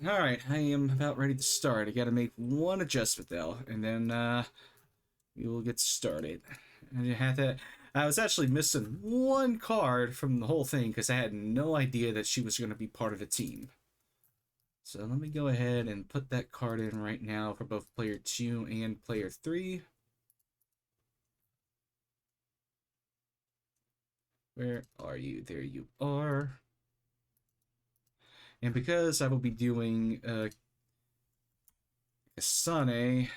Alright, I am about ready to start. I gotta make one adjustment though, and then we will get started. And you had to. I was actually missing one card from the whole thing because I had no idea that she was going to be part of the team. So let me go ahead and put that card in right now for both player 2 and player 3. Where are you? There you are. And because I will be doing Kasane,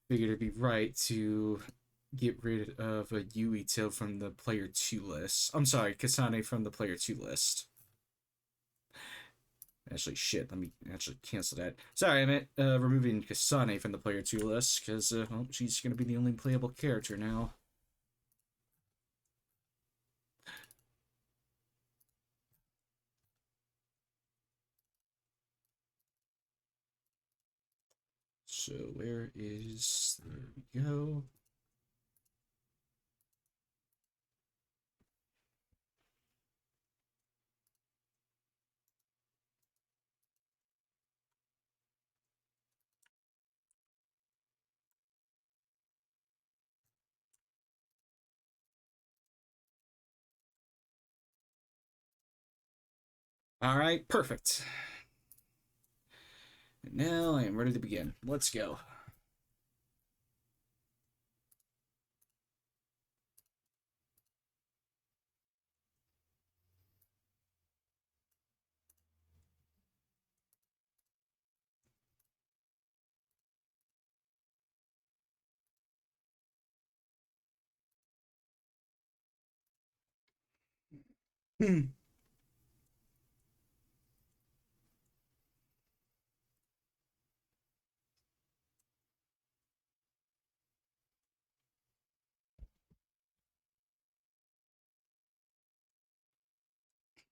figured it'd be right to get rid of a Yuito from the player 2 list. I'm sorry, Kasane from the player 2 list. Actually, shit, let me actually cancel that. Sorry, I meant removing Kasane from the player 2 list, because well, she's going to be the only playable character now. So where is... There we go. Alright, perfect. And now I am ready to begin. Let's go.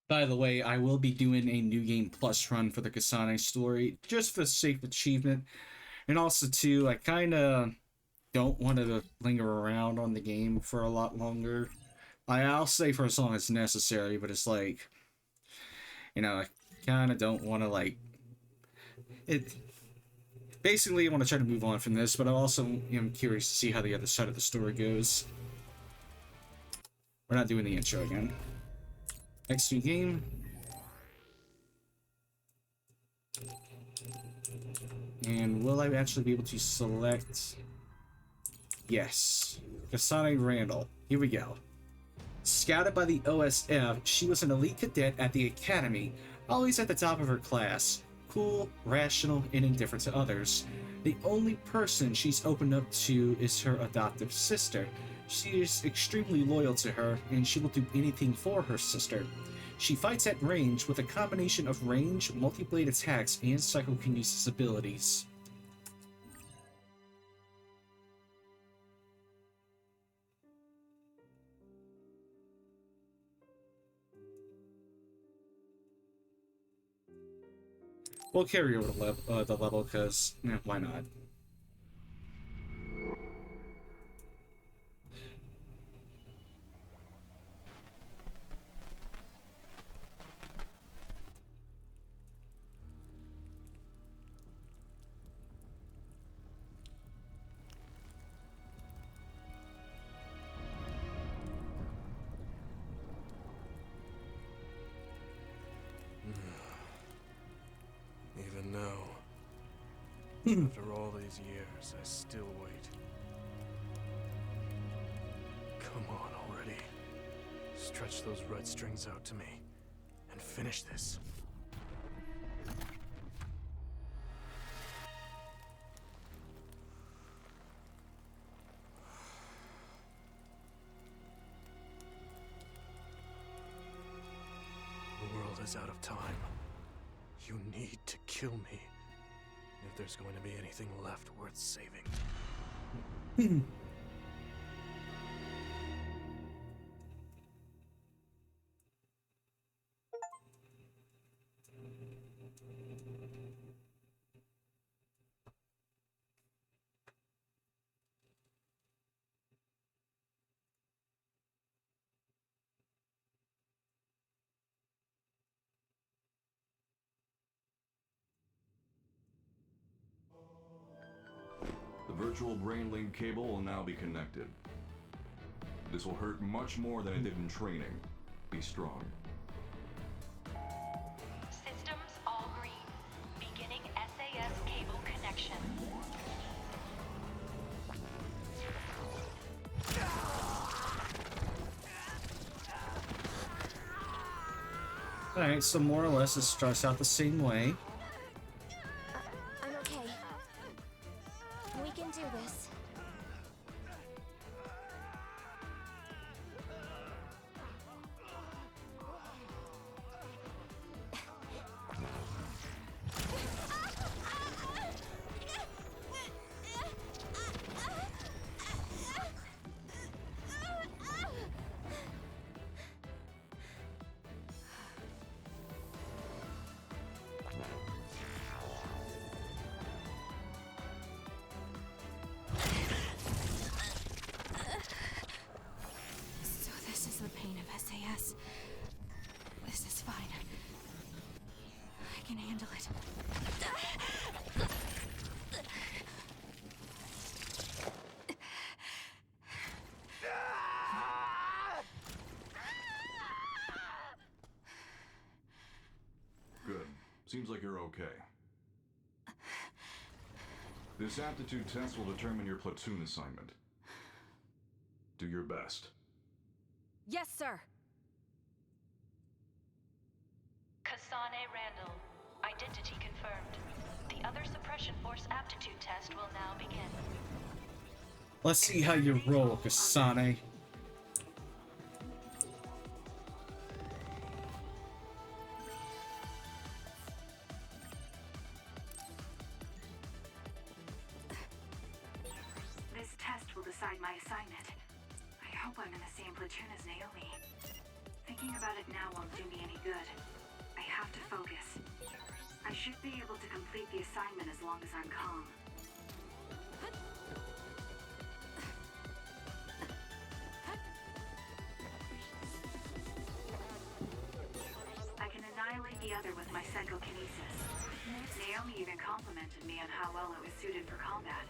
By the way, I will be doing a New Game Plus run for the Kasane story, just for the sake of achievement. And also, too, I kind of don't want to linger around on the game for a lot longer. I'll stay for as long as necessary, but it's like, I kind of don't want to, like, it. Basically, I want to try to move on from this, but I also am curious to see how the other side of the story goes. We're not doing the intro again. Next new game. And will I actually be able to select... Yes. Kasane Randall. Here we go. Scouted by the OSF, she was an elite cadet at the academy, always at the top of her class. Cool, rational, and indifferent to others. The only person she's opened up to is her adoptive sister. She is extremely loyal to her, and she will do anything for her sister. She fights at range with a combination of range, multi-blade attacks, and psychokinesis abilities. We'll carry over the level, because, why not? Even now, after all these years, I still wait. Come on already. Stretch those red strings out to me, and finish this. The world is out of time. You need to kill me, if there's going to be anything left worth saving. virtual brain link cable will now be connected. This will hurt much more than it did in training. Be strong. Systems all green. Beginning SAS cable connection. Alright, so more or less it starts out the same way. I'm okay. We can do this. The pain of SAS. This is fine. I can handle it. Good. Seems like you're okay. This aptitude test will determine your platoon assignment. Do your best. Yes, sir. Kasane Randall. Identity confirmed. The other suppression force aptitude test will now begin. Let's see how you roll, Kasane. This test will decide my assignment. I hope I'm in the same platoon as Naomi. Thinking about it now won't do me any good. I have to focus. I should be able to complete the assignment as long as I'm calm. I can annihilate the other with my psychokinesis. Naomi even complimented me on how well it was suited for combat.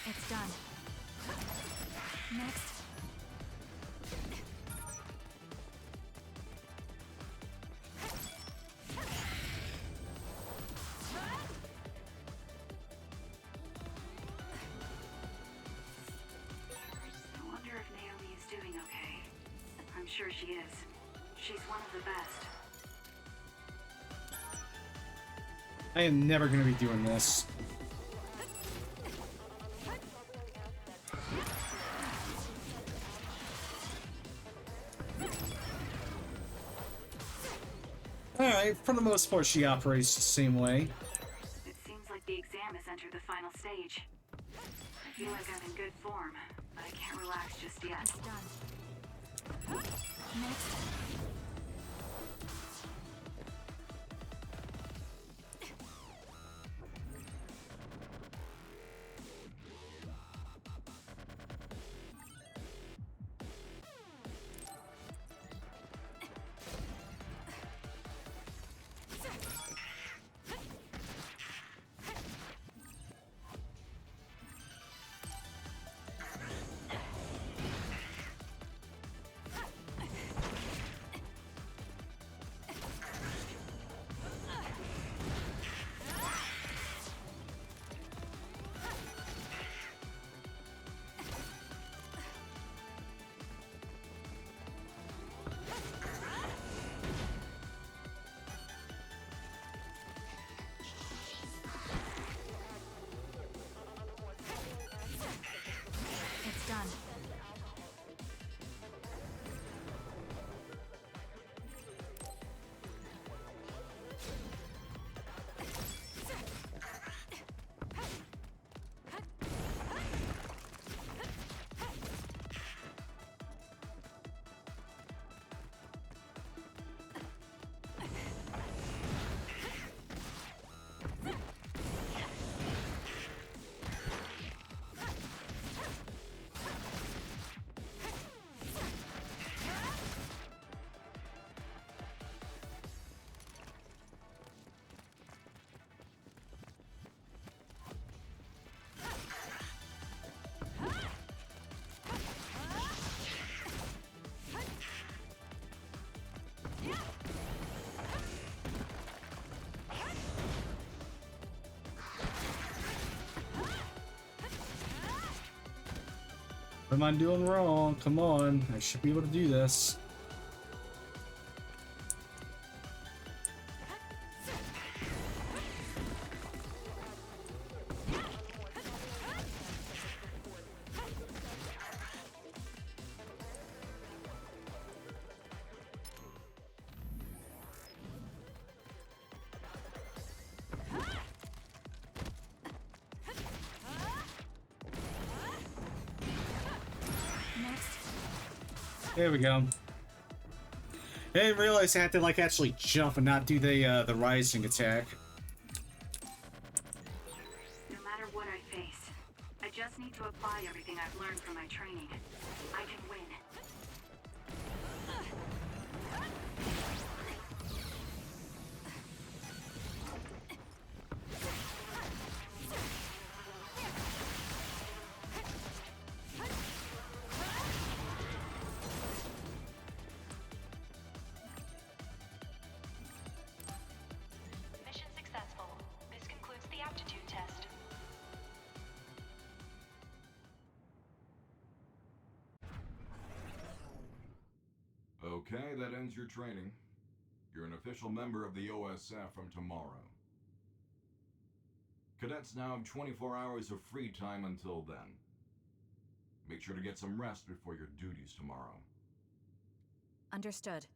It's done. Next. I wonder if Naomi is doing okay. I'm sure she is. She's one of the best. I am never going to be doing this. Alright, for the most part she operates the same way. It seems like the exam has entered the final stage. I feel like I'm in good form, but I can't relax just yet. It's done. Next. What am I doing wrong? Come on, I should be able to do this. There we go. I didn't realize I had to like actually jump and not do the rising attack. No matter what I face, I just need to apply everything I've learned from my training. I can win. Mission successful. This concludes the aptitude test. Okay, that ends your training. You're an official member of the OSF from tomorrow. Cadets now have 24 hours of free time until then. Make sure to get some rest before your duties tomorrow. Understood.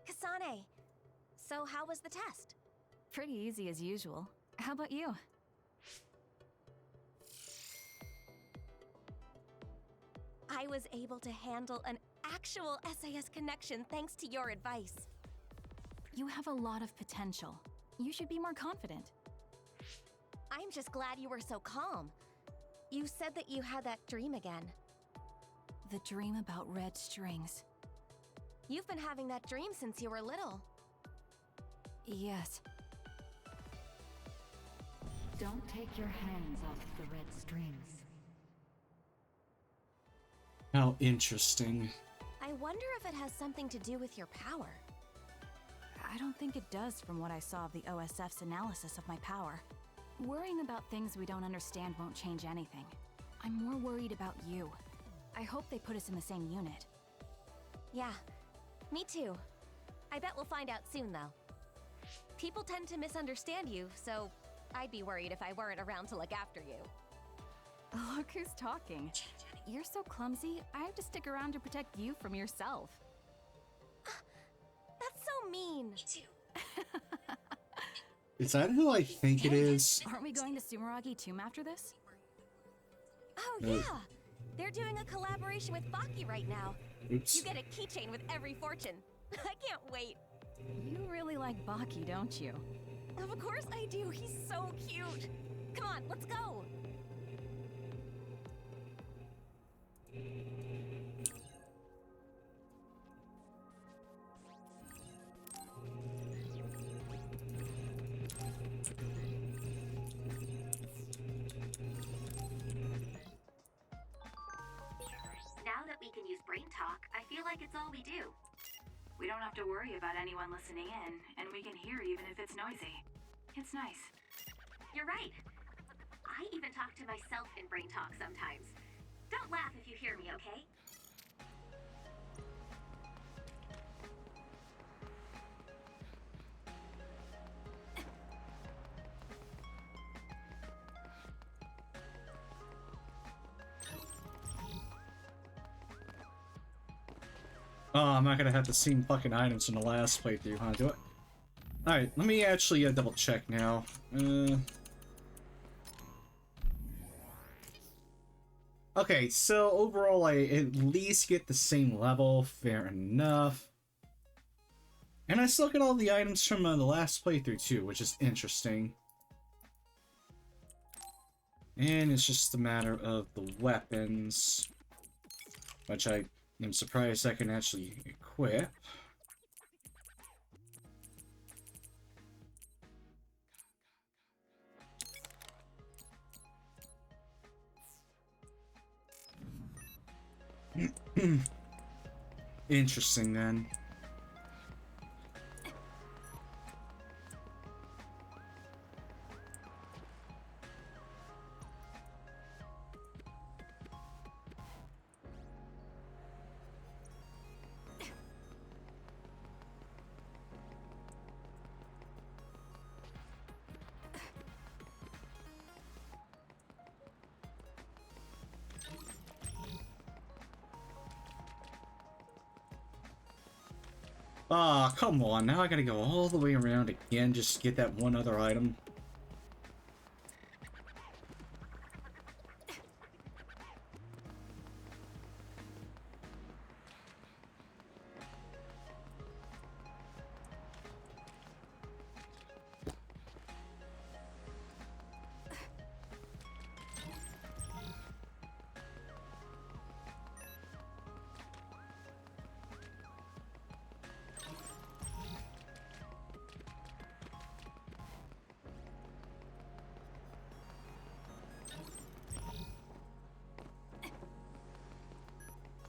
Kasane, so how was the test? Pretty easy as usual. How about you? I was able to handle an actual SAS connection thanks to your advice. You have a lot of potential. You should be more confident. I'm just glad you were so calm. You said that you had that dream again. The dream about red strings. You've been having that dream since you were little. Yes. Don't take your hands off the red strings. How interesting. I wonder if it has something to do with your power. I don't think it does from what I saw of the OSF's analysis of my power. Worrying about things we don't understand won't change anything. I'm more worried about you. I hope they put us in the same unit. Yeah, me too. I bet we'll find out soon, though. People tend to misunderstand you, so I'd be worried if I weren't around to look after you. Look who's talking. You're so clumsy, I have to stick around to protect you from yourself. That's so mean. Me too. Is that who I think it is? Aren't we going to Sumeragi Tomb after this? Oh, yeah! They're doing a collaboration with Baki right now. Oops. You get a keychain with every fortune. I can't wait. You really like Baki, don't you? Of course I do. He's so cute. Come on, let's go. Now that we can use brain talk, I feel like it's all we do. We don't have to worry about anyone listening in, and we can hear even if it's noisy. It's nice. You're right. I even talk to myself in brain talk sometimes. Don't laugh if you hear me, okay? Oh, I'm not gonna have the same fucking items in the last playthrough, huh? Do it. Alright, let me actually double check now. Okay, so overall I at least get the same level, fair enough. And I still get all the items from the last playthrough too, which is interesting. And it's just a matter of the weapons, which I am surprised I can actually equip. Interesting then. Ah, come on, now I gotta go all the way around again just to get that one other item.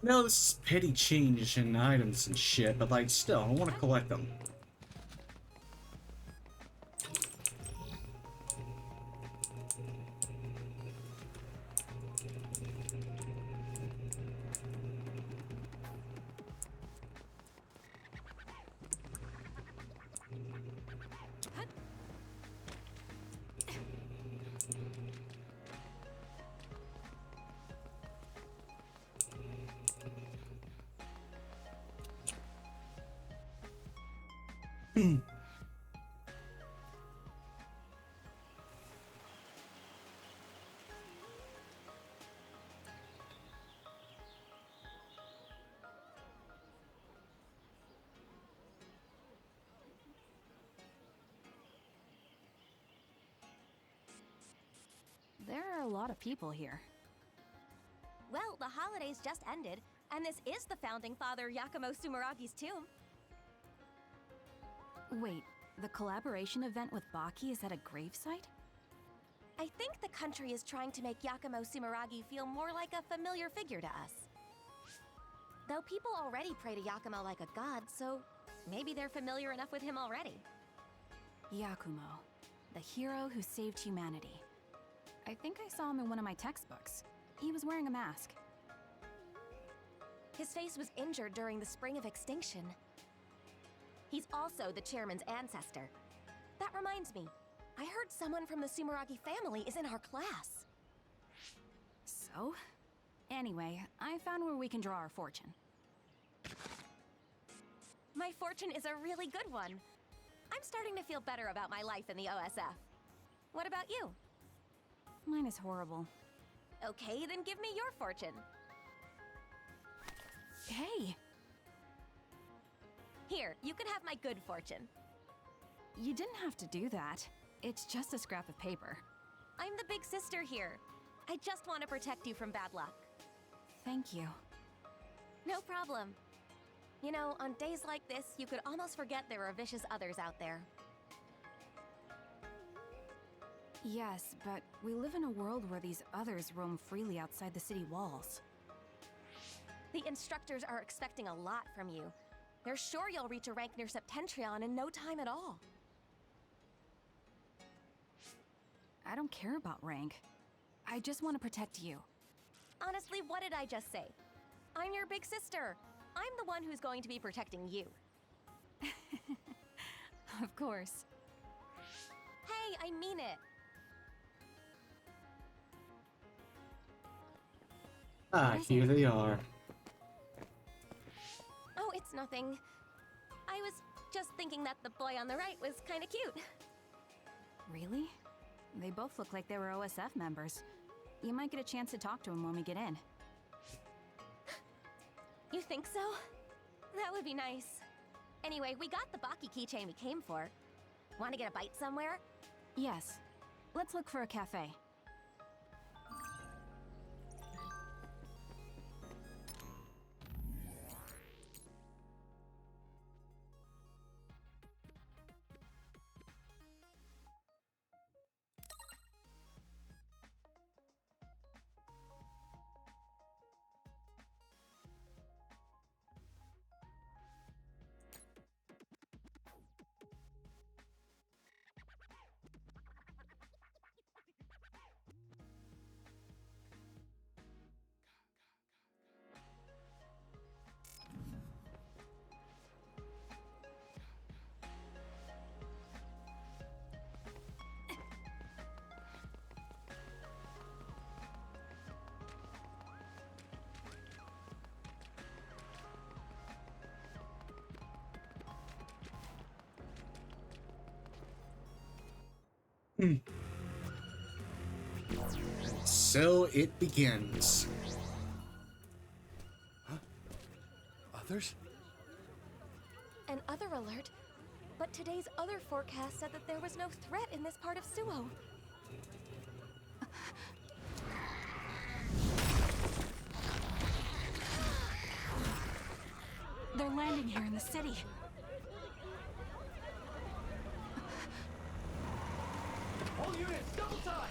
No, this is petty change in items and shit, but like, still, I want to collect them. There are a lot of people here. Well, the holidays just ended, and this is the founding father Yakumo Sumeragi's tomb. Wait, the collaboration event with Baki is at a gravesite? I think the country is trying to make Yakumo Sumeragi feel more like a familiar figure to us. Though people already pray to Yakumo like a god, so maybe they're familiar enough with him already. Yakumo, the hero who saved humanity. I think I saw him in one of my textbooks. He was wearing a mask. His face was injured during the Spring of Extinction. He's also the chairman's ancestor. That reminds me, I heard someone from the Sumeragi family is in our class. So? Anyway, I found where we can draw our fortune. My fortune is a really good one. I'm starting to feel better about my life in the OSF. What about you? Mine is horrible. Okay, then give me your fortune. Hey! Here, you can have my good fortune. You didn't have to do that. It's just a scrap of paper. I'm the big sister here. I just want to protect you from bad luck. Thank you. No problem. You know, on days like this, you could almost forget there are vicious others out there. Yes, but we live in a world where these others roam freely outside the city walls. The instructors are expecting a lot from you. They're sure you'll reach a rank near Septentrion in no time at all. I don't care about rank. I just want to protect you. Honestly, what did I just say? I'm your big sister. I'm the one who's going to be protecting you. Of course. Hey, I mean it. Ah, here they are. Oh, it's nothing. I was just thinking that the boy on the right was kind of cute. Really? They both look like they were OSF members. You might get a chance to talk to him when we get in. You think so? That would be nice. Anyway, we got the Baki keychain we came for. Want to get a bite somewhere? Yes. Let's look for a cafe. So it begins. Huh? Others? An other alert. But today's other forecast said that there was no threat in this part of Suo. They're landing here in the city. All units, double time!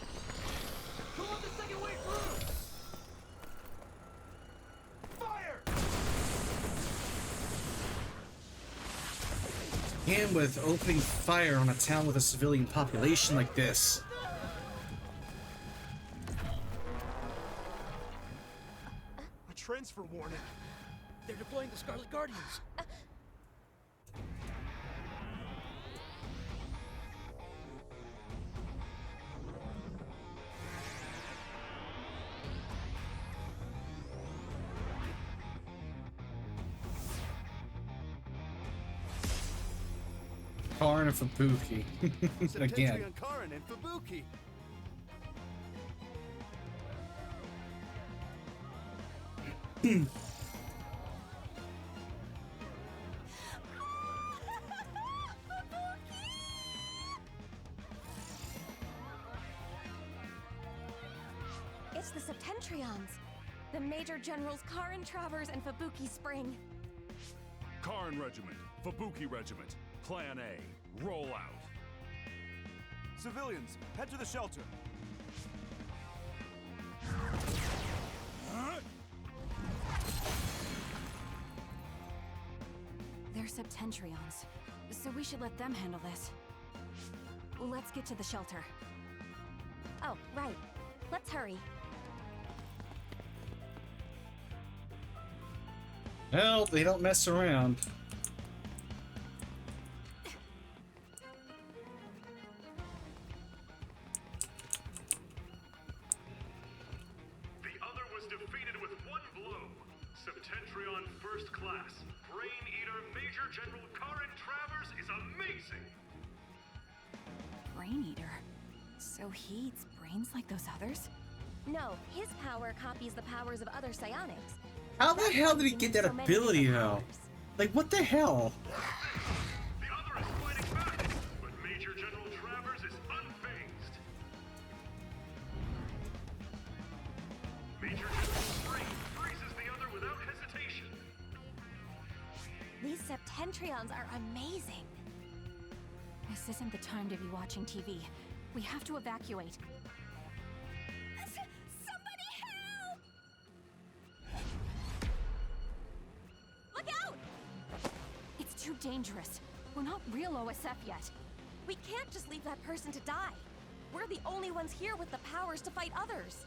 Who wants the second way through? Fire! And with opening fire on a town with a civilian population like this. A transfer warning. They're deploying the Scarlet Guardians. Karn and Fubuki. Again. On Karin and Fubuki. It's the Septentrions. The Major Generals Karin Travers and Fubuki Spring. Karin Regiment, Fubuki Regiment, Plan A, roll out. Civilians, head to the shelter. They're Septentrions, so we should let them handle this. Let's get to the shelter. Oh, right. Let's hurry. Well, they don't mess around. The other was defeated with one blow. Septentrion First Class, Brain Eater Major General Karin Travers is amazing! Brain Eater? So he eats brains like those others? No, his power copies the powers of other psionics. How the hell did he get that ability, though? Like, what the hell? The other is fighting back, but Major General Travers is unfazed. Major General Spring freezes the other without hesitation. These Septentrions are amazing. This isn't the time to be watching TV. We have to evacuate. Somebody help! Look out! It's too dangerous. We're not real OSF yet. We can't just leave that person to die. We're the only ones here with the powers to fight others.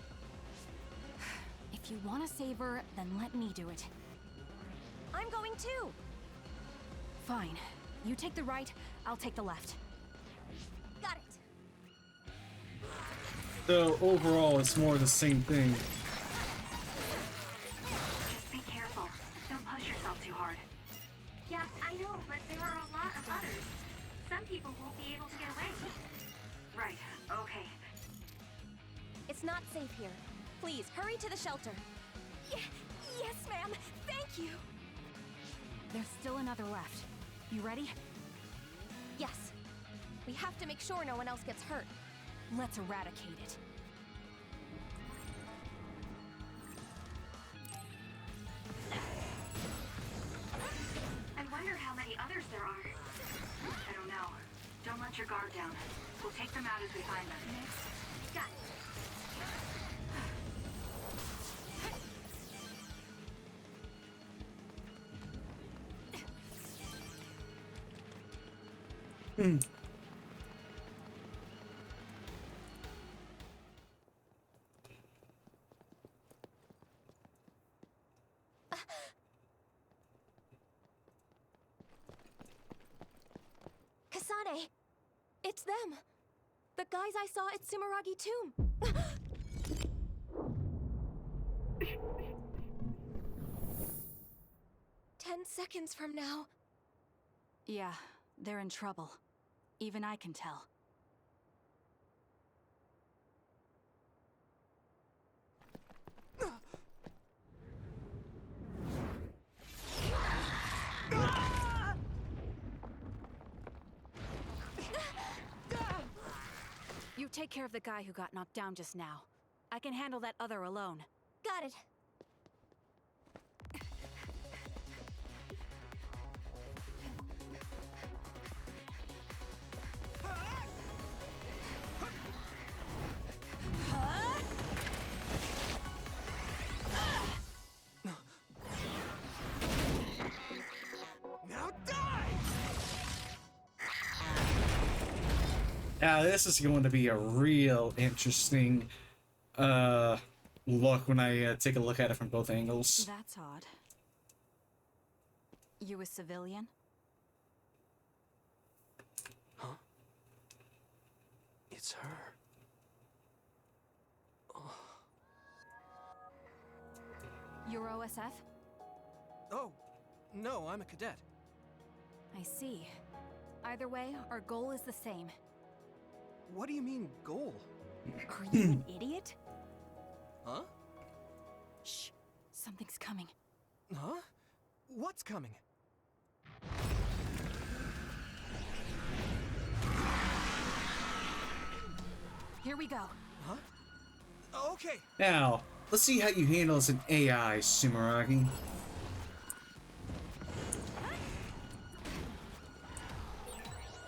If you want to save her, then let me do it. I'm going too. Fine. You take the right, I'll take the left. Got it. So overall, it's more the same thing. Just be careful. Don't push yourself too hard. Yeah, I know, but there are a lot of others. Some people won't be able to get away. Right, okay. It's not safe here. Please, hurry to the shelter. Yes, ma'am. Thank you. There's still another left. You ready? Yes. We have to make sure no one else gets hurt. Let's eradicate it. I wonder how many others there are. I don't know. Don't let your guard down. We'll take them out as we find them. Got it. Kasane! It's them! The guys I saw at Sumeragi Tomb! 10 seconds from now. Yeah, they're in trouble. Even I can tell. You take care of the guy who got knocked down just now. I can handle that other alone. Got it. Now die! Now this is going to be a real interesting look when I take a look at it from both angles. That's odd. You a civilian? Huh? It's her. You're OSF? Oh, no, I'm a cadet. I see. Either way, our goal is the same. What do you mean, goal? Are you an idiot? Huh? Shh. Something's coming. Huh? What's coming? Here we go. Huh? Okay. Now, let's see how you handle as an AI, Sumeragi.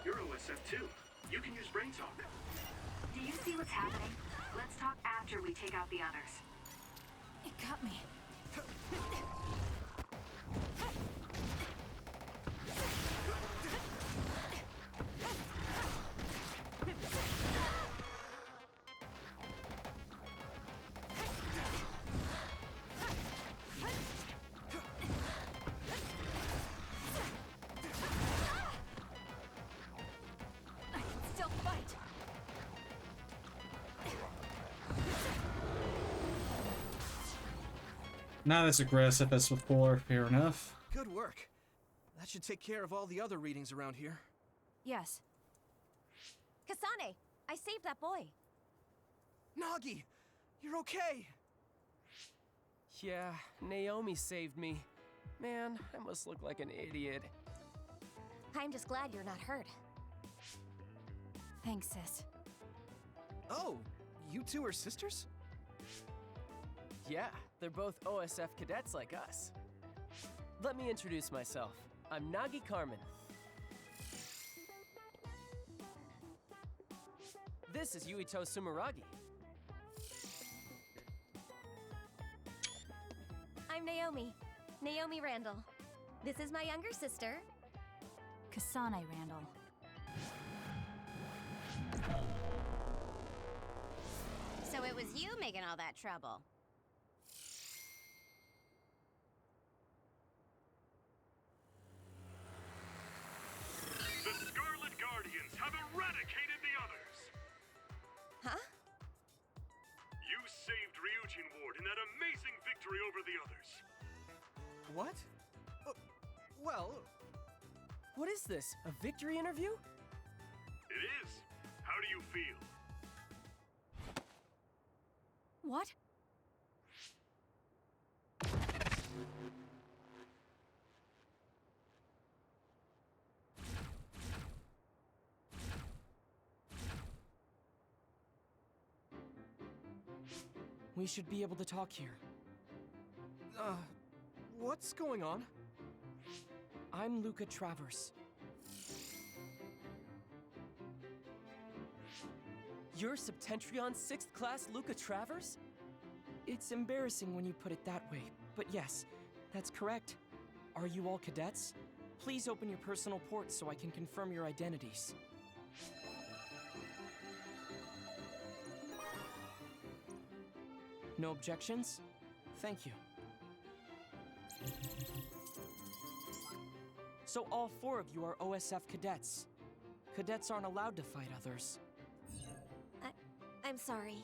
You're OSF too. You can use brain talk. Do you see what's happening? Let's talk after we take out the others. It got me. I can still fight. Not as aggressive as before, fair enough. Good work. That should take care of all the other readings around here. Yes. Kasane, I saved that boy. Nagi, you're okay. Yeah, Naomi saved me. Man, I must look like an idiot. I'm just glad you're not hurt. Thanks, sis. Oh, you two are sisters? Yeah, they're both OSF cadets like us. Let me introduce myself. I'm Nagi Carmen. This is Yuito Sumeragi. I'm Naomi. Naomi Randall. This is my younger sister. Kasane Randall. So it was you making all that trouble. The Scarlet Guardians have eradicated the others. Huh? You saved Ryujin Ward in that amazing victory over the others. What? Well, What is this? A victory interview? It is. How do you feel? What? We should be able to talk here. What's going on? I'm Luca Travers. You're Septentrion 6th Class Luca Travers? It's embarrassing when you put it that way, but yes, that's correct. Are you all cadets? Please open your personal ports so I can confirm your identities. No objections? Thank you. So all 4 of you are OSF cadets. Cadets aren't allowed to fight others. I'm sorry.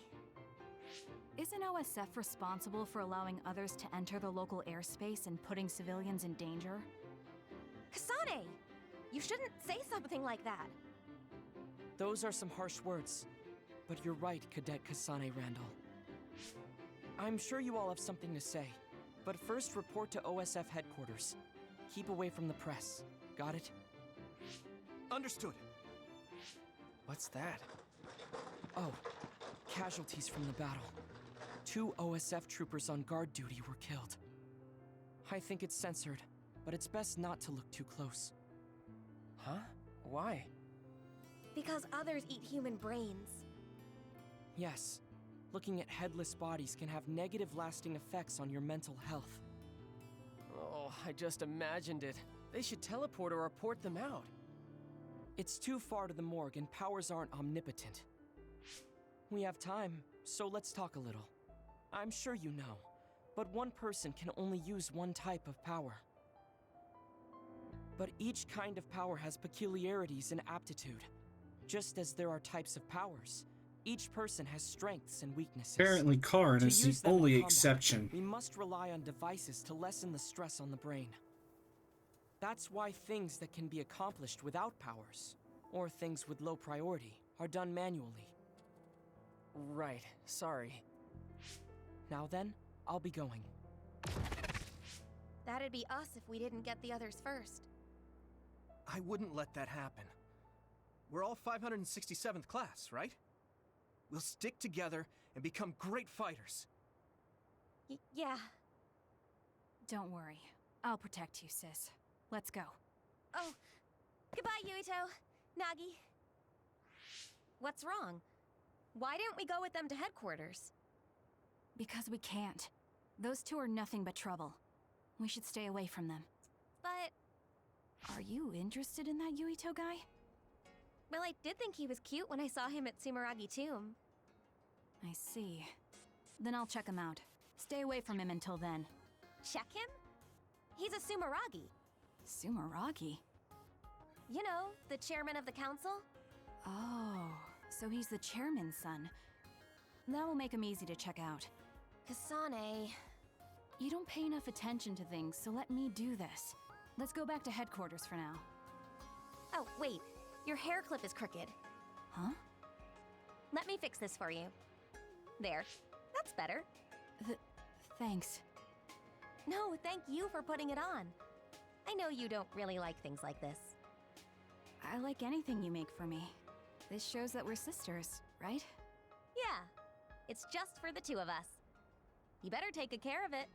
Isn't OSF responsible for allowing others to enter the local airspace and putting civilians in danger? Kasane! You shouldn't say something like that. Those are some harsh words. But you're right, Cadet Kasane Randall. I'm sure you all have something to say. But first, report to OSF headquarters. Keep away from the press. Got it? Understood. What's that? Oh, casualties from the battle. 2 OSF troopers on guard duty were killed. I think it's censored, but it's best not to look too close. Huh? Why? Because others eat human brains. Yes. Looking at headless bodies can have negative lasting effects on your mental health. Oh, I just imagined it. They should teleport or report them out. It's too far to the morgue and powers aren't omnipotent. We have time, so let's talk a little. I'm sure you know, but one person can only use one type of power. But each kind of power has peculiarities and aptitude. Just as there are types of powers, each person has strengths and weaknesses. Apparently Karn To is use the them in only combat, exception. We must rely on devices to lessen the stress on the brain. That's why things that can be accomplished without powers, or things with low priority, are done manually. Right, sorry. Now then, I'll be going. That'd be us if we didn't get the others first. I wouldn't let that happen. We're all 567th class, right? We'll stick together and become great fighters. Yeah. Don't worry. I'll protect you, sis. Let's go. Oh, goodbye, Yuito. Nagi. What's wrong? Why didn't we go with them to headquarters? Because we can't. Those 2 are nothing but trouble. We should stay away from them. But... Are you interested in that Yuito guy? Well, I did think he was cute when I saw him at Sumeragi Tomb. I see. Then I'll check him out. Stay away from him until then. Check him? He's a Sumeragi. Sumeragi? You know, the chairman of the council? Oh, so he's the chairman's son. That will make him easy to check out. Kasane... You don't pay enough attention to things, so let me do this. Let's go back to headquarters for now. Oh, wait. Your hair clip is crooked. Huh? Let me fix this for you. There. That's better. Thanks. No, thank you for putting it on. I know you don't really like things like this. I like anything you make for me. This shows that we're sisters, right? Yeah. It's just for the 2 of us. You better take good care of it.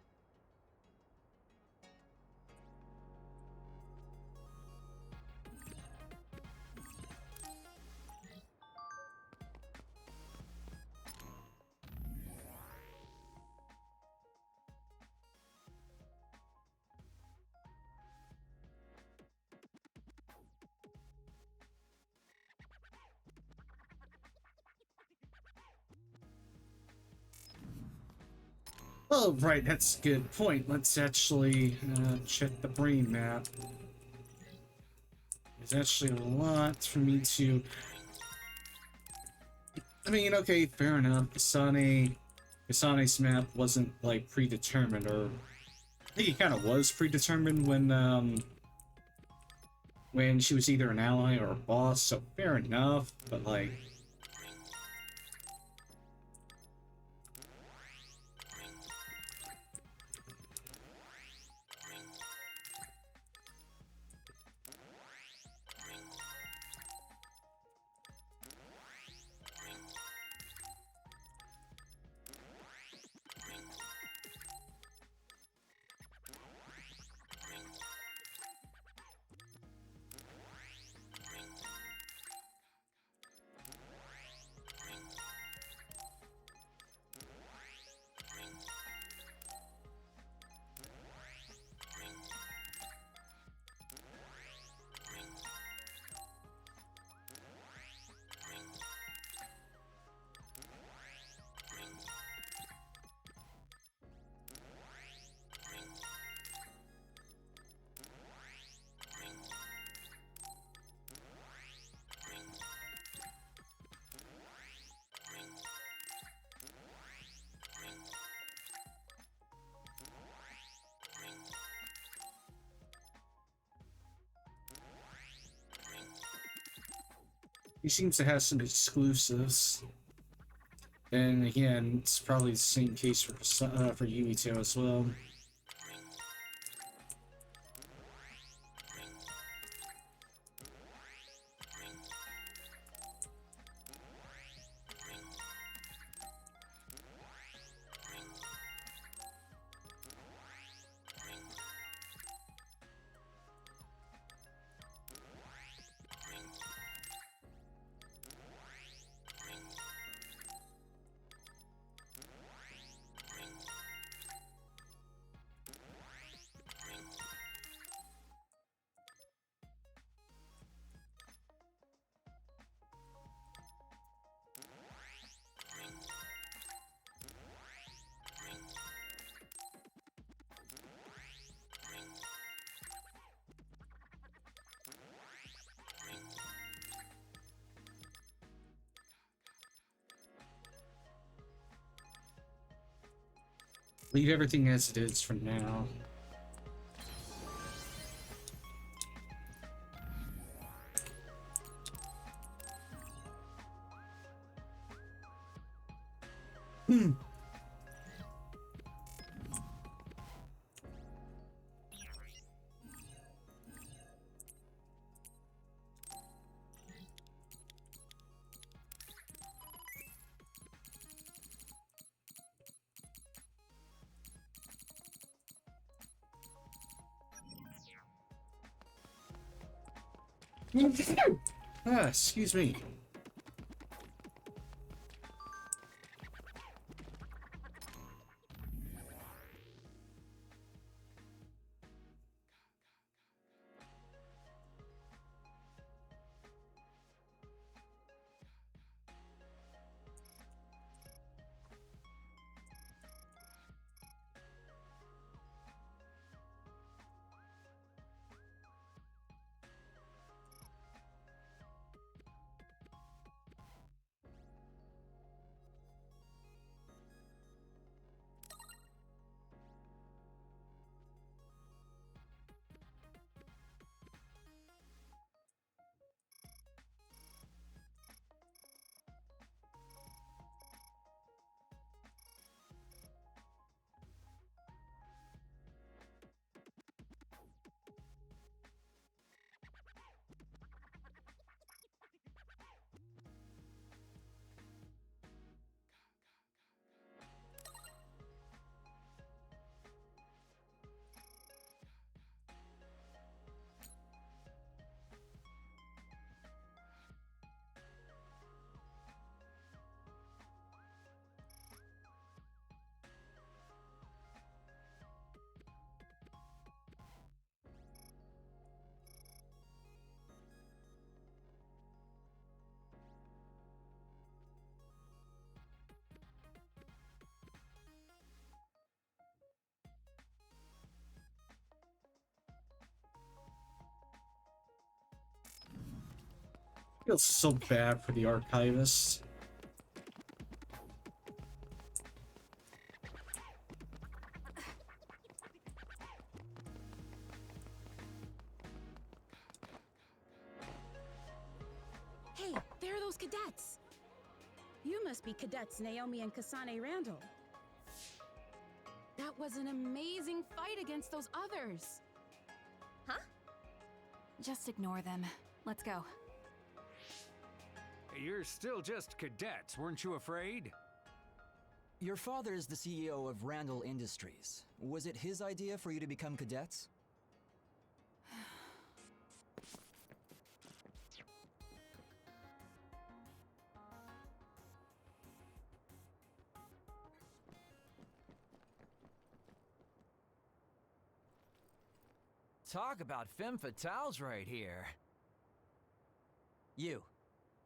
Oh, right, that's a good point. Let's actually check the brain map. There's actually a lot for me to... I mean, okay, fair enough. Kasane's map wasn't, like, predetermined, or... I think it kind of was predetermined when she was either an ally or a boss, so fair enough, but, like... He seems to have some exclusives. And again, it's probably the same case for Yumito as well. Leave everything as it is for now. Excuse me. Feels so bad for the archivist. Hey, there are those cadets. You must be cadets Naomi and Kasane Randall. That was an amazing fight against those others. Huh? Just ignore them. Let's go. You're still just cadets, weren't you afraid? Your father is the CEO of Randall Industries. Was it his idea for you to become cadets? Talk about femme fatales right here.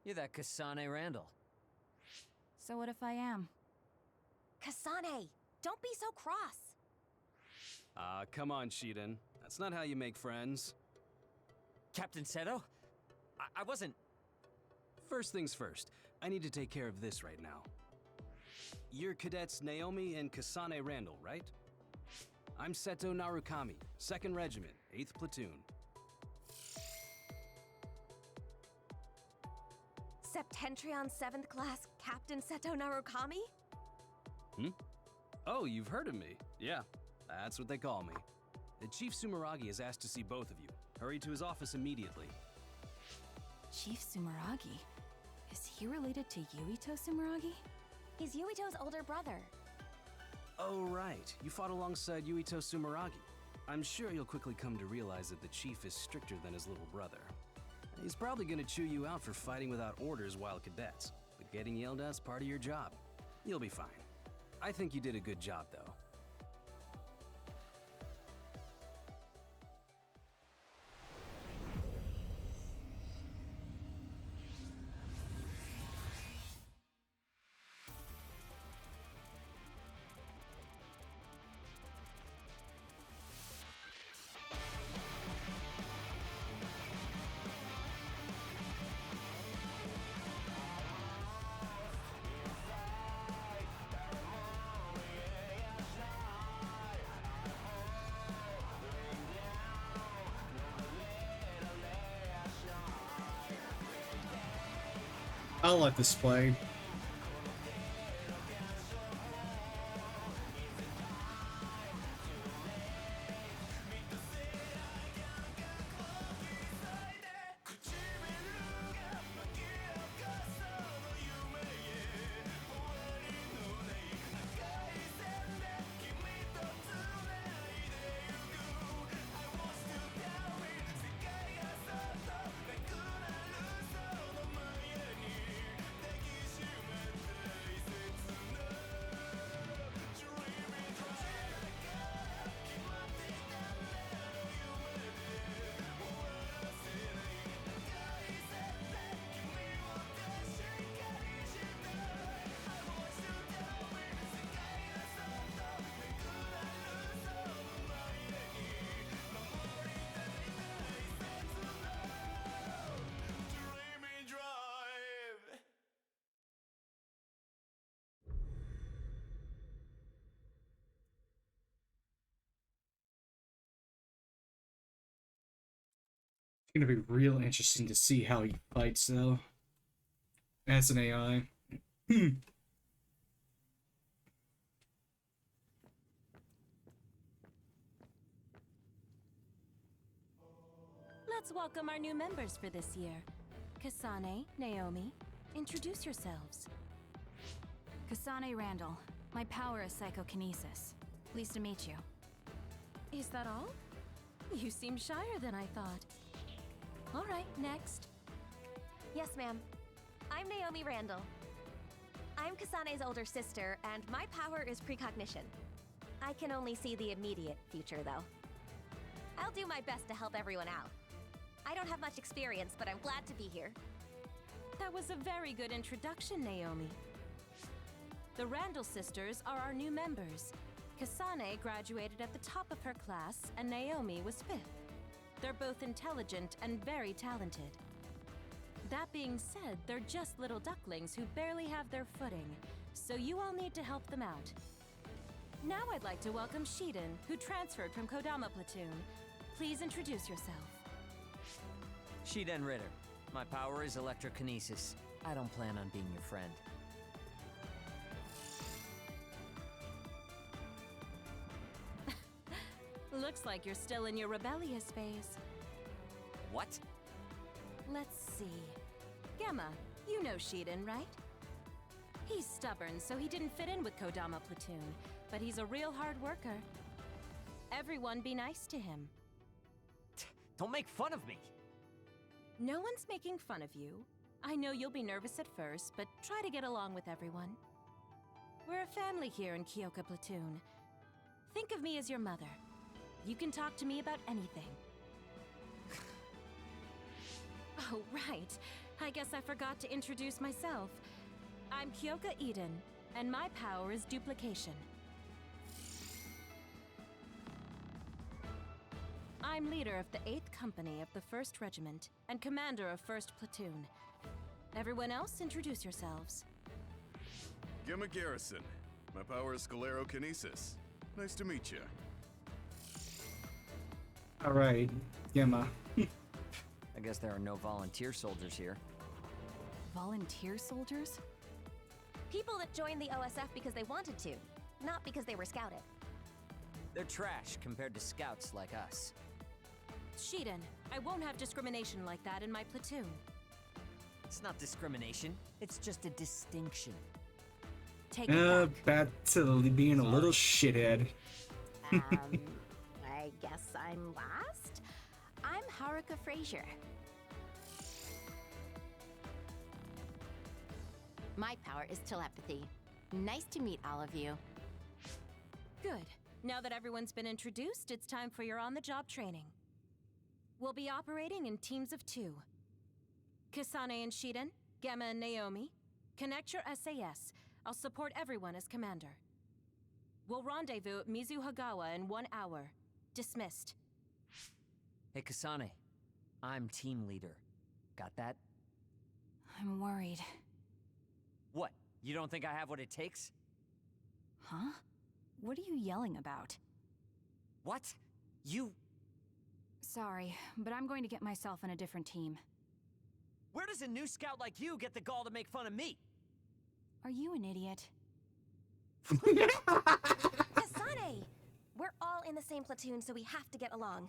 You're that Kasane Randall. So what if I am? Kasane, don't be so cross. Come on, Shiden. That's not how you make friends. Captain Seto? I wasn't... First things first, I need to take care of this right now. You're cadets Naomi and Kasane Randall, right? I'm Seto Narukami, 2nd Regiment, 8th Platoon. Septentrion 7th Class Captain Seto Narukami? Oh, you've heard of me. Yeah, that's what they call me. The Chief Sumeragi has asked to see both of you. Hurry to his office immediately. Chief Sumeragi? Is he related to Yuito Sumeragi? He's Yuito's older brother. Oh, right. You fought alongside Yuito Sumeragi. I'm sure you'll quickly come to realize that the Chief is stricter than his little brother. He's probably gonna chew you out for fighting without orders while cadets, but getting yelled at's part of your job. You'll be fine. I think you did a good job, though. I'll let this play. It's gonna be real interesting to see how he fights, though, as an AI. Let's welcome our new members for this year. Kasane, Naomi, introduce yourselves. Kasane Randall. My power is psychokinesis. Pleased to meet you. Is that all? You seem shyer than I thought. All right, next. Yes, ma'am. I'm Naomi Randall. I'm Kasane's older sister, and my power is precognition. I can only see the immediate future, though. I'll do my best to help everyone out. I don't have much experience, but I'm glad to be here. That was a very good introduction, Naomi. The Randall sisters are our new members. Kasane graduated at the top of her class, and Naomi was 5th. They're both intelligent and very talented. That being said, they're just little ducklings who barely have their footing, so you all need to help them out. Now I'd like to welcome Shiden, who transferred from Kodama Platoon. Please introduce yourself. Shiden Ritter. My power is electrokinesis. I don't plan on being your friend. Looks like you're still in your rebellious phase. What? Let's see. Gemma, you know Shiden, right? He's stubborn, so he didn't fit in with Kodama Platoon, but he's a real hard worker. Everyone be nice to him. Don't make fun of me! No one's making fun of you. I know you'll be nervous at first, but try to get along with everyone. We're a family here in Kyoka Platoon. Think of me as your mother. You can talk to me about anything. Oh, right. I guess I forgot to introduce myself. I'm Kyoka Eden, and my power is duplication. I'm leader of the 8th Company of the 1st Regiment, and commander of 1st Platoon. Everyone else, introduce yourselves. Gemma Garrison. My power is sclerokinesis. Nice to meet you. Alright, Gemma. I guess there are no volunteer soldiers here. Volunteer soldiers? People that joined the OSF because they wanted to, not because they were scouted. They're trash compared to scouts like us. Shiden, I won't have discrimination like that in my platoon. It's not discrimination, it's just a distinction. Take it back to being a little shithead. I guess I'm last? I'm Haruka Frazier. My power is telepathy. Nice to meet all of you. Good. Now that everyone's been introduced, it's time for your on-the-job training. We'll be operating in teams of 2. Kasane and Shiden, Gemma and Naomi, connect your SAS. I'll support everyone as commander. We'll rendezvous at Mizuhagawa in 1 hour. Dismissed. Hey, Kasane. I'm team leader. Got that? I'm worried. What? You don't think I have what it takes? Huh? What are you yelling about? What? You... Sorry, but I'm going to get myself in a different team. Where does a new scout like you get the gall to make fun of me? Are you an idiot? Kasane! We're all in the same platoon, so we have to get along.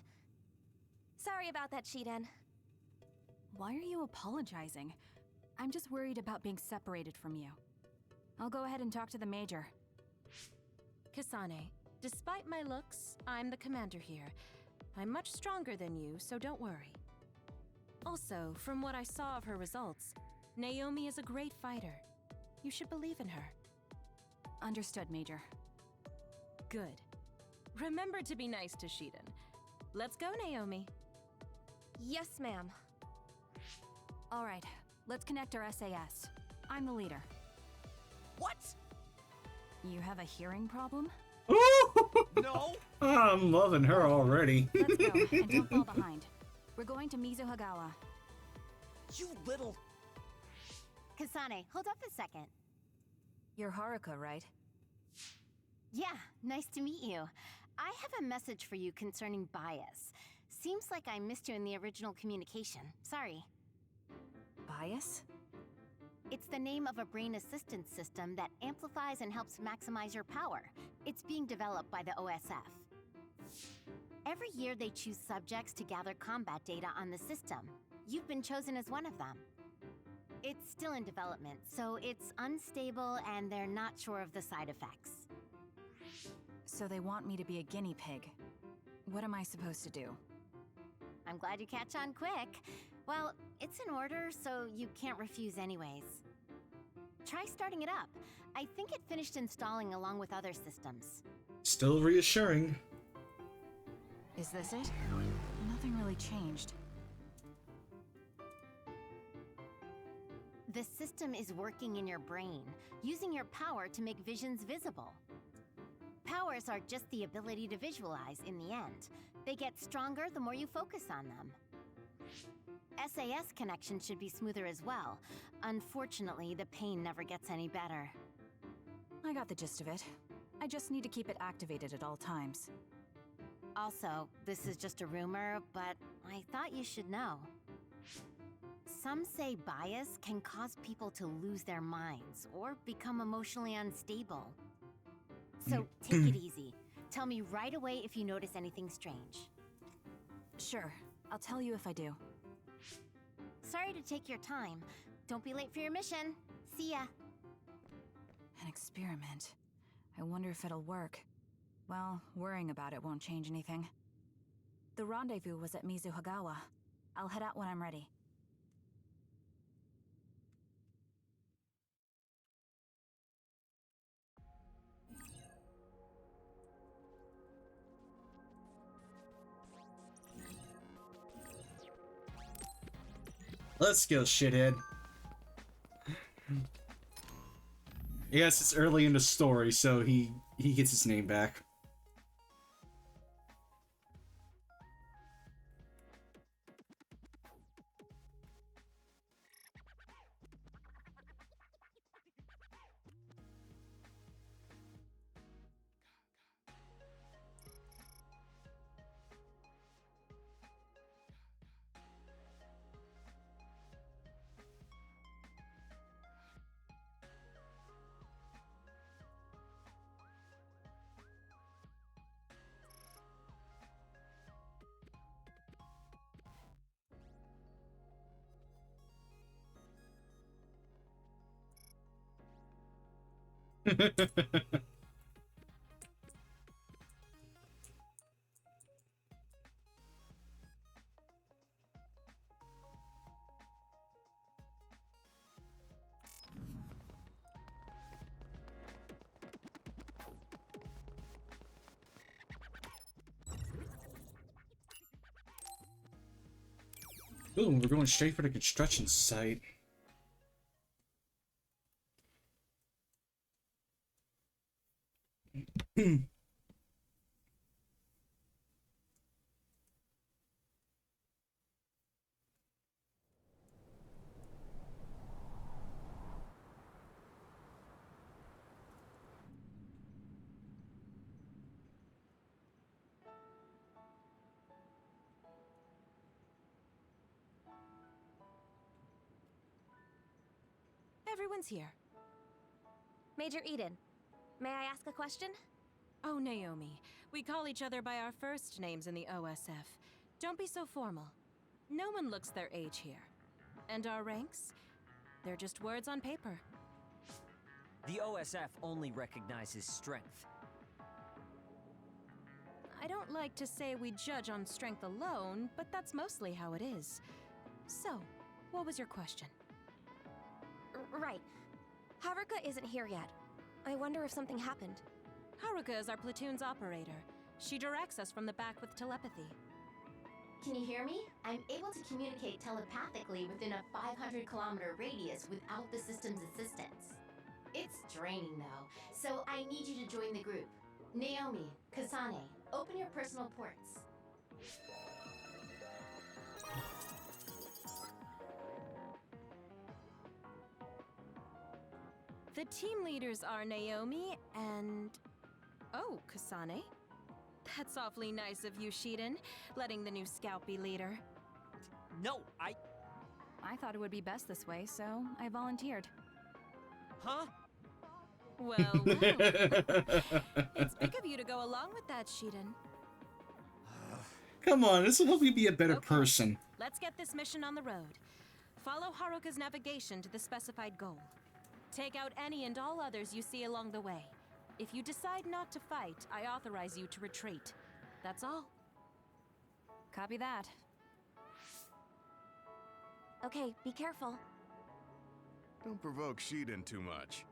Sorry about that, Shiden. Why are you apologizing? I'm just worried about being separated from you. I'll go ahead and talk to the Major. Kasane, despite my looks, I'm the commander here. I'm much stronger than you, so don't worry. Also, from what I saw of her results, Naomi is a great fighter. You should believe in her. Understood, Major. Good. Remember to be nice to Shiden. Let's go, Naomi. Yes, ma'am. All right, let's connect our SAS. I'm the leader. What? You have a hearing problem? No! I'm loving her already. Let's go, and don't fall behind. We're going to Mizuhagawa. You little... Kasane, hold up a second. You're Haruka, right? Yeah, nice to meet you. I have a message for you concerning bias. Seems like I missed you in the original communication. Sorry. Bias? It's the name of a brain assistance system that amplifies and helps maximize your power. It's being developed by the OSF. Every year they choose subjects to gather combat data on the system. You've been chosen as one of them. It's still in development, so it's unstable and they're not sure of the side effects. So they want me to be a guinea pig. What am I supposed to do? I'm glad you catch on quick. Well, it's in order, so you can't refuse anyways. Try starting it up. I think it finished installing along with other systems. Still reassuring. Is this it? Nothing really changed. The system is working in your brain, using your power to make visions visible. Powers are just the ability to visualize in the end. They get stronger the more you focus on them. SAS connection should be smoother as well. Unfortunately, the pain never gets any better. I got the gist of it. I just need to keep it activated at all times. Also, this is just a rumor, but I thought you should know. Some say bias can cause people to lose their minds or become emotionally unstable. So take it easy. Tell me right away if you notice anything strange. Sure, I'll tell you if I do. Sorry to take your time. Don't be late for your mission. See ya. An experiment. I wonder if it'll work. Well, worrying about it won't change anything. The rendezvous was at Mizuhagawa. I'll head out when I'm ready. Let's go, shithead. Yes, it's early in the story, so he gets his name back. Boom, we're going straight for the construction site. Everyone's here. Major Eden, may I ask a question? Oh, Naomi. We call each other by our first names in the OSF. Don't be so formal. No one looks their age here. And our ranks? They're just words on paper. The OSF only recognizes strength. I don't like to say we judge on strength alone, but that's mostly how it is. So, what was your question? Right. Haruka isn't here yet. I wonder if something happened. Haruka is our platoon's operator. She directs us from the back with telepathy. Can you hear me? I'm able to communicate telepathically within a 500-kilometer radius without the system's assistance. It's draining though, so I need you to join the group. Naomi, Kasane, open your personal ports. The team leaders are Naomi and... Oh, Kasane. That's awfully nice of you, Shiden, letting the new scout be leader. No, I thought it would be best this way, so I volunteered. Huh? Well, it's big of you to go along with that, Shiden. Come on, this will help you be a better person. Let's get this mission on the road. Follow Haruka's navigation to the specified goal. Take out any and all others you see along the way. If you decide not to fight, I authorize you to retreat. That's all. Copy that. Okay, be careful. Don't provoke Shiden too much.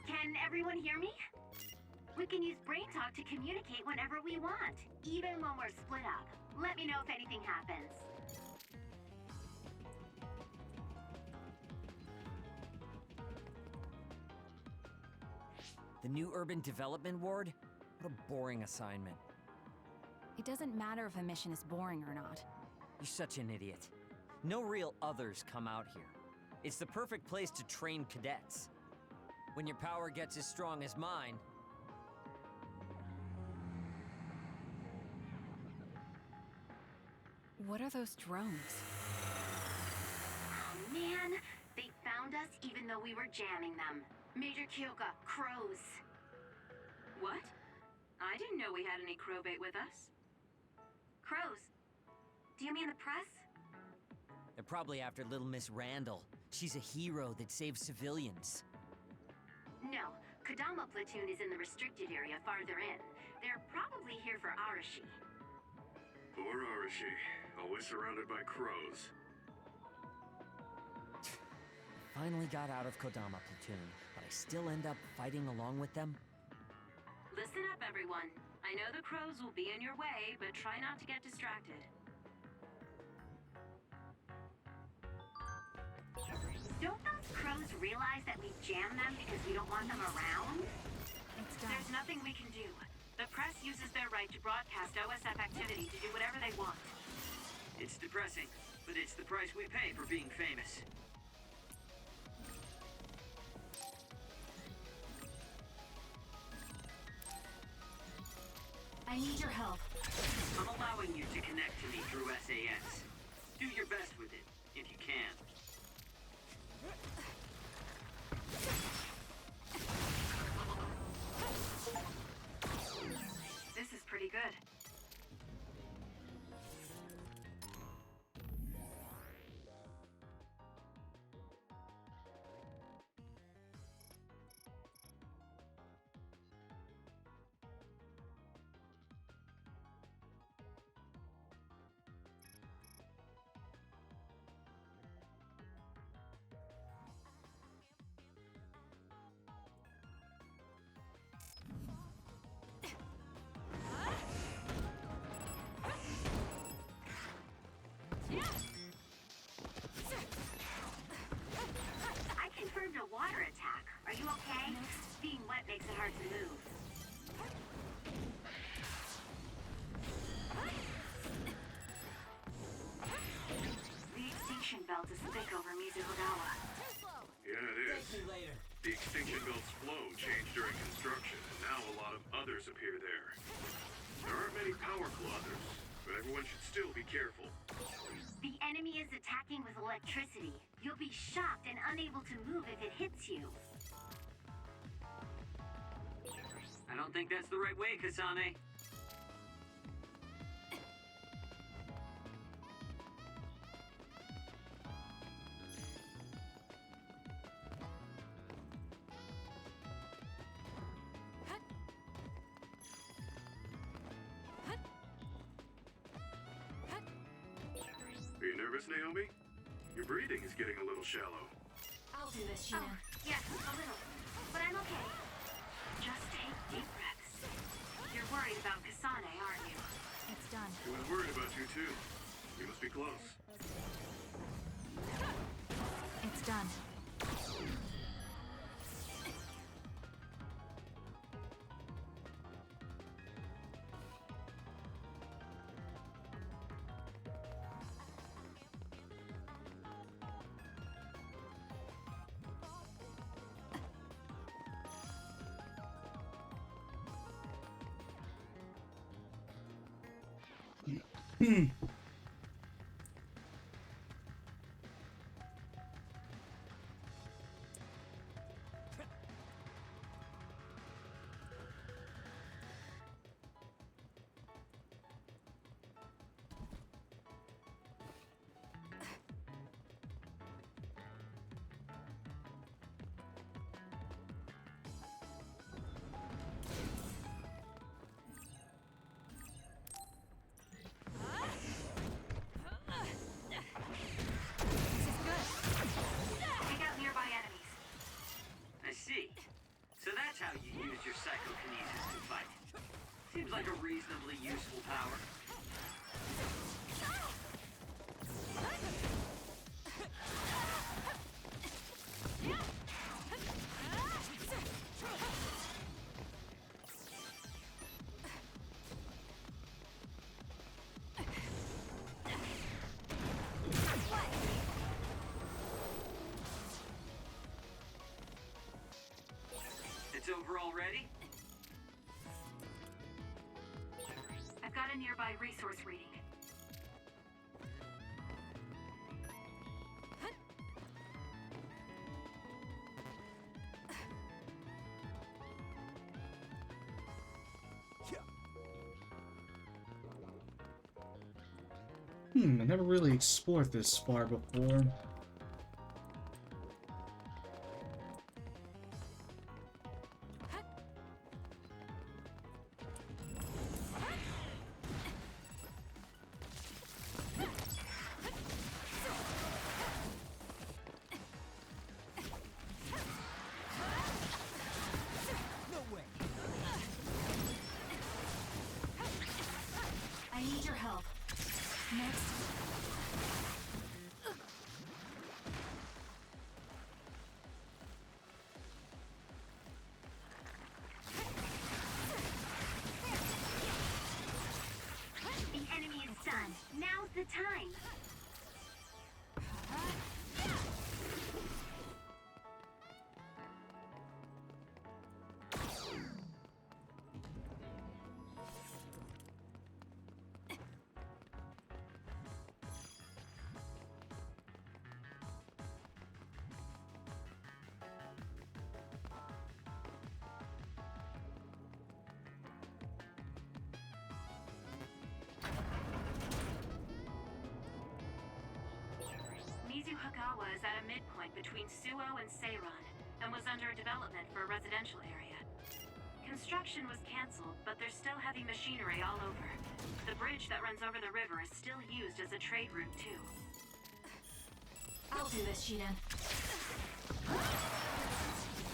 Can everyone hear me? We can use Brain Talk to communicate whenever we want, even when we're split up. Let me know if anything happens. The new urban development ward? What a boring assignment. It doesn't matter if a mission is boring or not. You're such an idiot. No real others come out here. It's the perfect place to train cadets. When your power gets as strong as mine... What are those drones? Oh man, they found us even though we were jamming them. Major Kyoka, crows. What? I didn't know we had any crow bait with us. Crows? Do you mean the press? They're probably after little Miss Randall. She's a hero that saves civilians. No, Kodama platoon is in the restricted area farther in. They're probably here for Arashi. Poor Arashi, always surrounded by crows. Finally got out of Kodama platoon, but I still end up fighting along with them. Listen up, everyone. I know the crows will be in your way, but try not to get distracted. Don't those crows realize that we jam them because we don't want them around? It's done. There's nothing we can do. The press uses their right to broadcast OSF activity to do whatever they want. It's depressing, but it's the price we pay for being famous. I need your help. I'm allowing you to connect to me through SAS. Do your best with it, if you can. This is pretty good. I confirmed a water attack. Are you okay? Being wet makes it hard to move. The extinction belt is thick over Mizuhogawa. Yeah, it is. The extinction belt's flow changed during construction, and now a lot of others appear there. There aren't many power clothers, but everyone should still be careful. The enemy is attacking with electricity. You'll be shocked and unable to move if it hits you. I don't think that's the right way, Kasane. Are you nervous, Naomi? Your breathing is getting a little shallow. I'll do this, Shinan. Yes, a little. But I'm okay. Just take deep breaths. You're worried about Kasane, aren't you? It's done. She was worried about you, too. You must be close. It's done. Take out nearby enemies. I see. So that's how you use your psychokinesis to fight. Seems like a reasonably useful power. It's over already? I've got a nearby resource reading. I never really explored this far before. I need your help. Next. time. Mizuhagawa is at a midpoint between Suo and Seiron, and was under development for a residential area. Construction was cancelled, but there's still heavy machinery all over. The bridge that runs over the river is still used as a trade route, too. I'll do this, Shiden.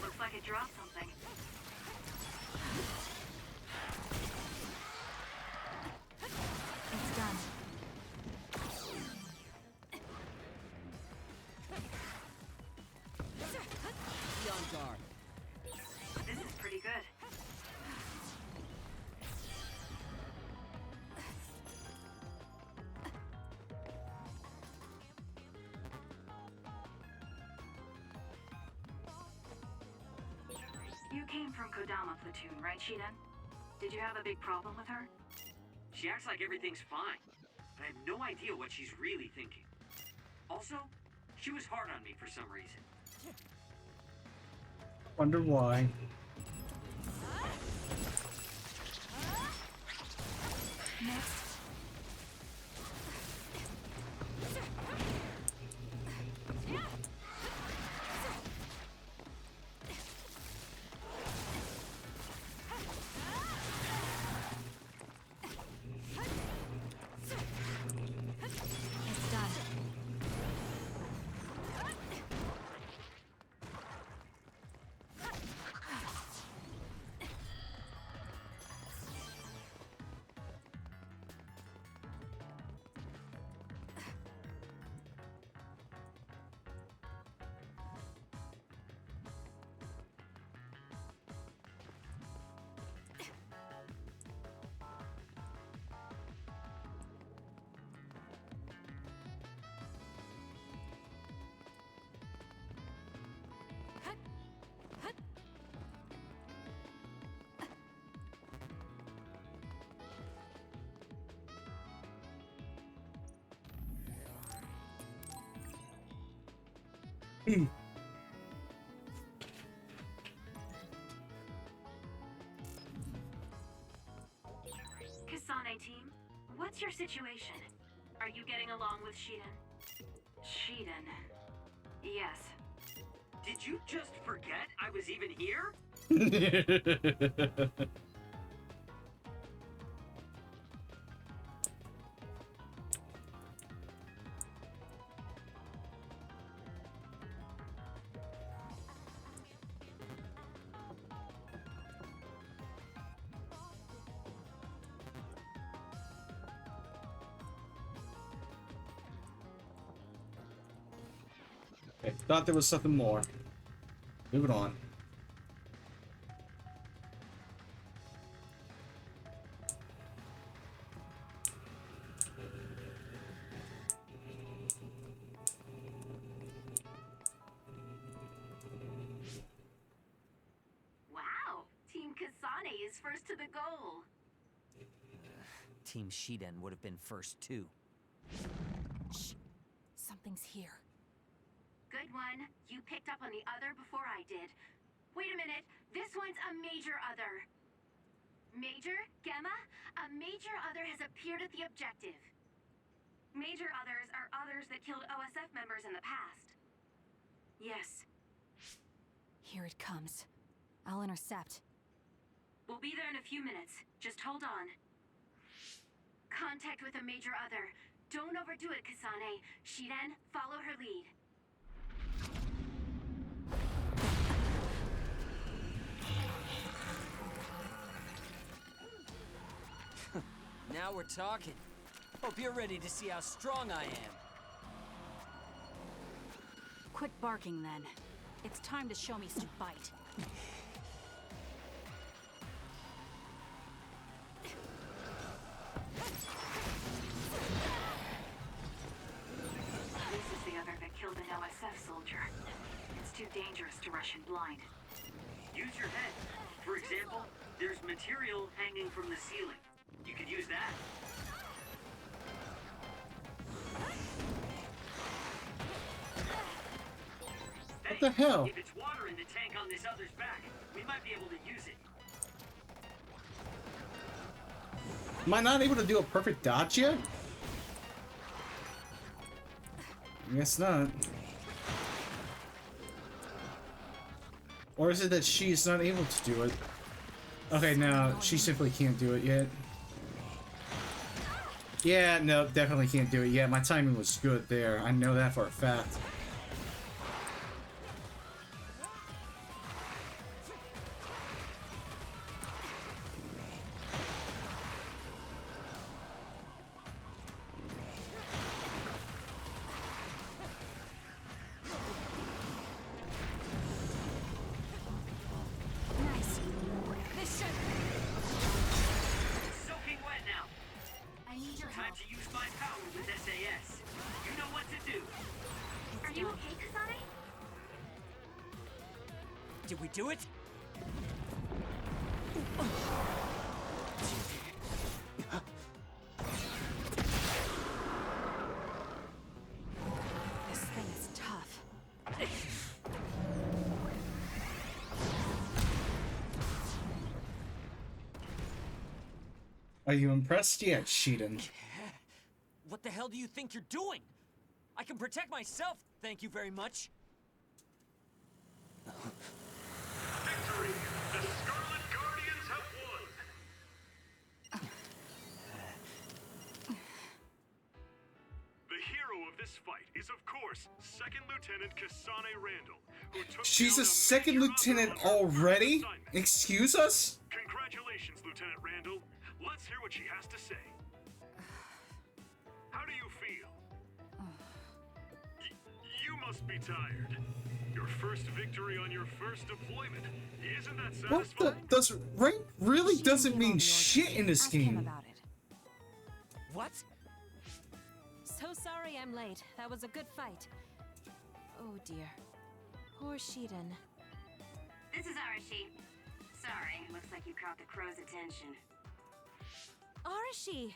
Looks like it dropped something. It's done. Be on guard. This is pretty good. You came from Kodama Platoon, right, Shiden? Did you have a big problem with her? She acts like everything's fine, but I have no idea what she's really thinking. Also, she was hard on me for some reason. Wonder why. Next. It's done. Kasane team, what's your situation? Are you getting along with Shiden? Shiden. Yes. Did you just forget I was even here? Okay, thought there was something more. Moving on. Wow! Team Kasane is first to the goal. Team Shiden would have been first too. Shh. Something's here. Good one. You picked up on the other before I did. Wait a minute. This one's a major other. Major? Gemma? A major other has appeared at the objective. Major others are others that killed OSF members in the past. Yes. Here it comes. I'll intercept. We'll be there in a few minutes. Just hold on. Contact with a major other. Don't overdo it, Kasane. Shiden, follow her lead. Now we're talking. Hope you're ready to see how strong I am. Quit barking then. It's time to show me some bite. dangerous to rush in blind. Use your head. For example, there's material hanging from the ceiling. You could use that. What the hell? If it's water in the tank on this other's back, we might be able to use it. Am I not able to do a perfect dodge yet? I guess not. Or is it that she's not able to do it? Okay, no, she simply can't do it yet. Yeah, no, definitely can't do it yet. My timing was good there. I know that for a fact. Did we do it? This thing is tough. Are you impressed yet, Sheedan? What the hell do you think you're doing? I can protect myself, thank you very much. Victory! The Scarlet Guardians have won! The hero of this fight is, of course, Second Lieutenant Kasane Randall, who took She's down a second lieutenant already? Excuse us? Congratulations, Lieutenant Randall. Let's hear what she has to say. How do you feel? You must be tired. Your first victory on your first deployment. Isn't that What satisfying? the? Does rank really doesn't mean shit in this game? What? So sorry I'm late. That was a good fight. Oh dear. Poor Sheedan. This is Arashi. Sorry, looks like you caught the crow's attention. Arashi!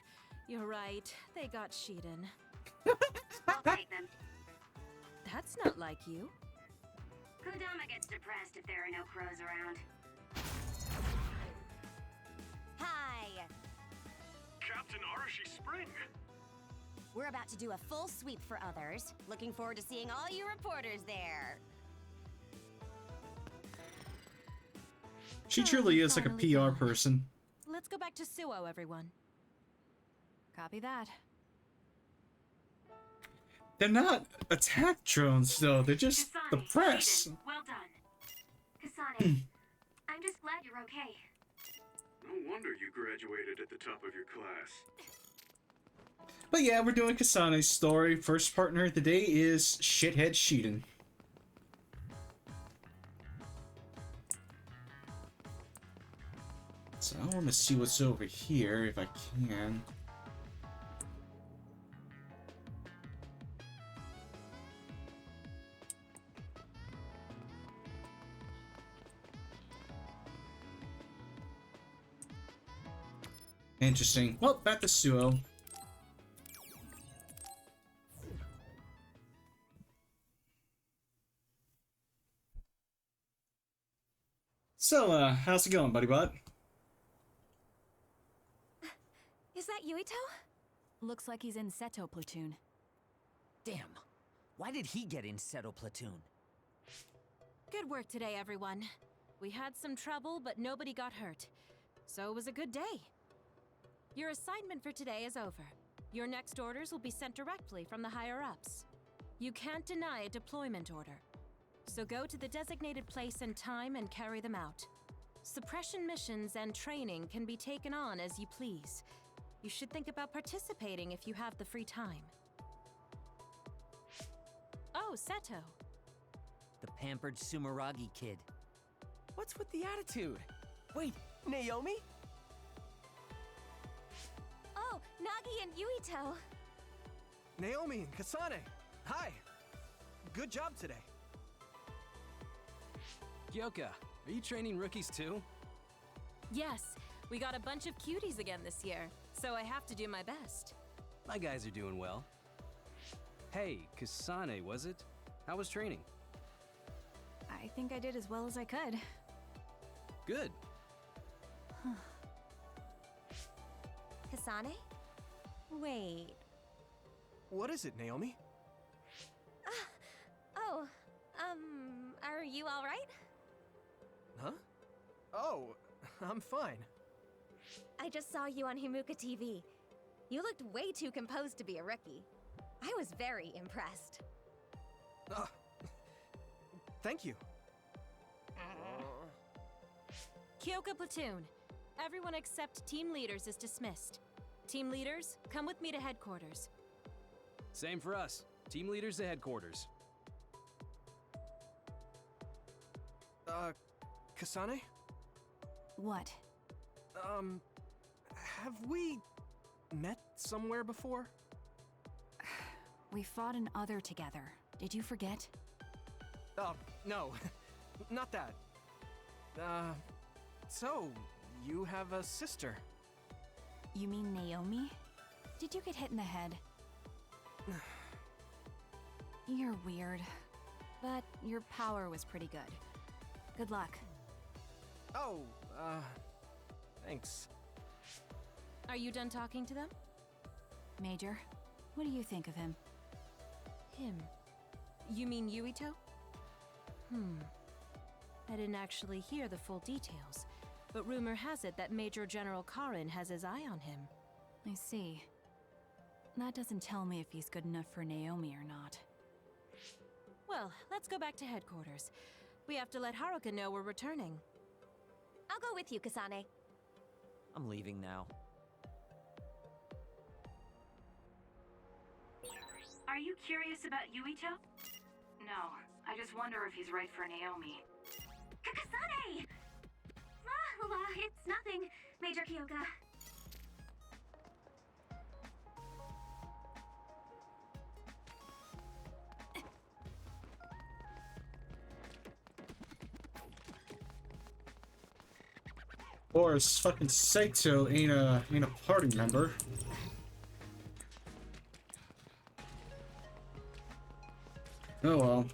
You're right. They got Sheedan. I'll take them. That's not like you. Kodama gets depressed if there are no crows around. Hi! Captain Arashi Spring! We're about to do a full sweep for others. Looking forward to seeing all you reporters there. She truly is like a finally PR gone. person. Let's go back to Suo, everyone. Copy that. They're not attack drones, though. They're just the Kasane, press. Sheedan, well done. Kasane, I'm just glad you're okay. No wonder you graduated at the top of your class. But yeah, we're doing Kasane's story. First partner of the day is Shithead Sheedan. So I want to see what's over here if I can. Interesting. Well, back to Suo. So, how's it going, buddy bud? Is that Yuito? Looks like he's in Seto platoon. Damn. Why did he get in Seto platoon? Good work today, everyone. We had some trouble, but nobody got hurt. So it was a good day. Your assignment for today is over. Your next orders will be sent directly from the higher-ups. You can't deny a deployment order. So go to the designated place and time and carry them out. Suppression missions and training can be taken on as you please. You should think about participating if you have the free time. Oh, Seto. The pampered Sumeragi kid. What's with the attitude? Wait, Naomi? Oh, Nagi and Yuito. Naomi and Kasane, hi. Good job today. Kyoka, are you training rookies too? Yes, we got a bunch of cuties again this year, so I have to do my best. My guys are doing well. Hey, Kasane, was it? How was training? I think I did as well as I could. Good. Kasane? Wait. What is it, Naomi? Oh, are you alright? Huh? Oh, I'm fine. I just saw you on Himuka TV. You looked way too composed to be a rookie. I was very impressed. Thank you. Kyoka Platoon. Everyone except team leaders is dismissed. Team leaders, come with me to headquarters. Same for us. Team leaders to headquarters. Kasane? What? Have we met somewhere before? We fought an other together. Did you forget? Oh, no. Not that. So, you have a sister? You mean Naomi? Did you get hit in the head? You're weird. But your power was pretty good. Good luck. Oh, thanks. Are you done talking to them? Major, what do you think of him? Him? You mean Yuito? I didn't actually hear the full details, but rumor has it that Major General Karin has his eye on him. I see. That doesn't tell me if he's good enough for Naomi or not. Well, let's go back to headquarters. We have to let Haruka know we're returning. I'll go with you, Kasane. I'm leaving now. Are you curious about Yuito? No, I just wonder if he's right for Naomi. Kasane! It's nothing, Major Kyoka. Of course, fucking Saito ain't a party member. Oh well.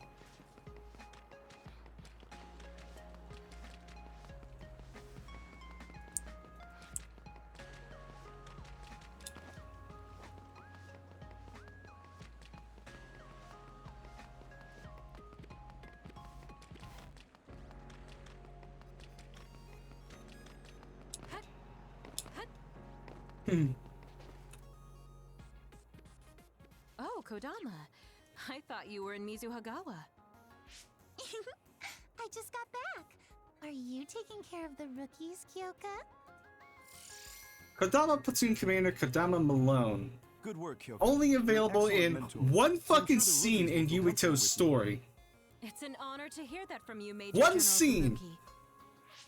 Oh, Kodama. I thought you were in Mizuhagawa. I just got back. Are you taking care of the rookies, Kyoka? Kodama Platoon Commander Kodama Malone. Good work, Kyoka. Only available in one fucking scene in Yuito's story. It's an honor to hear that from you, Major One General scene! Fubuki.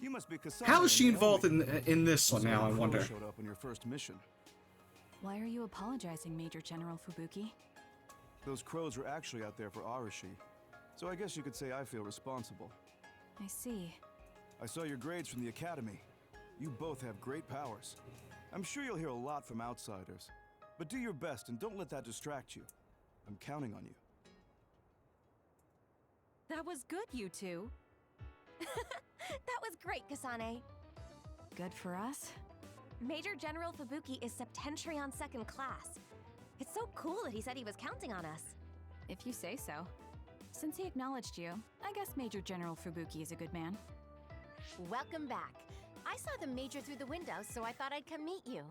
You must be Kasane How is she and involved Naomi. in this one now, I Crow wonder? showed up on your first mission. Why are you apologizing, Major General Fubuki? Those crows were actually out there for Arashi. So I guess you could say I feel responsible. I see. I saw your grades from the academy. You both have great powers. I'm sure you'll hear a lot from outsiders. But do your best and don't let that distract you. I'm counting on you. That was good, you two. That was great, Kasane. Good for us? Major General Fubuki is Septentrion second class. It's so cool that he said he was counting on us. If you say so. Since he acknowledged you, I guess Major General Fubuki is a good man. Welcome back. I saw the Major through the window, so I thought I'd come meet you.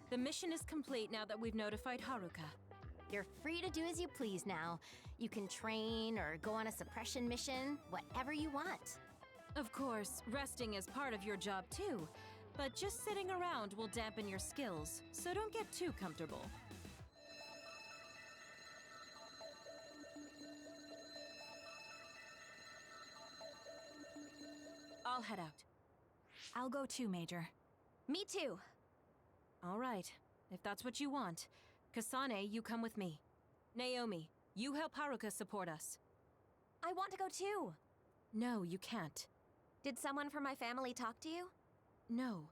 The mission is complete now that we've notified Haruka. You're free to do as you please now. You can train or go on a suppression mission, whatever you want. Of course, resting is part of your job too, but just sitting around will dampen your skills, so don't get too comfortable. I'll head out. I'll go too, Major. Me too. All right, if that's what you want. Kasane, you come with me. Naomi, you help Haruka support us. I want to go too. No, you can't. Did someone from my family talk to you? No.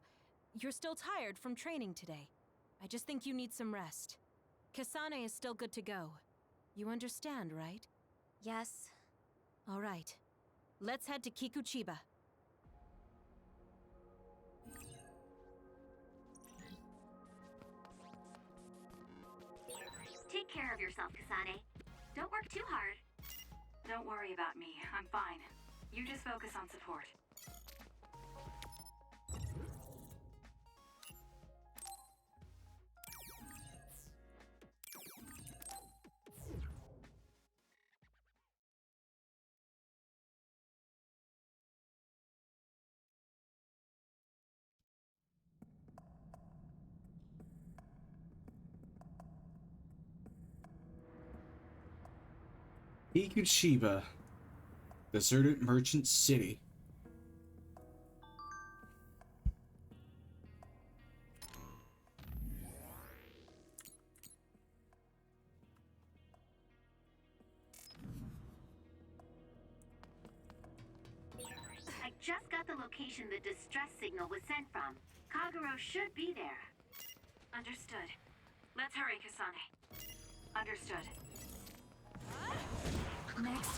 You're still tired from training today. I just think you need some rest. Kasane is still good to go. You understand, right? Yes. All right. Let's head to Kikuchiba. Take care of yourself, Kasane. Don't work too hard. Don't worry about me. I'm fine. You just focus on support. Kikuchiba, deserted merchant city. I just got the location the distress signal was sent from. Kagero should be there. Understood. Let's hurry, Kasane. Understood. Next.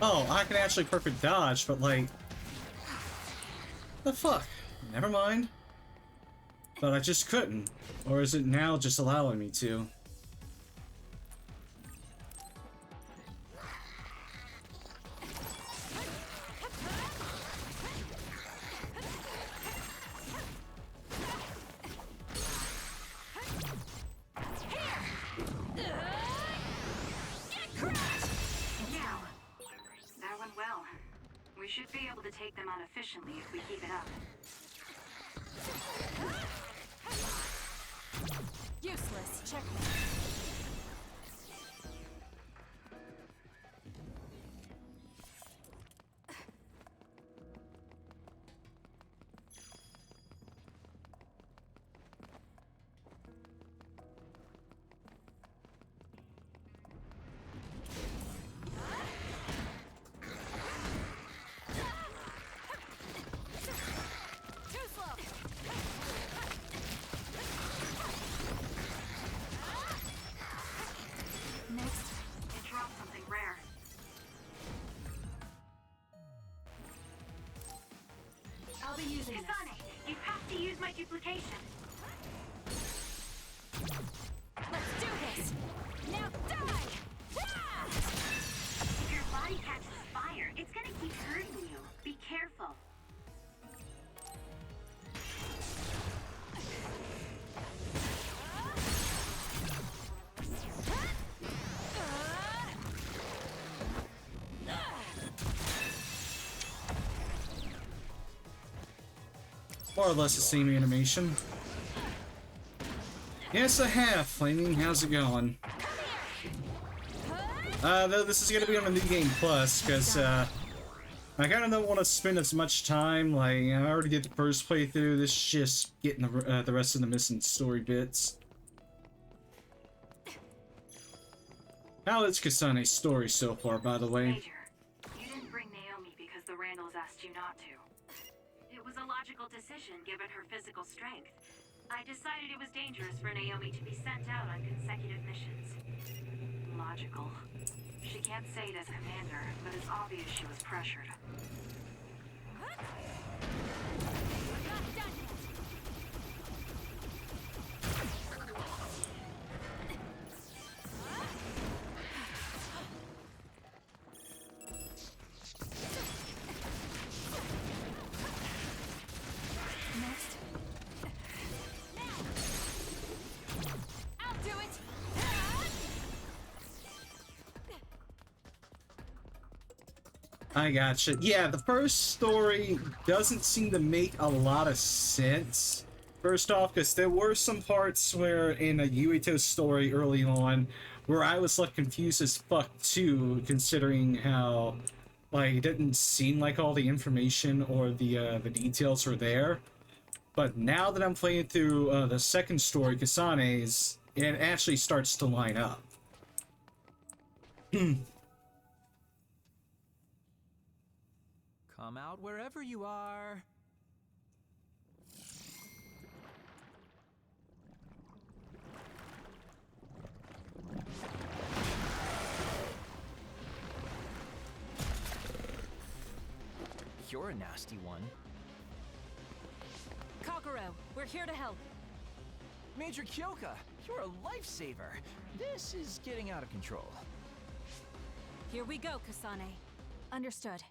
Oh, I can actually perfect dodge, but like... the fuck? Never mind. But I just couldn't. Or is it now just allowing me to? Should be able to take them out efficiently if we keep it up. Useless. Checkmate. Kasane, you have to use my duplication. Let's do this! Now die! Ah! If your body catches fire, it's gonna keep hurting you. Be careful. More or less the same animation. Yes, I have. Flaming, how's it going? Though this is gonna be on the New Game Plus, because, I kinda don't want to spend as much time, like, I already did the first playthrough, this is just getting the rest of the missing story bits. How is Kasane's story so far, by the way? Major, you didn't bring Naomi because the Randalls asked you not to. It was a logical decision given her physical strength. I decided it was dangerous for Naomi to be sent out on consecutive missions. Logical. She can't say it as commander, but it's obvious she was pressured. Next. I'll do it! I gotcha. Yeah, the first story doesn't seem to make a lot of sense. First off, because there were some parts where in a Yuito story early on where I was left confused as fuck too, considering how like it didn't seem like all the information or the details were there. But now that I'm playing through the second story, Kasane's, it actually starts to line up. Come out wherever you are. You're a nasty one. Kaguro, we're here to help. Major Kyoka, you're a lifesaver. This is getting out of control. Here we go, Kasane. Understood.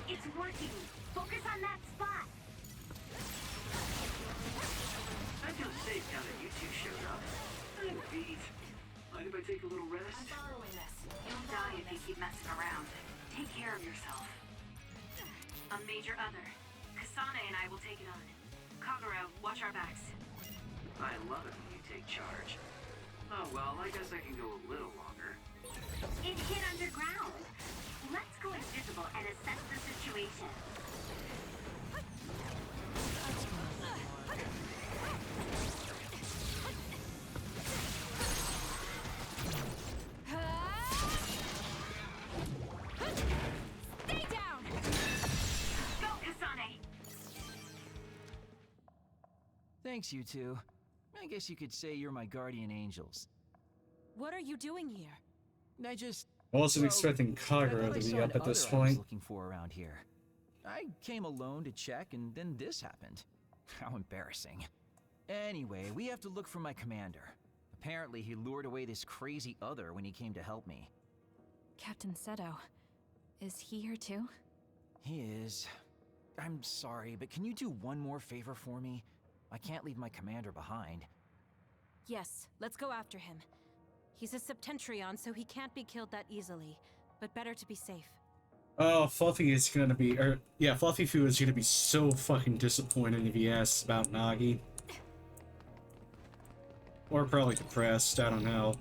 It's working. Focus on that spot. I feel safe now that you two showed up. I'm beat. Mind if I take a little rest? I'm borrowing this. You'll die if you keep messing around. Take care of yourself. A Major Other. Kasane and I will take it on. Kaguro, watch our backs. I love it when you take charge. Oh well, I guess I can go a little longer. It hit underground. Let's go invisible and assess the situation. Stay down! Go, Kasane! Thanks, you two. I guess you could say you're my guardian angels. What are you doing here? I just... I wasn't expecting Kagura to be up at this point. I was looking for around here. I came alone to check, and then this happened. How embarrassing. Anyway, we have to look for my commander. Apparently, he lured away this crazy other when he came to help me. Captain Seto. Is he here too? He is. I'm sorry, but can you do one more favor for me? I can't leave my commander behind. Yes, let's go after him. He's a Septentrion, so he can't be killed that easily, but better to be safe. Oh, Fluffy is gonna be, Fluffy Foo is gonna be so fucking disappointed if he asks about Nagi. Or probably depressed, I don't know.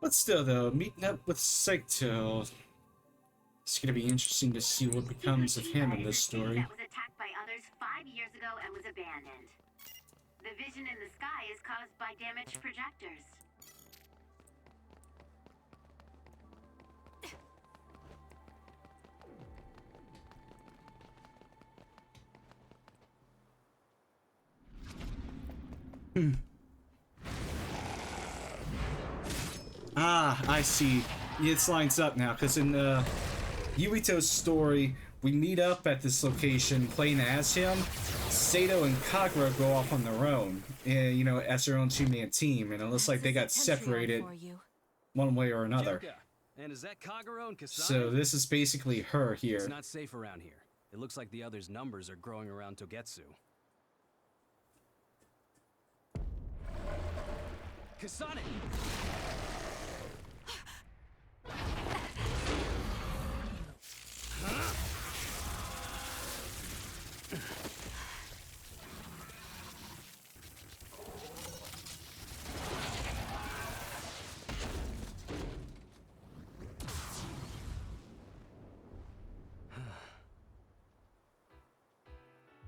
But still, though, meeting up with Saito, it's gonna be interesting to see what becomes of him in this story. That was attacked by others 5 years ago and was abandoned. The vision in the sky is caused by damaged projectors. Ah, I see. It lines up now, because in Yuito's story, we meet up at this location playing as him. Sato and Kagura go off on their own, you know, as their own two-man team, and it looks like they got separated one way or another. And is that Kagura and Kasane? So this is basically her here. It's not safe around here. It looks like the others' numbers are growing around Togetsu. Kasane!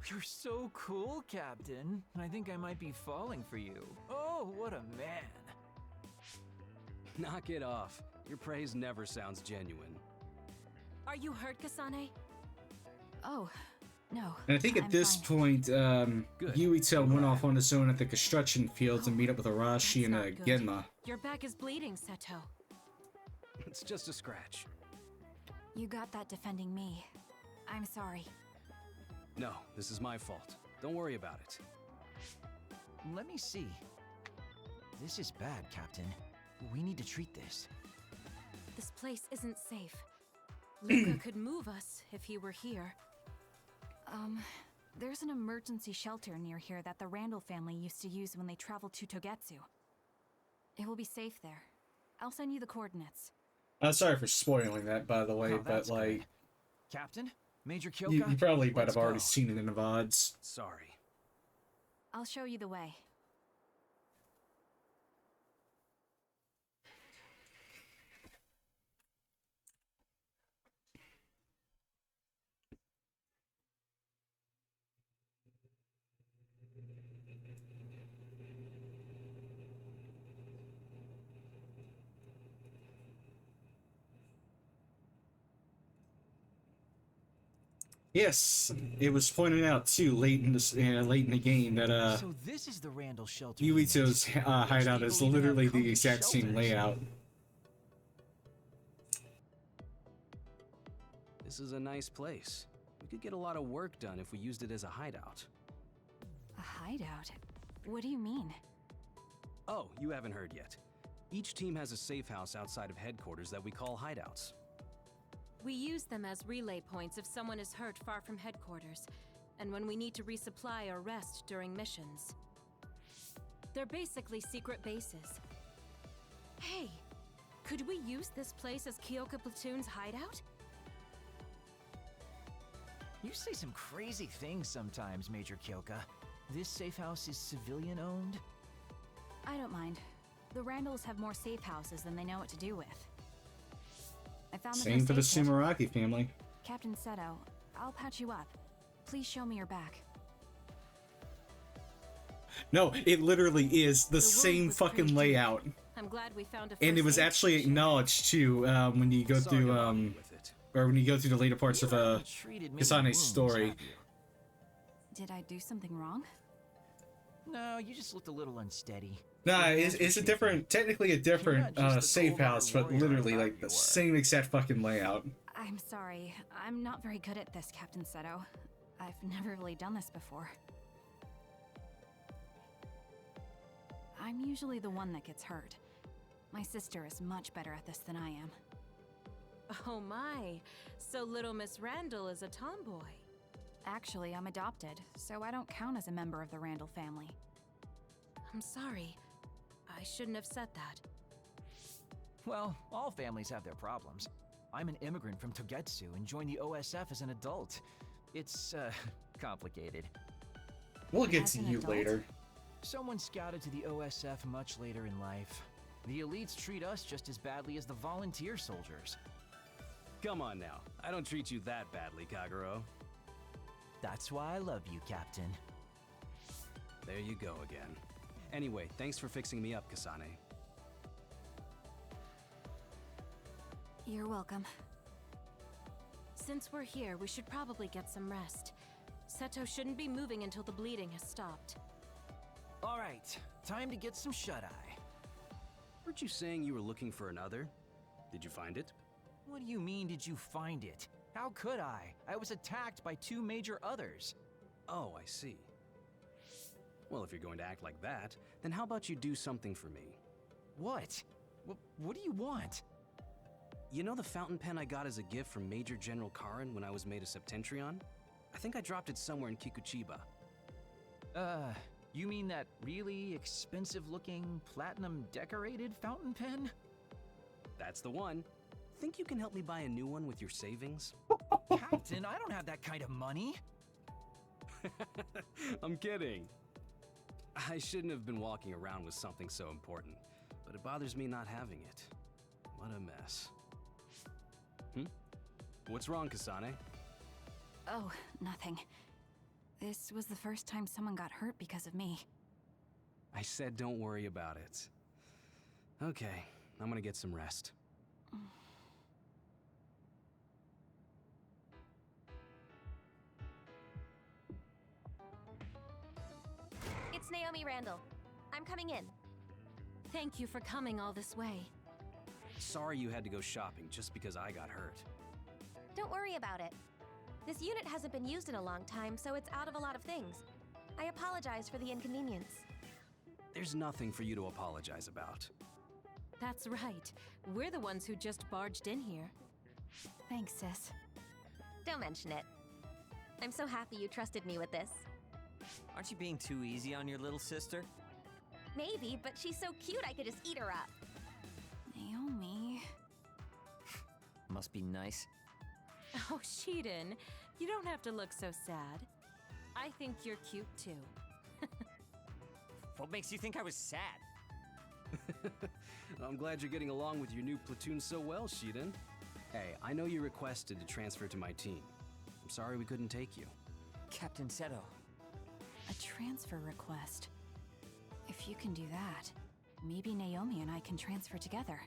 You're so cool, Captain. I think I might be falling for you. Oh, what a man. Knock it off. Your praise never sounds genuine. Are you hurt, Kasane? Oh, no. And I think at this point, Yuito went off on his own at the construction field to meet up with Arashi and Genma. Your back is bleeding, Seto. It's just a scratch. You got that defending me. I'm sorry. No, this is my fault. Don't worry about it. Let me see. This is bad, Captain. We need to treat this. This place isn't safe. Luca could move us if he were here. There's an emergency shelter near here that the Randall family used to use when they traveled to Togetsu. It will be safe there. I'll send you the coordinates. Sorry for spoiling that, by the way, but like... Good. Captain? Major Kyoka? You probably might Let's have already go. seen it in the VODs. Sorry. I'll show you the way. Yes, it was pointed out too late in the game that So this is the Randall shelter. Yuito's hideout is literally the exact same layout. This is a nice place. We could get a lot of work done if we used it as a hideout. A hideout? What do you mean? Oh, you haven't heard yet. Each team has a safe house outside of headquarters that we call hideouts. We use them as relay points if someone is hurt far from headquarters, and when we need to resupply or rest during missions. They're basically secret bases. Hey, could we use this place as Kyoka Platoon's hideout? You say some crazy things sometimes, Major Kyoka. This safe house is civilian-owned? I don't mind. The Randalls have more safe houses than they know what to do with. I found Same for the Sumeragi family. Captain Seto, I'll patch you up. Please show me your back. No, it literally is the same fucking layout. I'm glad we found a And it was actually acknowledged too when you go through or when you go through the later parts of Kasane's story. Did I do something wrong? No, you just looked a little unsteady. Nah, it's a different, technically a different safe house, but literally like the same exact fucking layout. I'm sorry. I'm not very good at this, Captain Seto. I've never really done this before. I'm usually the one that gets hurt. My sister is much better at this than I am. Oh my, so little Miss Randall is a tomboy. Actually, I'm adopted, so I don't count as a member of the Randall family. I'm sorry. I shouldn't have said that. Well, all families have their problems. I'm an immigrant from Togetsu and joined the OSF as an adult. It's, complicated. We'll get to you later. Someone scouted to the OSF much later in life. The elites treat us just as badly as the volunteer soldiers. Come on now. I don't treat you that badly, Kagero. That's why I love you, Captain. There you go again. Anyway, thanks for fixing me up, Kasane. You're welcome. Since we're here, we should probably get some rest. Seto shouldn't be moving until the bleeding has stopped. All right, time to get some shut-eye. Weren't you saying you were looking for another? Did you find it? What do you mean, did you find it? How could I? I was attacked by 2 major others. Oh, I see. Well, if you're going to act like that, then how about you do something for me? What? What do you want? You know the fountain pen I got as a gift from Major General Karin when I was made a Septentrion? I think I dropped it somewhere in Kikuchiba. You mean that really expensive-looking, platinum-decorated fountain pen? That's the one. Think you can help me buy a new one with your savings? Captain, I don't have that kind of money. I'm kidding. I shouldn't have been walking around with something so important, but it bothers me not having it. What a mess. What's wrong, Kasane? Oh, nothing. This was the first time someone got hurt because of me. I said don't worry about it. Okay, I'm gonna get some rest. It's Naomi Randall. I'm coming in. Thank you for coming all this way. Sorry you had to go shopping just because I got hurt. Don't worry about it. This unit hasn't been used in a long time, so it's out of a lot of things. I apologize for the inconvenience. There's nothing for you to apologize about. That's right. We're the ones who just barged in here. Thanks, sis. Don't mention it. I'm so happy you trusted me with this. Aren't you being too easy on your little sister? Maybe, but she's so cute I could just eat her up. Naomi... Must be nice. Oh, Sheedan, you don't have to look so sad. I think you're cute too. What makes you think I was sad? I'm glad you're getting along with your new platoon so well, Sheedan. Hey, I know you requested to transfer to my team. I'm sorry we couldn't take you. Captain Seto. A transfer request. If you can do that, maybe Naomi and I can transfer together.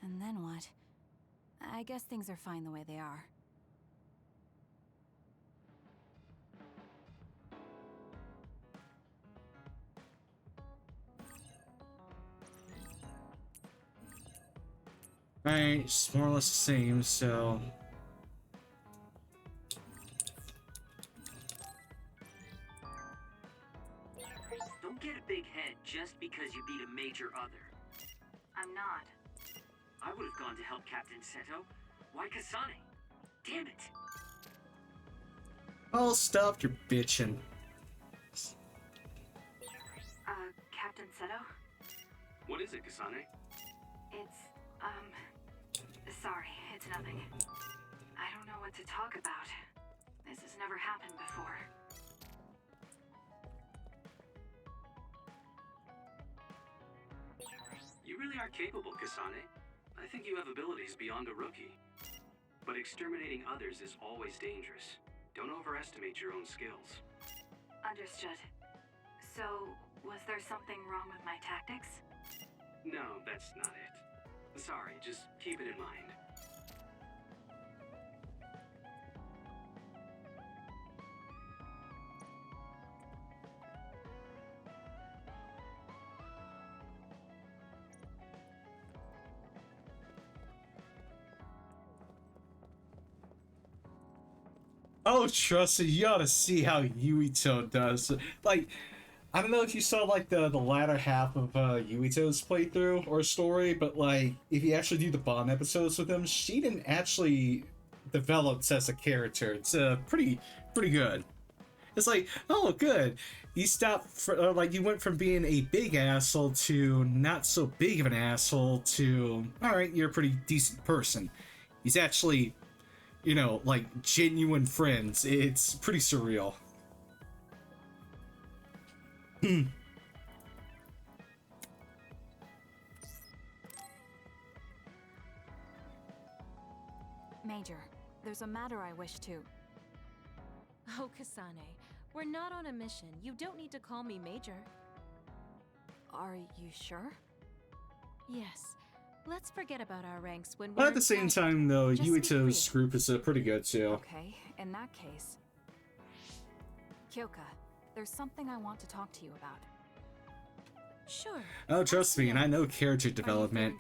And then what? I guess things are fine the way they are. Alright, it's more or less the same, so... Don't get a big head just because you beat a major other. I'm not. I would have gone to help Captain Seto. Why Kasane? Damn it! Oh, stop your bitching. Captain Seto? What is it, Kasane? It's, sorry, it's nothing. I don't know what to talk about. This has never happened before. You really are capable, Kasane. I think you have abilities beyond a rookie. But exterminating others is always dangerous. Don't overestimate your own skills. Understood. So, was there something wrong with my tactics? No, that's not it. Sorry, just keep it in mind. Oh, trust me, you ought to see how Yuito does. Like, I don't know if you saw, like, the latter half of Yuito's playthrough or story, but, like, if you actually do the Bond episodes with him, Sheedan actually develops as a character. It's pretty good. It's like, oh, good. You stopped, like, you went from being a big asshole to not so big of an asshole to, alright, you're a pretty decent person. He's actually, you know, like, genuine friends. It's pretty surreal. Major, there's a matter I wish to... Oh, Kasane, we're not on a mission. You don't need to call me Major. Are you sure? Yes. Let's forget about our ranks when But we're at the same time, though, Yuito's group is pretty good, too. Okay, in that case... Kyoka, there's something I want to talk to you about. Sure. Oh, trust me, and I know character development.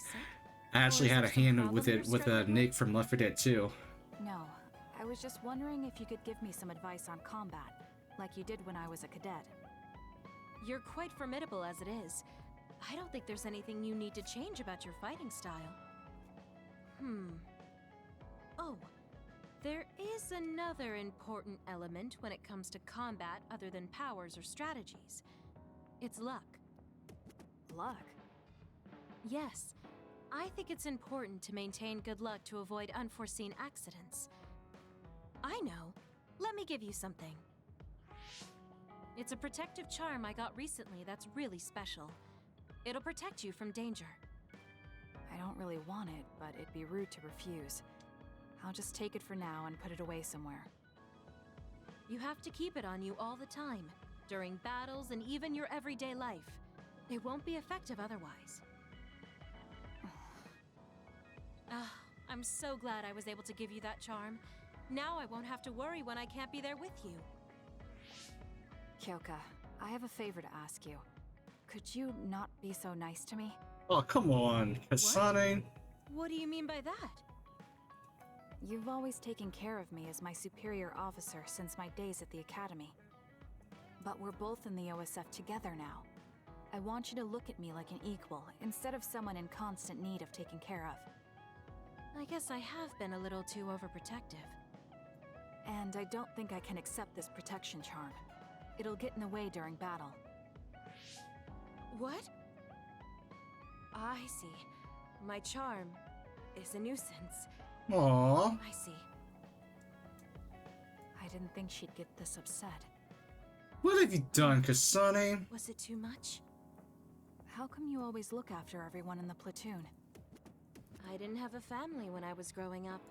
I actually had a hand with it with Nick from Left 4 Dead 2. No, I was just wondering if you could give me some advice on combat, like you did when I was a cadet. You're quite formidable as it is. I don't think there's anything you need to change about your fighting style. Oh, there is another important element when it comes to combat other than powers or strategies. It's luck. Luck? Yes. I think it's important to maintain good luck to avoid unforeseen accidents. I know. Let me give you something. It's a protective charm I got recently that's really special. It'll protect you from danger. I don't really want it, but it'd be rude to refuse. I'll just take it for now and put it away somewhere. You have to keep it on you all the time, during battles and even your everyday life. It won't be effective otherwise. I'm so glad I was able to give you that charm. Now I won't have to worry when I can't be there with you. Kyoka, I have a favor to ask you. Could you not be so nice to me? Oh, come on, Kasane. What do you mean by that? You've always taken care of me as my superior officer since my days at the academy. But we're both in the OSF together now. I want you to look at me like an equal, instead of someone in constant need of taken care of. I guess I have been a little too overprotective. And I don't think I can accept this protection charm. It'll get in the way during battle. What? I see. My charm is a nuisance. Aww. I see. I didn't think she'd get this upset. What have you done, Kasane? Was it too much? How come you always look after everyone in the platoon? I didn't have a family when I was growing up.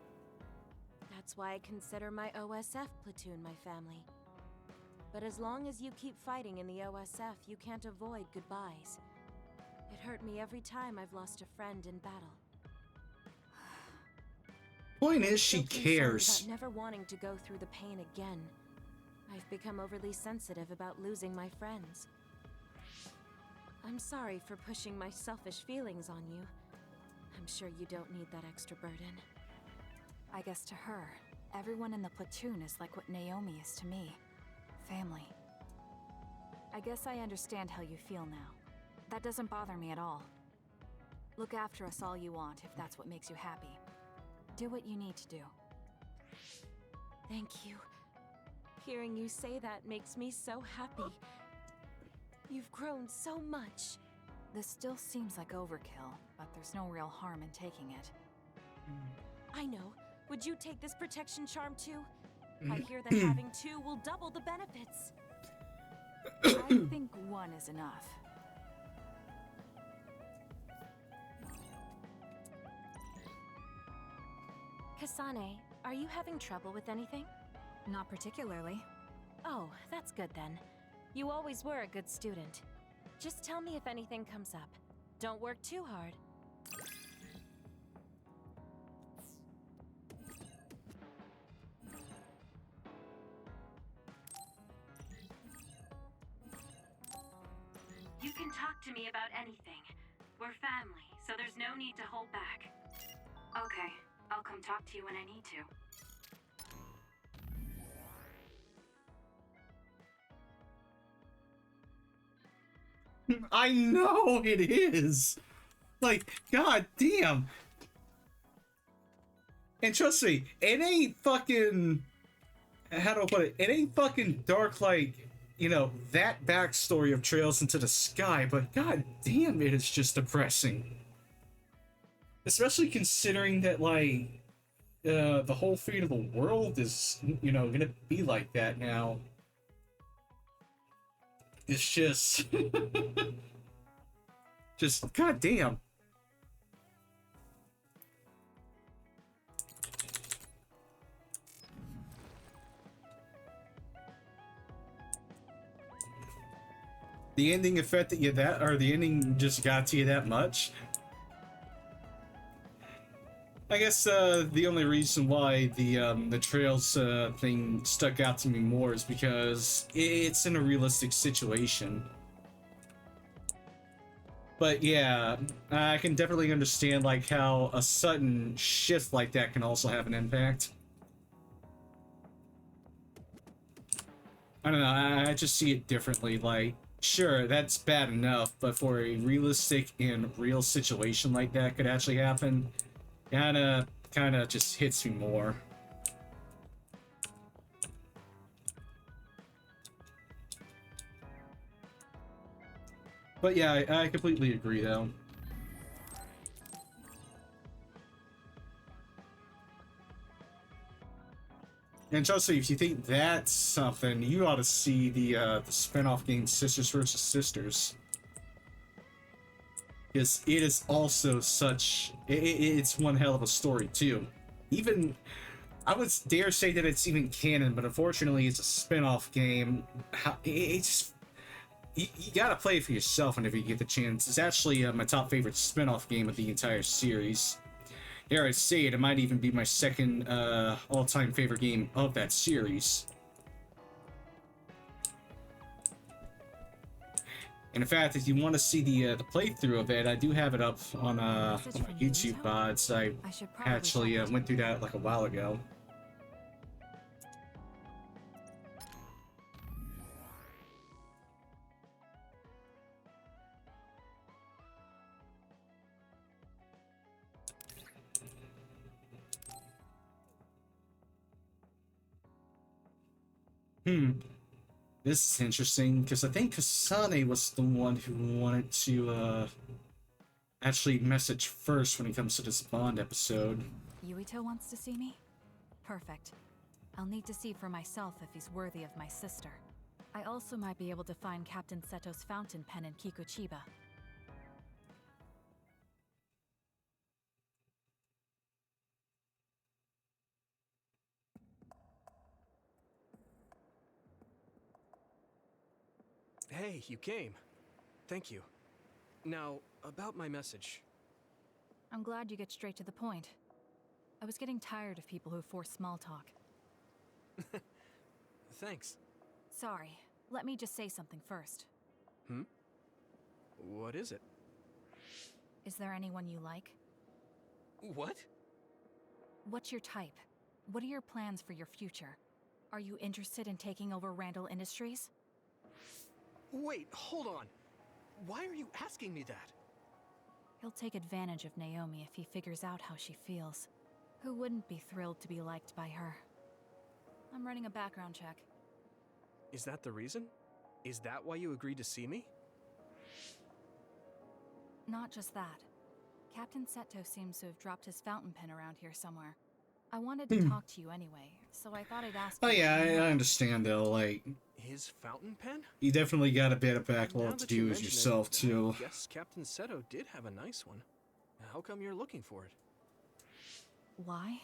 That's why I consider my OSF platoon my family. But as long as you keep fighting in the OSF, you can't avoid goodbyes. It hurt me every time I've lost a friend in battle. Point is, she I'm so concerned cares. about never wanting to go through the pain again. I've become overly sensitive about losing my friends. I'm sorry for pushing my selfish feelings on you. I'm sure you don't need that extra burden. I guess to her, everyone in the platoon is like what Naomi is to me. Family. I guess I understand how you feel now. That doesn't bother me at all. Look after us all you want if that's what makes you happy. Do what you need to do. Thank you. Hearing you say that makes me so happy. You've grown so much. This still seems like overkill, but there's no real harm in taking it. I know. Would you take this protection charm too? I hear that having two will double the benefits. I think one is enough. Kasane, are you having trouble with anything? Not particularly. Oh, that's good then. You always were a good student. Just tell me if anything comes up. Don't work too hard. You can talk to me about anything. We're family, so there's no need to hold back. Okay, I'll come talk to you when I need to. I know it is. Like, god damn. And trust me, it ain't fucking, how do I put it? It ain't fucking dark like, you know, that backstory of Trails into the Sky, but god damn, it is just depressing. Especially considering that, like, the whole fate of the world is, you know, gonna be like that now. It's just... just, goddamn. The ending affected you that, or the ending just got to you that much? I guess the only reason why the Trails thing stuck out to me more is because it's in a realistic situation. But yeah, I can definitely understand like how a sudden shift like that can also have an impact. I don't know, I just see it differently. Like, sure, that's bad enough, but for a realistic and real situation like that could actually happen, kinda just hits me more. But yeah, I completely agree though. And trust me, if you think that's something, you ought to see the spin-off game Sisters vs. Sisters. Because it is also such... it's one hell of a story, too. Even... I would dare say that it's even canon, but unfortunately it's a spin-off game. It's just... You gotta play it for yourself whenever you get the chance. It's actually my top favorite spin-off game of the entire series. Dare I say it, it might even be my second all-time favorite game of that series. And in fact, if you want to see the playthrough of it, I do have it up on my YouTube VODs. I actually went through that like a while ago. This is interesting, because I think Kasane was the one who wanted to, actually message first when it comes to this Bond episode. Yuito wants to see me? Perfect. I'll need to see for myself if he's worthy of my sister. I also might be able to find Captain Seto's fountain pen in Kikuchiba. Hey, you came. Thank you. Now, about my message. I'm glad you get straight to the point. I was getting tired of people who force small talk. Thanks. Sorry, let me just say something first. What is it? Is there anyone you like? What? What's your type? What are your plans for your future? Are you interested in taking over Randall Industries? Wait, hold on. Why are you asking me that? He'll take advantage of Naomi if he figures out how she feels. Who wouldn't be thrilled to be liked by her? I'm running a background check. Is that the reason? Is that why you agreed to see me? Not just that. Captain Seto seems to have dropped his fountain pen around here somewhere. I wanted to talk to you anyway, so I thought I'd ask Oh you. yeah, I understand though, like... His fountain pen? You definitely got a bit of Now backlog to that you do as mention yourself, it, too. I guess Captain Seto did have a nice one. How come you're looking for it? Why?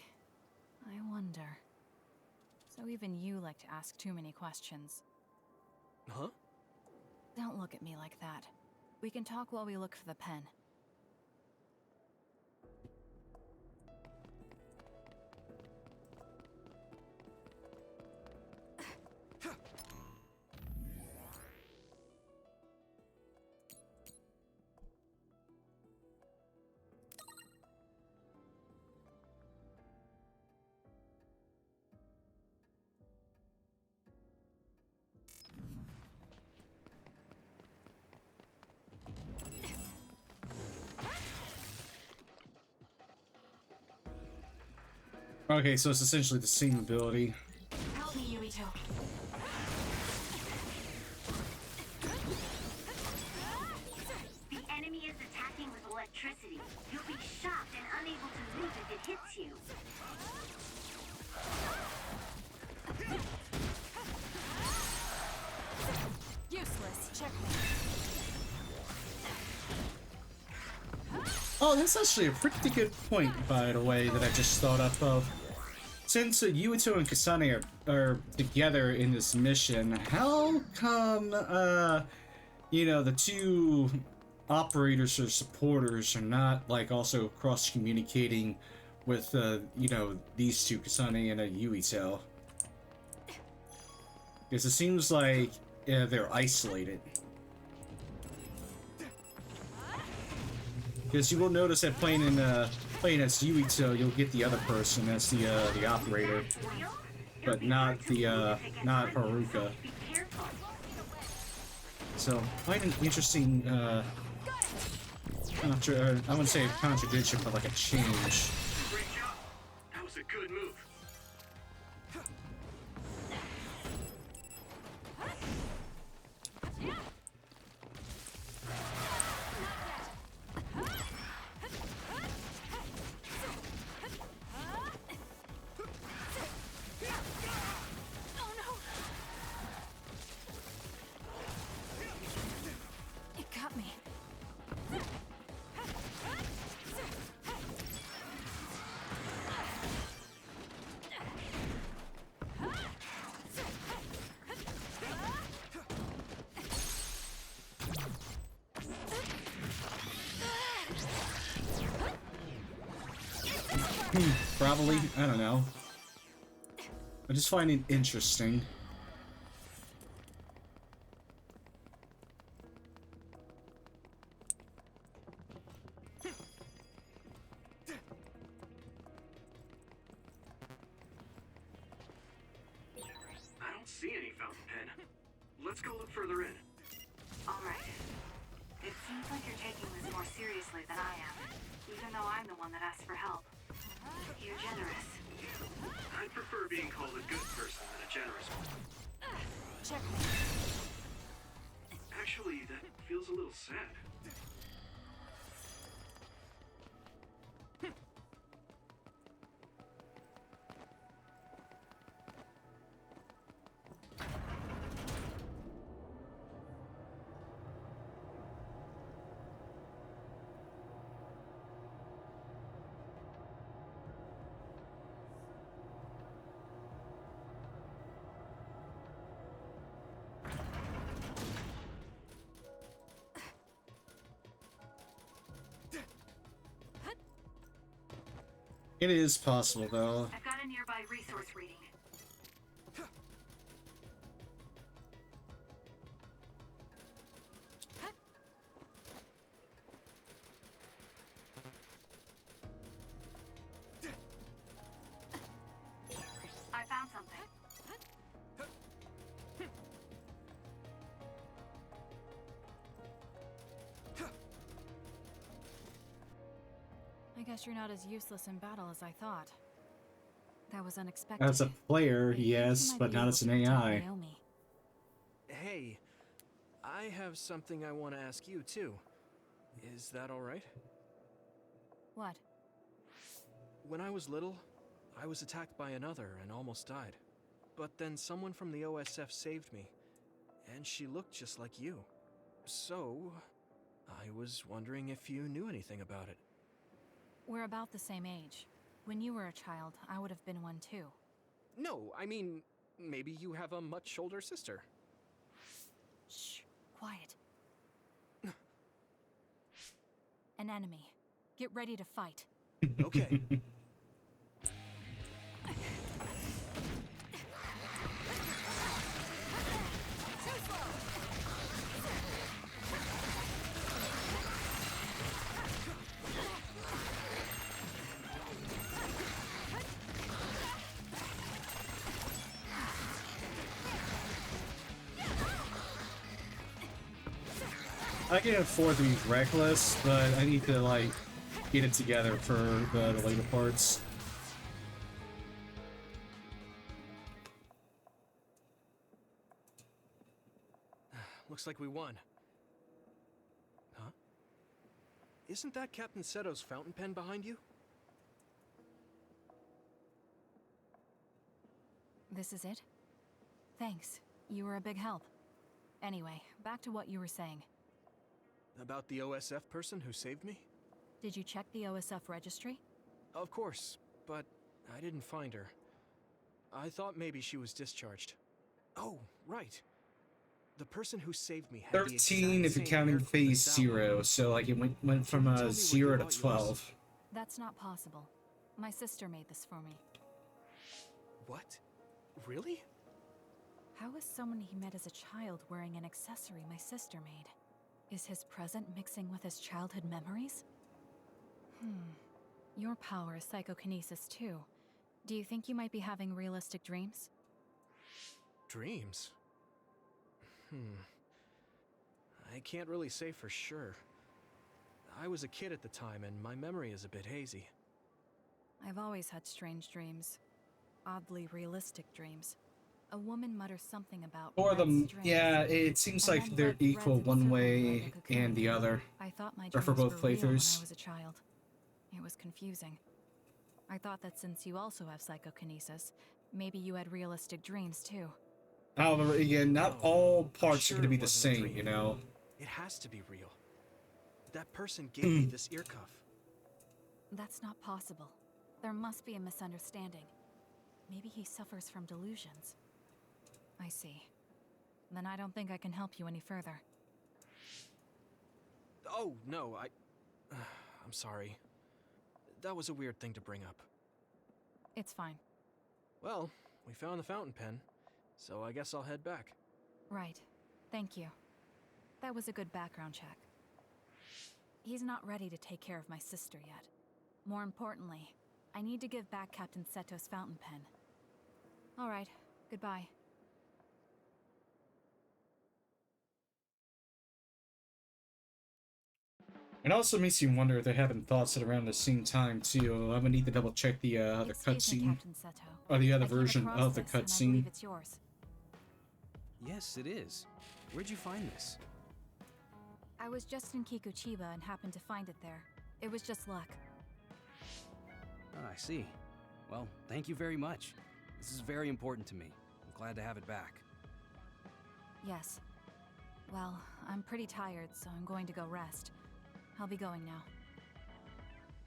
I wonder. So even you like to ask too many questions. Huh? Don't look at me like that. We can talk while we look for the pen. Okay, so it's essentially the same ability. Help me, Yuito. The enemy is attacking with electricity. You'll be shocked and unable to move if it hits you. Useless. Checkmate. Oh, that's actually a pretty good point, by the way, that I just thought up of. Since Yuito and Kasane are together in this mission, how come, you know, the two operators or supporters are not, like, also cross-communicating with, you know, these two, Kasane and Yuito? Because it seems like they're isolated. Because you will notice that playing as Yuito, you'll get the other person as the operator, but not the not Haruka. So quite an interesting I wouldn't say a contradiction, but like a change. Great job. That was a good move. It got me. Probably, I don't know. I just find it interesting. I don't see any fountain pen. Let's go look further in. All right. It seems like you're taking this more seriously than I am, even though I'm the one that asked for help. You're generous. I'd prefer being called a good person than a generous one. said. It is possible, though. I've got a nearby resource reading. I found something. I guess you're not as useless in battle as I thought. That was unexpected. As a player, yes, but not as an AI. Hey, I have something I want to ask you too. Is that alright? What? When I was little, I was attacked by another and almost died. But then someone from the OSF saved me, and she looked just like you. So, I was wondering if you knew anything about it. We're about the same age. When you were a child, I would have been one too. No, I mean, maybe you have a much older sister. Shh, quiet. An enemy. Get ready to fight. Okay. I can afford to be reckless, but I need to, like, get it together for the later parts. Looks like we won. Huh? Isn't that Captain Seto's fountain pen behind you? This is it? Thanks. You were a big help. Anyway, back to what you were saying. About the OSF person who saved me? Did you check the OSF registry? Of course, but I didn't find her. I thought maybe she was discharged. Oh, right. The person who saved me had 13 if you're counting phase 0, so like it went from 0 to 12. That's not possible. My sister made this for me. What? Really? How is someone he met as a child wearing an accessory my sister made? Is his present mixing with his childhood memories? Your power is psychokinesis too. Do you think you might be having realistic dreams? Dreams? I can't really say for sure. I was a kid at the time, and my memory is a bit hazy. I've always had strange dreams. Oddly realistic dreams. A woman mutters something about For red them, strings, yeah, it seems and like then they're red equal threads one encircle way me like a cocoon. and the other. I thought my Or for dreams both were real when playthroughs. I was a child. It was confusing. I thought that since you also have psychokinesis, maybe you had realistic dreams too. However, again, not all parts are going to be the same, you know? It has to be real. That person gave me this ear cuff. That's not possible. There must be a misunderstanding. Maybe he suffers from delusions. I see. Then I don't think I can help you any further. Oh, no, I'm sorry. That was a weird thing to bring up. It's fine. Well, we found the fountain pen, so I guess I'll head back. Right. Thank you. That was a good background check. He's not ready to take care of my sister yet. More importantly, I need to give back Captain Seto's fountain pen. All right. Goodbye. It also makes you wonder if they're having thoughts at around the same time, too. I'm gonna need to double check the other cutscene. Or the other version of the cutscene. It's yours. Yes, it is. Where'd you find this? I was just in Kikuchiba and happened to find it there. It was just luck. Oh, I see. Well, thank you very much. This is very important to me. I'm glad to have it back. Yes. Well, I'm pretty tired, so I'm going to go rest. I'll be going now.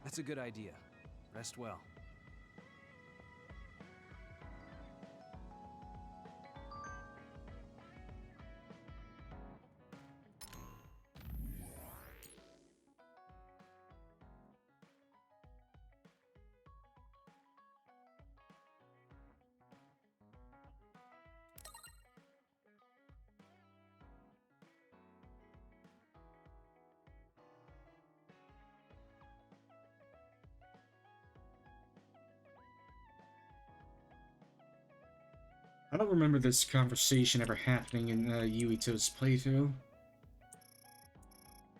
That's a good idea. Rest well. I don't remember this conversation ever happening in Yuito's playthrough.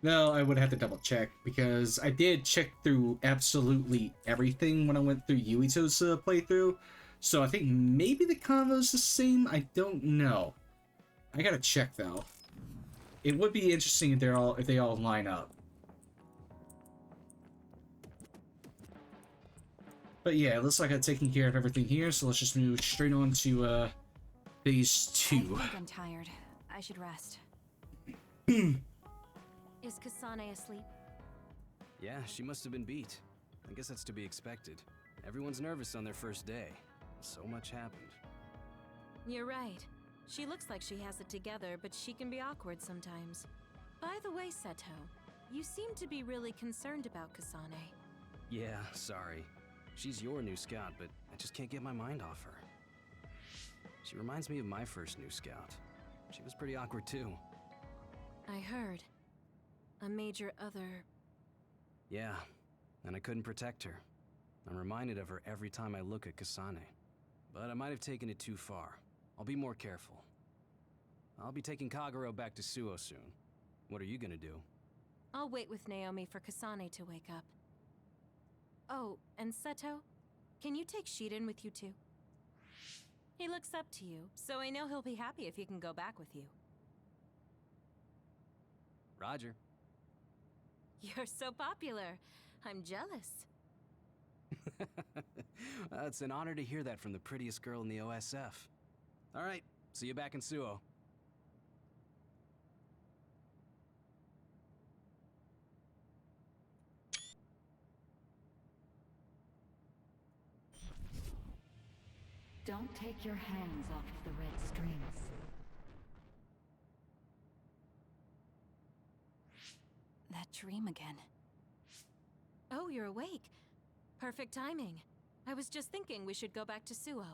No, I would have to double check, because I did check through absolutely everything when I went through Yuito's playthrough. So I think maybe the convo's the same, I don't know. I gotta check though. It would be interesting if they all line up. But yeah, it looks like I've taken care of everything here, so let's just move straight on to phase 2. I think I'm tired. I should rest. Is Kasane asleep? Yeah, she must have been beat. I guess that's to be expected. Everyone's nervous on their first day. So much happened. You're right. She looks like she has it together, but she can be awkward sometimes. By the way, Seto, you seem to be really concerned about Kasane. Yeah, sorry. She's your new scout, but I just can't get my mind off her. She reminds me of my first new scout. She was pretty awkward too. I heard. A major other... Yeah, and I couldn't protect her. I'm reminded of her every time I look at Kasane. But I might have taken it too far. I'll be more careful. I'll be taking Kagero back to Suo soon. What are you gonna do? I'll wait with Naomi for Kasane to wake up. Oh, and Seto, can you take Shiden with you too? He looks up to you, so I know he'll be happy if he can go back with you. Roger. You're so popular. I'm jealous. It's an honor to hear that from the prettiest girl in the OSF. All right, see you back in Suo. Don't take your hands off the red strings. That dream again. Oh, you're awake. Perfect timing. I was just thinking we should go back to Suo.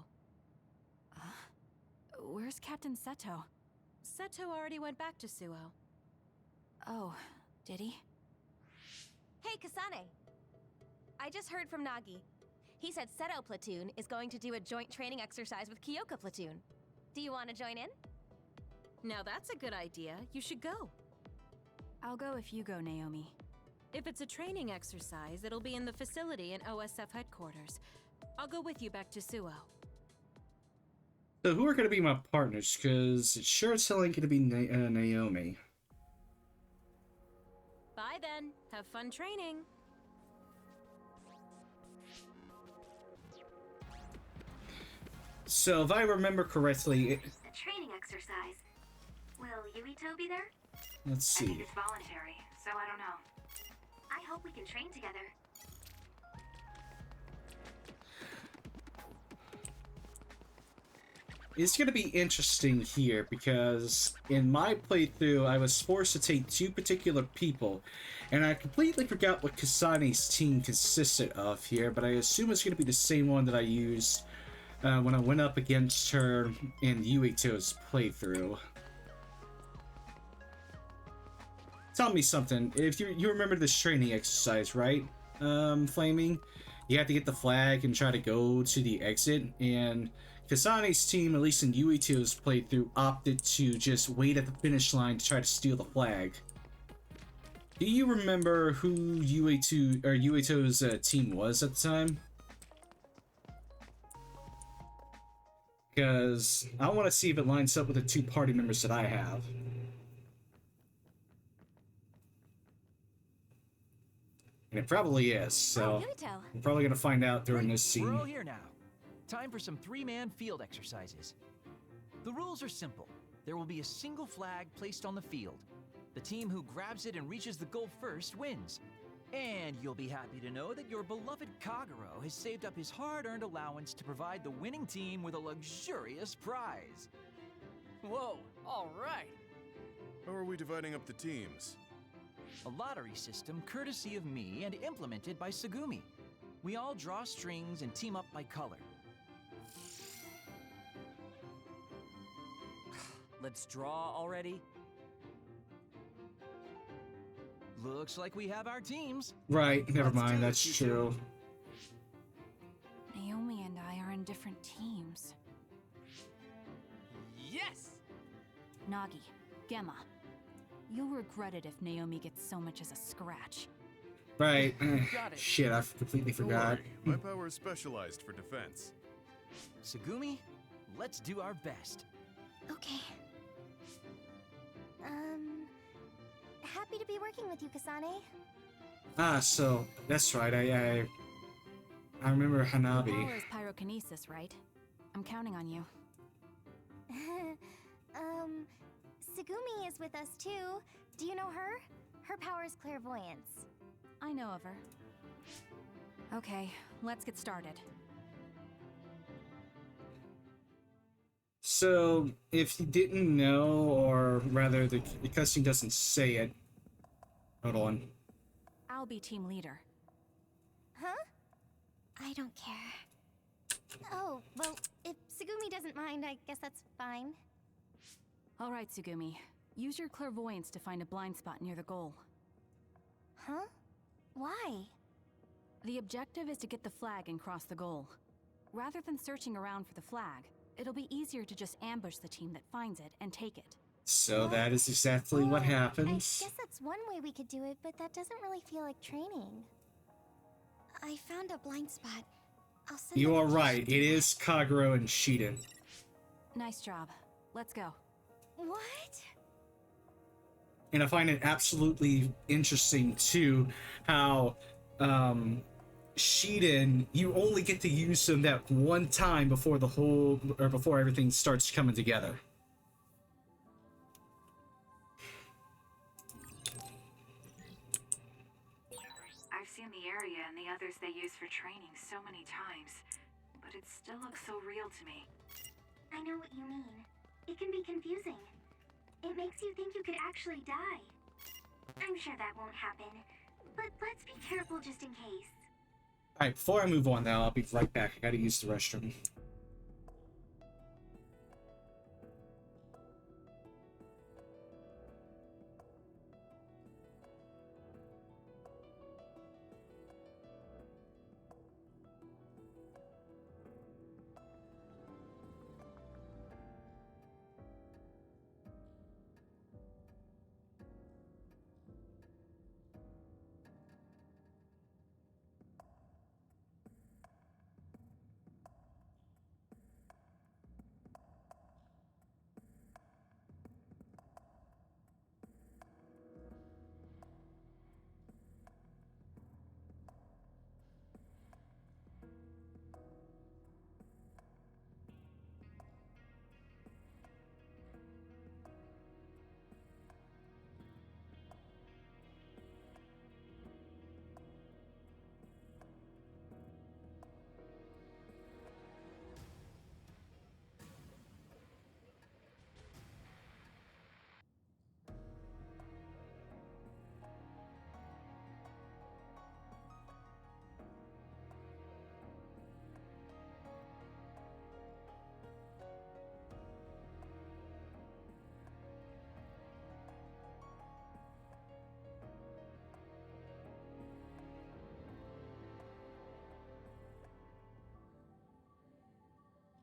Where's Captain Seto? Seto already went back to Suo. Oh, did he? Hey, Kasane! I just heard from Nagi. He said Seto Platoon is going to do a joint training exercise with Kyoka Platoon. Do you want to join in? Now that's a good idea. You should go. I'll go if you go, Naomi. If it's a training exercise, it'll be in the facility in OSF headquarters. I'll go with you back to Suo. So who are going to be my partners? Because it's sure as hell ain't going to be Naomi. Bye then. Have fun training. So if I remember correctly... A training exercise. Will Yuito be there? Let's I think see. it's voluntary, so I don't know. I hope we can train together. It's going to be interesting here because in my playthrough I was forced to take two particular people and I completely forgot what Kasane's team consisted of here, but I assume it's going to be the same one that I used when I went up against her in Yuito's playthrough. Tell me something, if you remember this training exercise, right, Flaming? You have to get the flag and try to go to the exit, and Kasane's team, at least in Yuito's playthrough, opted to just wait at the finish line to try to steal the flag. Do you remember who Yuito's team was at the time? Because I want to see if it lines up with the two party members that I have. And it probably is, so Yuito. we're probably gonna find out during this We're all scene. here now. Time for some three-man field exercises. The rules are simple. There will be a single flag placed on the field. The team who grabs it and reaches the goal first wins. And you'll be happy to know that your beloved Kagero has saved up his hard-earned allowance to provide the winning team with a luxurious prize. Whoa, all right. How are we dividing up the teams? A lottery system courtesy of me and implemented by Tsugumi. We all draw strings and team up by color. Let's draw already. Looks like we have our teams. Right, never mind, that's true. Naomi and I are in different teams. Yes! Nagi, Gemma, you'll regret it if Naomi gets so much as a scratch. Right. Got it. Shit, I completely Don't forgot. worry, my power is specialized for defense. Tsugumi, let's do our best. Okay. Happy to be working with you, Kasane. Ah, so that's right. I remember Your Hanabi. power is pyrokinesis, right? I'm counting on you. Tsugumi is with us too. Do you know her? Her power is clairvoyance. I know of her. Okay, let's get started. So, if you didn't know, or rather, the cutscene doesn't say it. Hold on. I'll be team leader. Huh? I don't care. Oh, well, if Tsugumi doesn't mind, I guess that's fine. All right, Tsugumi. Use your clairvoyance to find a blind spot near the goal. Huh? Why? The objective is to get the flag and cross the goal. Rather than searching around for the flag, it'll be easier to just ambush the team that finds it and take it. So that is exactly what I happens. guess that's one way we could do it, but that doesn't really feel like training. I found a blind spot. I'll send You the are location right. to It is Kagero and Shiden. Nice job. Let's go. What? And I find it absolutely interesting too how Shiden, you only get to use him that one time before the whole, or before everything starts coming together. I've seen the area and the others they use for training so many times, but it still looks so real to me. I know what you mean. It can be confusing. It makes you think you could actually die. I'm sure that won't happen, but let's be careful just in case. Alright, before I move on now, I'll be right back. I gotta use the restroom.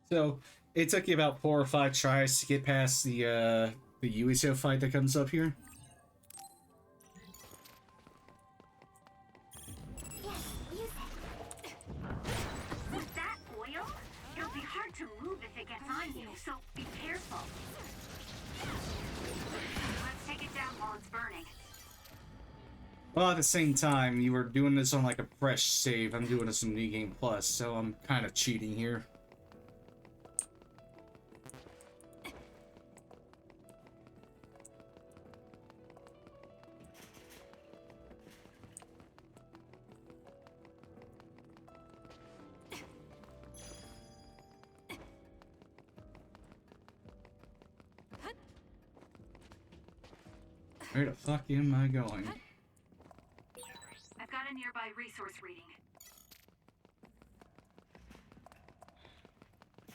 So it took you about 4 or 5 tries to get past the Yuito fight that comes up here. Was that oil? It'll be hard to move if it gets on you, so be careful. Let's take it down while it's burning. Well, at the same time, you were doing this on like a fresh save. I'm doing this in New Game Plus, so I'm kind of cheating here. Where the fuck am I going? I've got a nearby resource reading.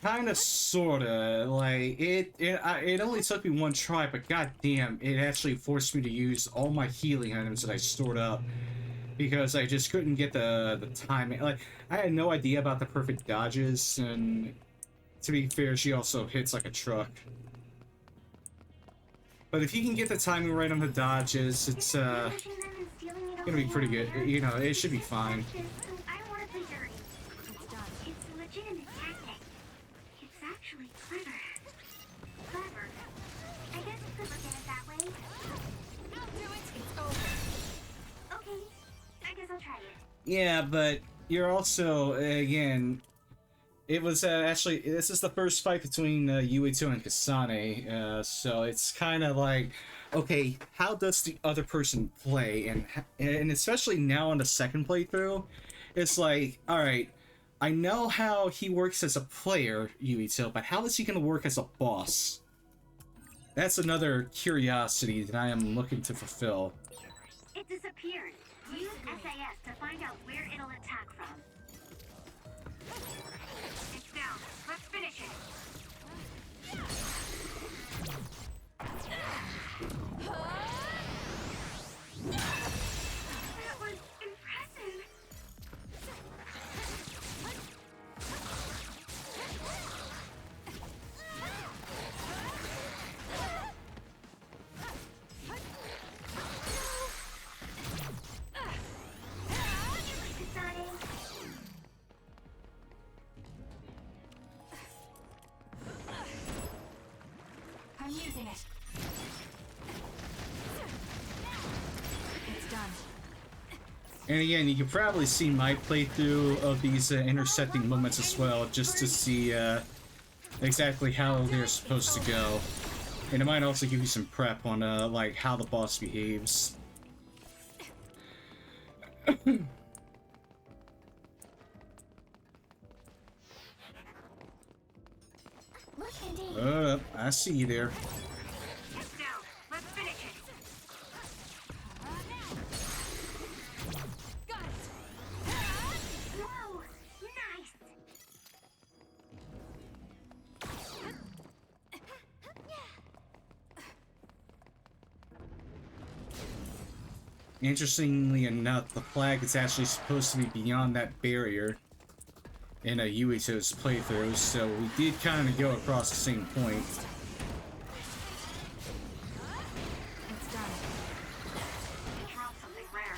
Kinda, sorta, like, it only took me one try, but goddamn, it actually forced me to use all my healing items that I stored up. Because I just couldn't get the timing. Like, I had no idea about the perfect dodges, and to be fair, she also hits like a truck. But if you can get the timing right on the dodges, it's gonna be pretty good. You know, it should be fine. I don't want to play dirty. It's a legitimate tactic. It's actually clever. Clever. I guess you could look at it that way. I'll do it. It's over. Okay. I guess I'll try it. Yeah, but you're also, again, it was actually, this is the first fight between Yuito and Kasane, so it's kind of like, okay, how does the other person play? And especially now on the second playthrough, it's like, alright, I know how he works as a player, Yuito, but how is he going to work as a boss? That's another curiosity that I am looking to fulfill. It disappeared. Use SAS to find out where it'll attack from. It's down. Let's finish it. That was impressive. I'm using it. It's done. And again, you can probably see my playthrough of these intersecting moments as well, just to see exactly how they're supposed to go. And it might also give you some prep on like how the boss behaves. I see you there. It's down. Let's finish it. Got it. Whoa! Nice. Interestingly enough, the flag is actually supposed to be beyond that barrier in Yuito's playthrough, so we did kind of go across the same point. It's done. Drop something rare.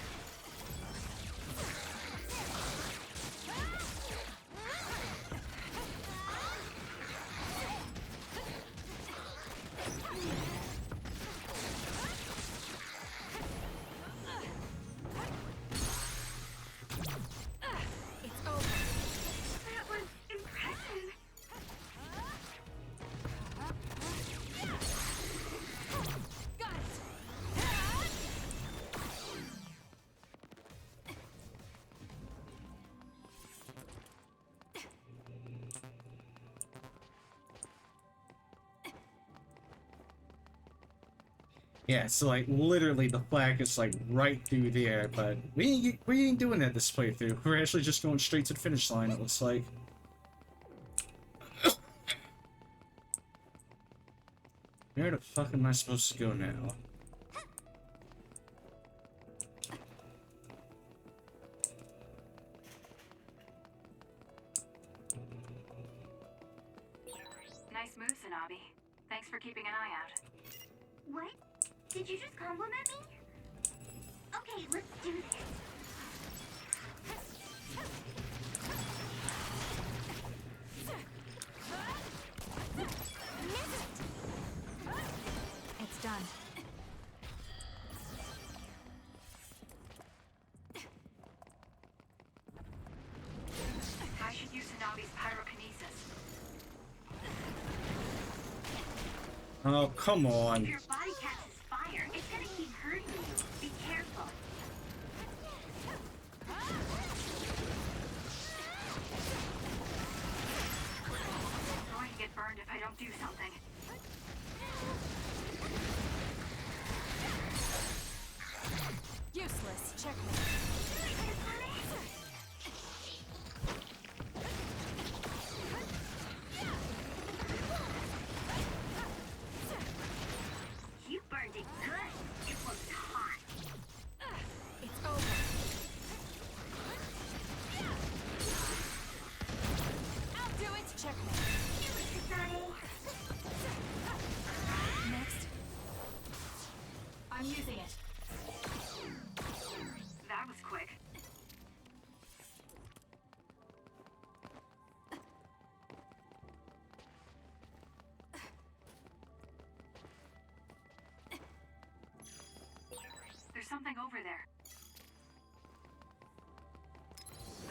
It's over. That was impressive. Got it. Yeah, so like literally the flag is like right through there, but we ain't doing that this playthrough. We're actually just going straight to the finish line, it looks like. Where the fuck am I supposed to go now? Nice move, Sanabi. Thanks for keeping an eye out. What? Did you just compliment me? Okay, let's do this. It's done. Oh, come on. If your body catches fire, it's gonna keep hurting you. Be careful. I'm going to get burned if I don't do something. Useless. Checkmate. You burned it good. It looks hot. It's over. I'll do it. Checkmate. Next. I'm using it. That was quick. There's something over there.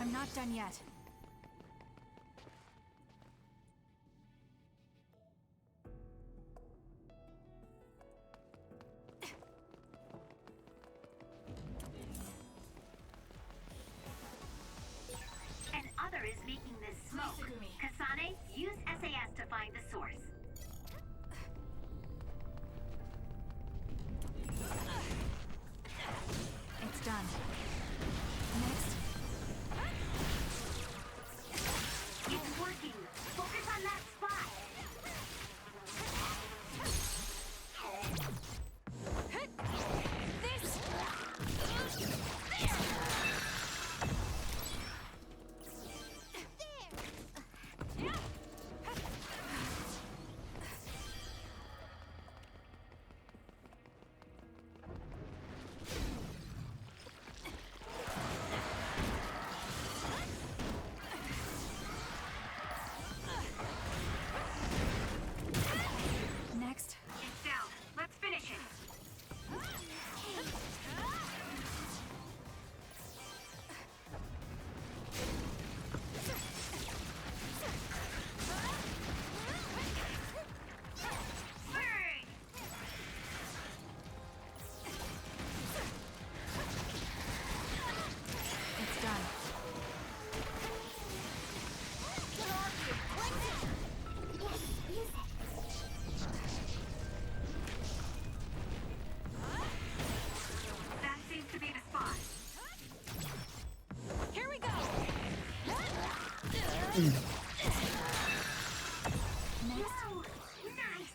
I'm not done yet. An other is making this smoke. Kasane, use SAS to find the source. It's done. Next. It's working. Focus on that spot. Next. It's down. Let's finish it. It's done. That seems to be the spot. Here we go. Next. Whoa, nice.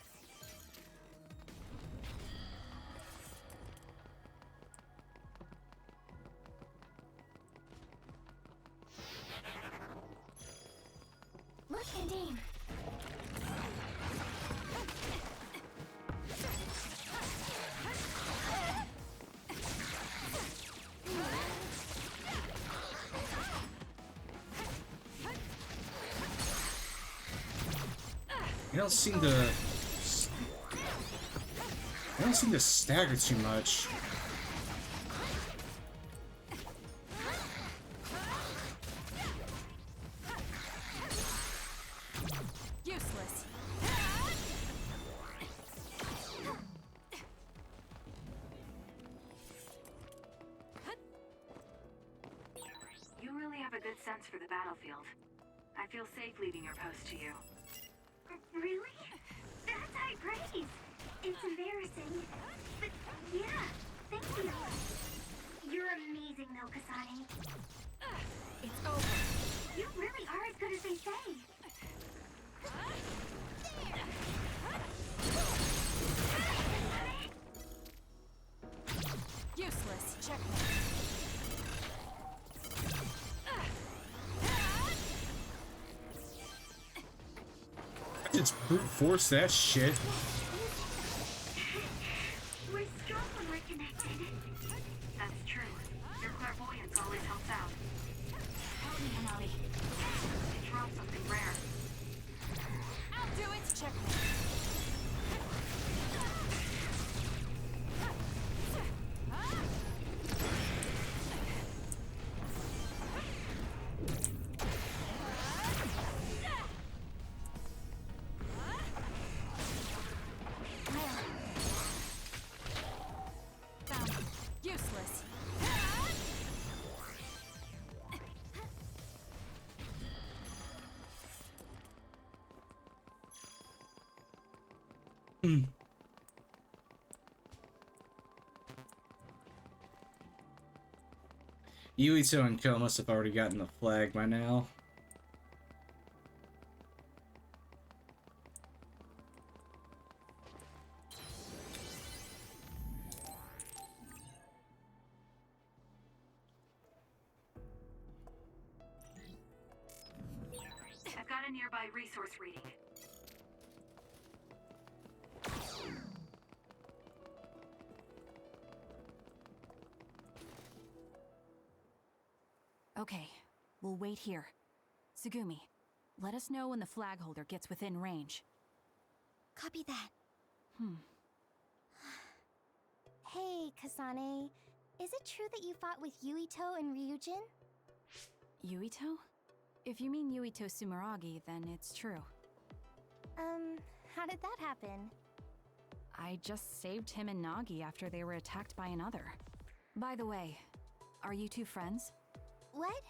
Look, Nadine. You don't seem to stagger too much. Useless. You really have a good sense for the battlefield. I feel safe leaving your post to you. Really? That's high praise. It's embarrassing. But yeah, thank you. You're amazing though, Kasane. It's over. You really are as good as they say. Useless. Checkmate. Just brute force that shit. We're strong when we're connected. That's true. Your clairvoyance always helps out. Help me, Hanami. You dropped something rare. I'll do it. Checkmate. Yuito and Ko must have already gotten the flag by now. I've got a nearby resource reading. Okay, we'll wait here. Tsugumi, let us know when the flag holder gets within range. Copy that. Hey, Kasane. Is it true that you fought with Yuito and Ryujin? Yuito? If you mean Yuito Sumeragi, then it's true. How did that happen? I just saved him and Nagi after they were attacked by another. By the way, are you two friends? What?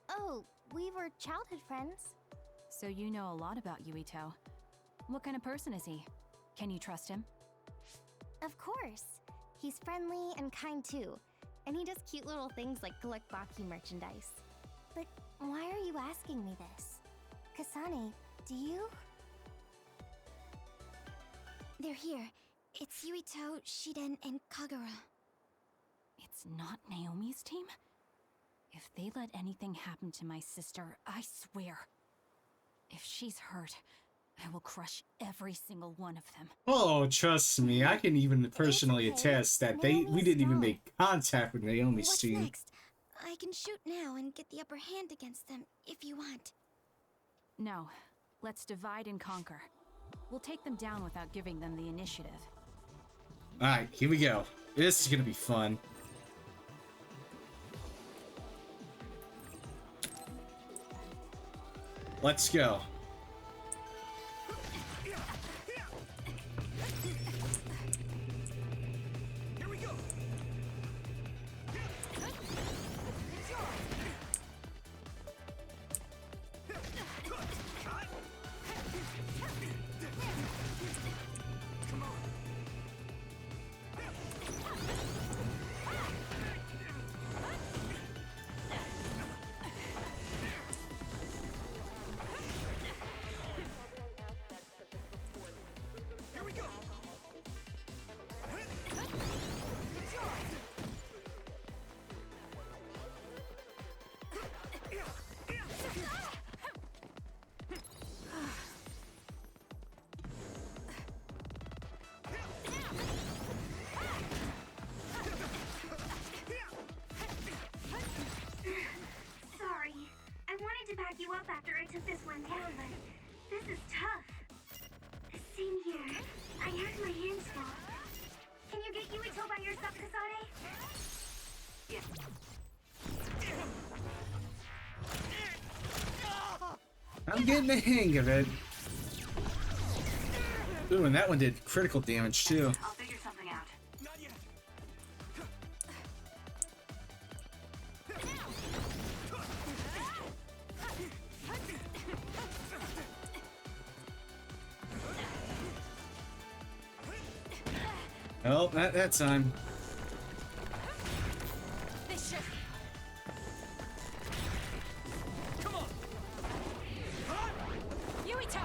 Oh, we were childhood friends. So you know a lot about Yuito. What kind of person is he? Can you trust him? Of course. He's friendly and kind too. And he does cute little things like collect Baki merchandise. But why are you asking me this? Kasane, do you? They're here. It's Yuito, Shiden, and Kagura. It's not Naomi's team? If they let anything happen to my sister, I swear. If she's hurt, I will crush every single one of them. Oh, trust me, I can even personally attest that we didn't even make contact with Naomi's What's team. next? I can shoot now and get the upper hand against them if you want. No, let's divide and conquer. We'll take them down without giving them the initiative. Alright, here we go. This is gonna be fun. Let's go. Here we go. Come on. Here we go. Sorry. I wanted to back you up after I took this one down, but this is tough. Same here. I had my hands full. Can you get Yuito by yourself, Kasane? Yes. I'm getting the hang of it. Ooh, and that one did critical damage too. I'll figure something out. Not yet. Oh, that time. This should... Come on! Yuito!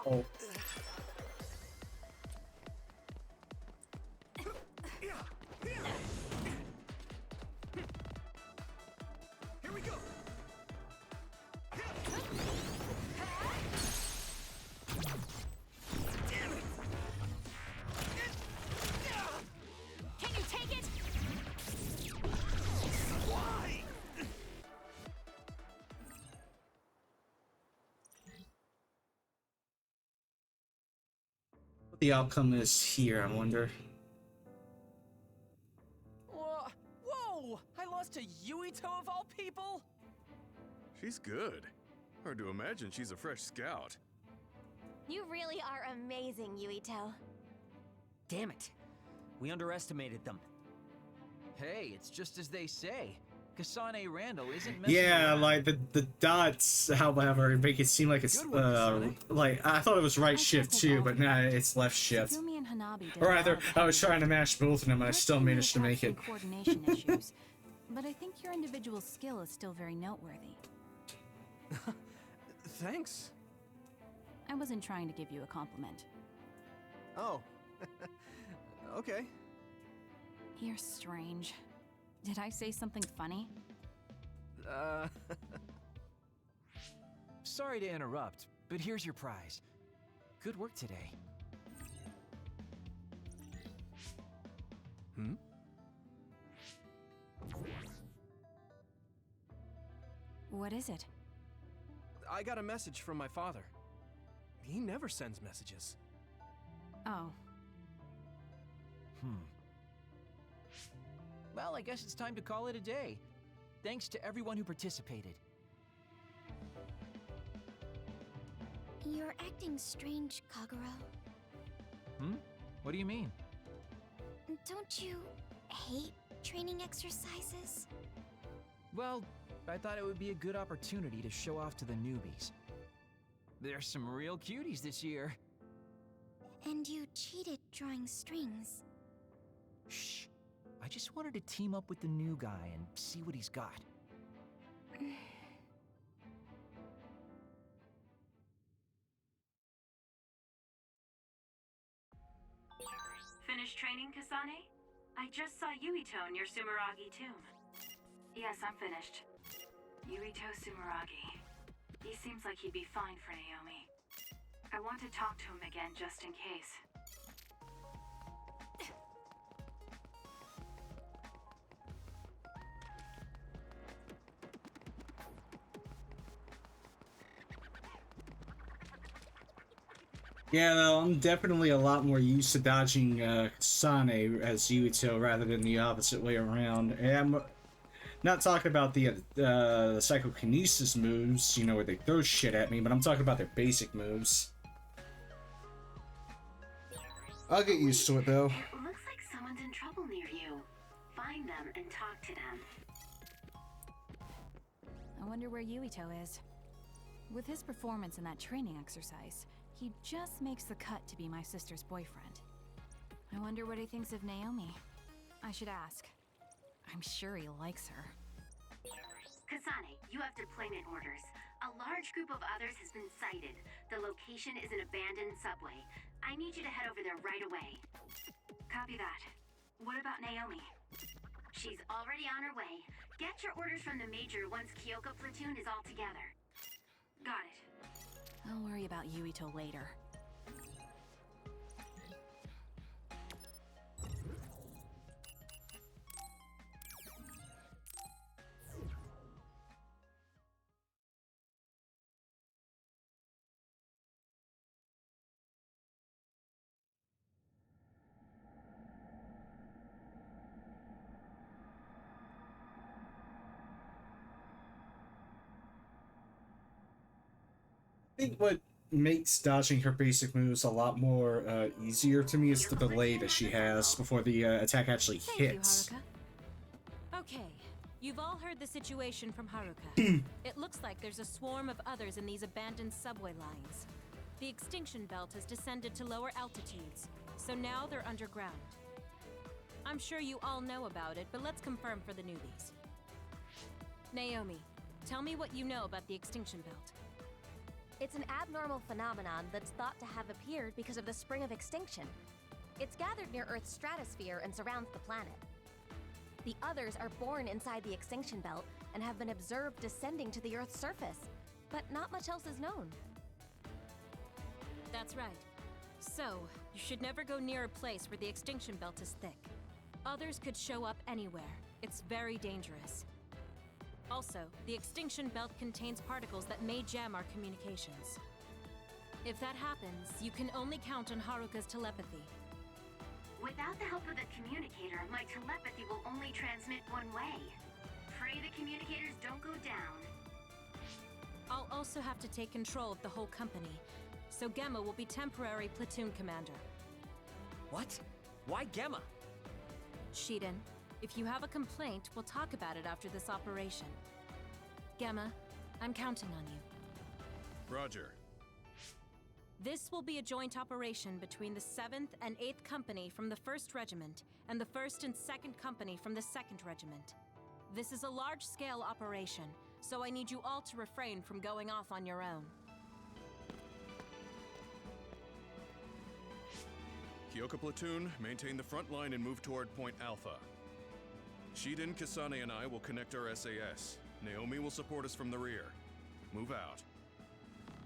Oh. Here we go. Can you take it? Why? What the outcome is here, I wonder. Whoa! I lost to Yuito of all people? She's good. Hard to imagine she's a fresh scout. You really are amazing, Yuito. Damn it. We underestimated them. Hey, it's just as they say. Kasane Randall isn't messing Yeah, around. like the dots, however, make it seem like it's like I thought it was right shift too, but nah, it's left shift. Tsugumi and Hanabi did Or a lot rather, of the I was heavy trying to mash both of them, and I still Glitch managed to may have make had it. some coordination issues, but I think your individual skill is still very noteworthy. Thanks. I wasn't trying to give you a compliment. Oh. Okay. You're strange. Did I say something funny? Sorry to interrupt, but here's your prize. Good work today. Hmm? What is it? I got a message from my father. He never sends messages. Oh. Well, I guess it's time to call it a day. Thanks to everyone who participated. You're acting strange, Kagero. What do you mean? Don't you hate training exercises? Well, I thought it would be a good opportunity to show off to the newbies. There's some real cuties this year. And you cheated drawing strings. Shh. I just wanted to team up with the new guy and see what he's got. Finished training, Kasane? I just saw Yuito in your Sumeragi tomb. Yes, I'm finished. Yuito Sumeragi. He seems like he'd be fine for Naomi. I want to talk to him again just in case. Yeah, though, I'm definitely a lot more used to dodging Kasane as Yuito rather than the opposite way around. And I'm not talking about the psychokinesis moves, you know, where they throw shit at me, but I'm talking about their basic moves. I'll get used to it, though. It looks like someone's in trouble near you. Find them and talk to them. I wonder where Yuito is. With his performance in that training exercise, he just makes the cut to be my sister's boyfriend. I wonder what he thinks of Naomi. I should ask. I'm sure he likes her. Kasane, you have deployment orders. A large group of others has been sighted. The location is an abandoned subway. I need you to head over there right away. Copy that. What about Naomi? She's already on her way. Get your orders from the Major once Kyoka platoon is all together. Got it. I'll worry about Yuito later. I think what makes dodging her basic moves a lot more easier to me is the delay that she has before the attack actually hits. Thank you, Haruka. Okay, you've all heard the situation from Haruka. It looks like there's a swarm of others in these abandoned subway lines. The extinction belt has descended to lower altitudes, so now they're underground. I'm sure you all know about it, but let's confirm for the newbies. Naomi, tell me what you know about the extinction belt. It's an abnormal phenomenon that's thought to have appeared because of the spring of extinction. It's gathered near Earth's stratosphere and surrounds the planet. The others are born inside the extinction belt and have been observed descending to the Earth's surface, but not much else is known. That's right. So, you should never go near a place where the extinction belt is thick. Others could show up anywhere. It's very dangerous. Also, the extinction belt contains particles that may jam our communications. If that happens, you can only count on Haruka's telepathy. Without the help of the communicator, my telepathy will only transmit one way. Pray the communicators don't go down. I'll also have to take control of the whole company, so Gemma will be temporary platoon commander. What? Why Gemma? Shiden, If you have a complaint, we'll talk about it after this operation. Gemma, I'm counting on you. Roger. This will be a joint operation between the 7th and 8th Company from the 1st Regiment and the 1st and 2nd Company from the 2nd Regiment. This is a large-scale operation, so I need you all to refrain from going off on your own. Kyoka platoon, maintain the front line and move toward Point Alpha. Shiden, Kasane, and I will connect our SAS. Naomi will support us from the rear. Move out.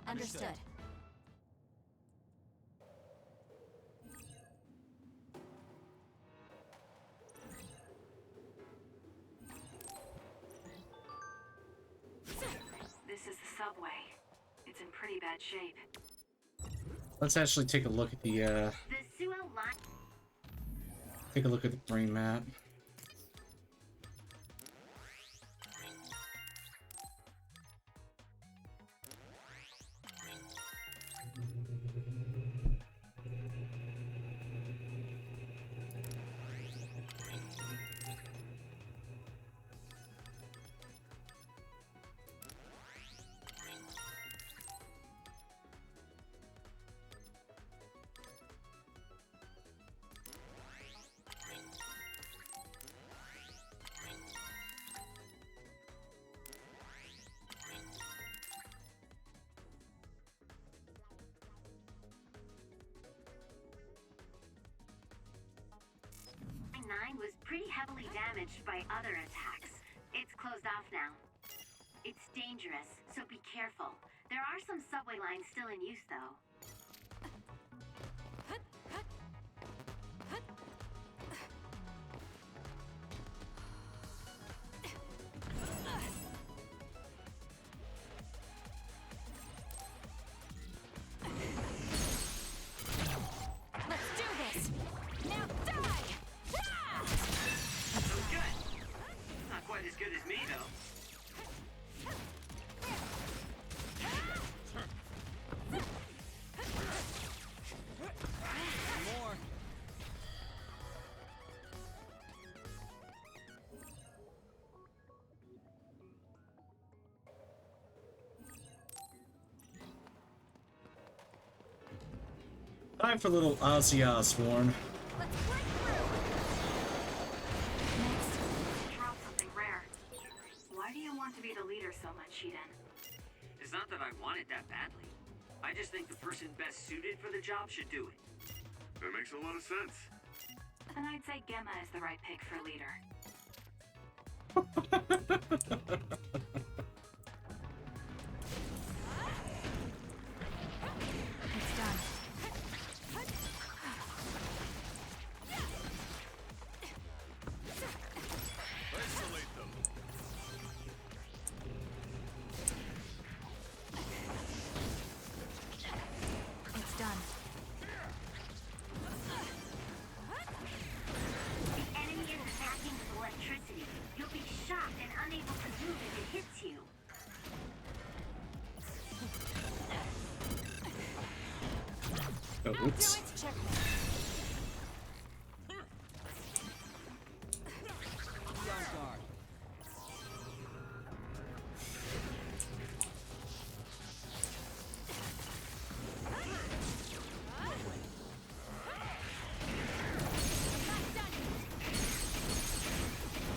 Understood. This is the subway. It's in pretty bad shape. Let's actually take a look at the The Suo line. take a look at the brain map. Line 9 was pretty heavily damaged by other attacks. It's closed off now. It's dangerous, so be careful. There are some subway lines still in use, though. Let's do this! Now die! Ah! That was good. Not quite as good as me, though. More. Time for a little Ozzy Osbourne. Drop something rare. Why do you want to be the leader so much, Shiden? It's not that I want it that badly. I just think the person best suited for the job should do it. That makes a lot of sense. Then I'd say Gemma is the right pick for leader. It's done. Isolate them. It's done. The enemy is attacking with electricity. You'll be shocked and unable to move if it hits you. Oh, oops. Be on guard.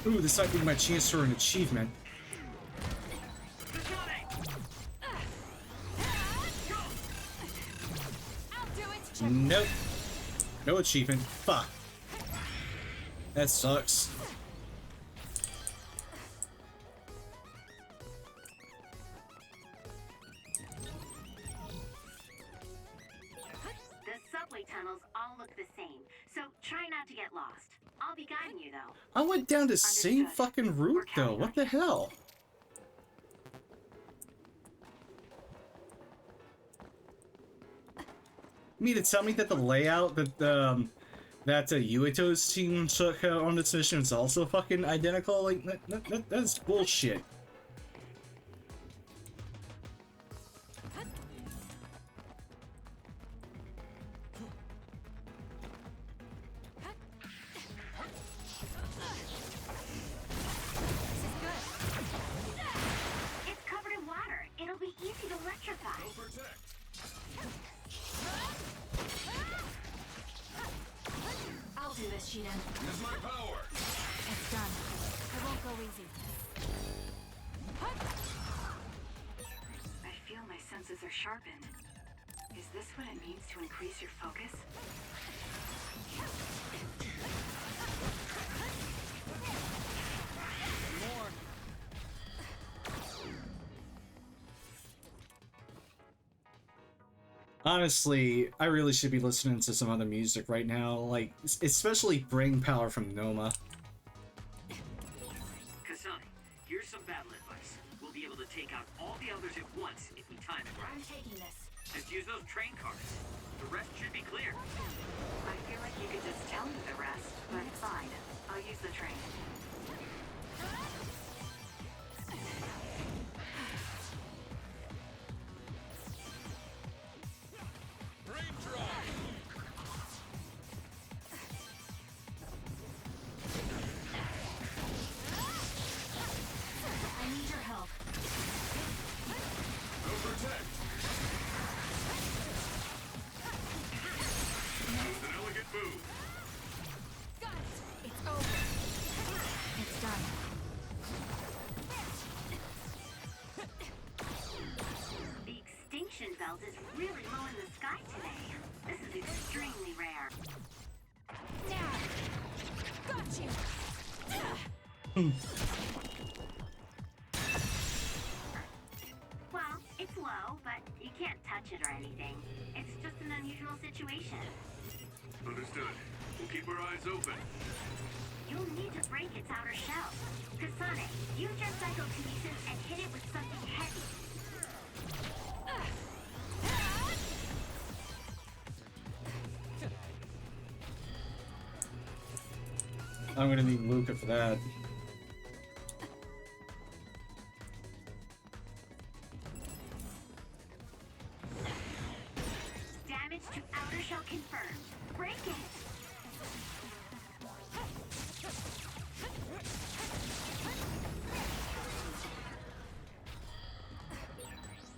Ooh, this might be my chance for an achievement. Nope. No achievement. Fuck. That sucks. The subway tunnels all look the same, so try not to get lost. I'll be guiding you, though. I went down the same fucking route though. What the hell? You mean to tell me that the layout that Yuito's team took on this mission is also fucking identical? Like that's bullshit. Use my power. It's done. I won't go easy. I feel my senses are sharpened. Is this what it means to increase your focus? More. Honestly, I really should be listening to some other music right now, like, especially Brain Power from Noma. Kasane, here's some battle advice. We'll be able to take out all the others at once if we time it right. I'm taking this. Just use those train cars. The rest should be clear. I feel like you could just tell me the rest, but fine. I'll use the train. Brain drive. I need your help. No protect. It's an elegant move. Got it. It's over. It's done. The extinction belt is really low in the sky today. This is extremely rare. Now. Got you. Well, it's low, but you can't touch it or anything. It's just an unusual situation. Understood. We'll keep our eyes open. You'll need to break its outer shell. Kasane, use your psychokinesis and hit it with something heavy. I'm gonna need Luca for that. Damage to outer shell confirmed. Break it.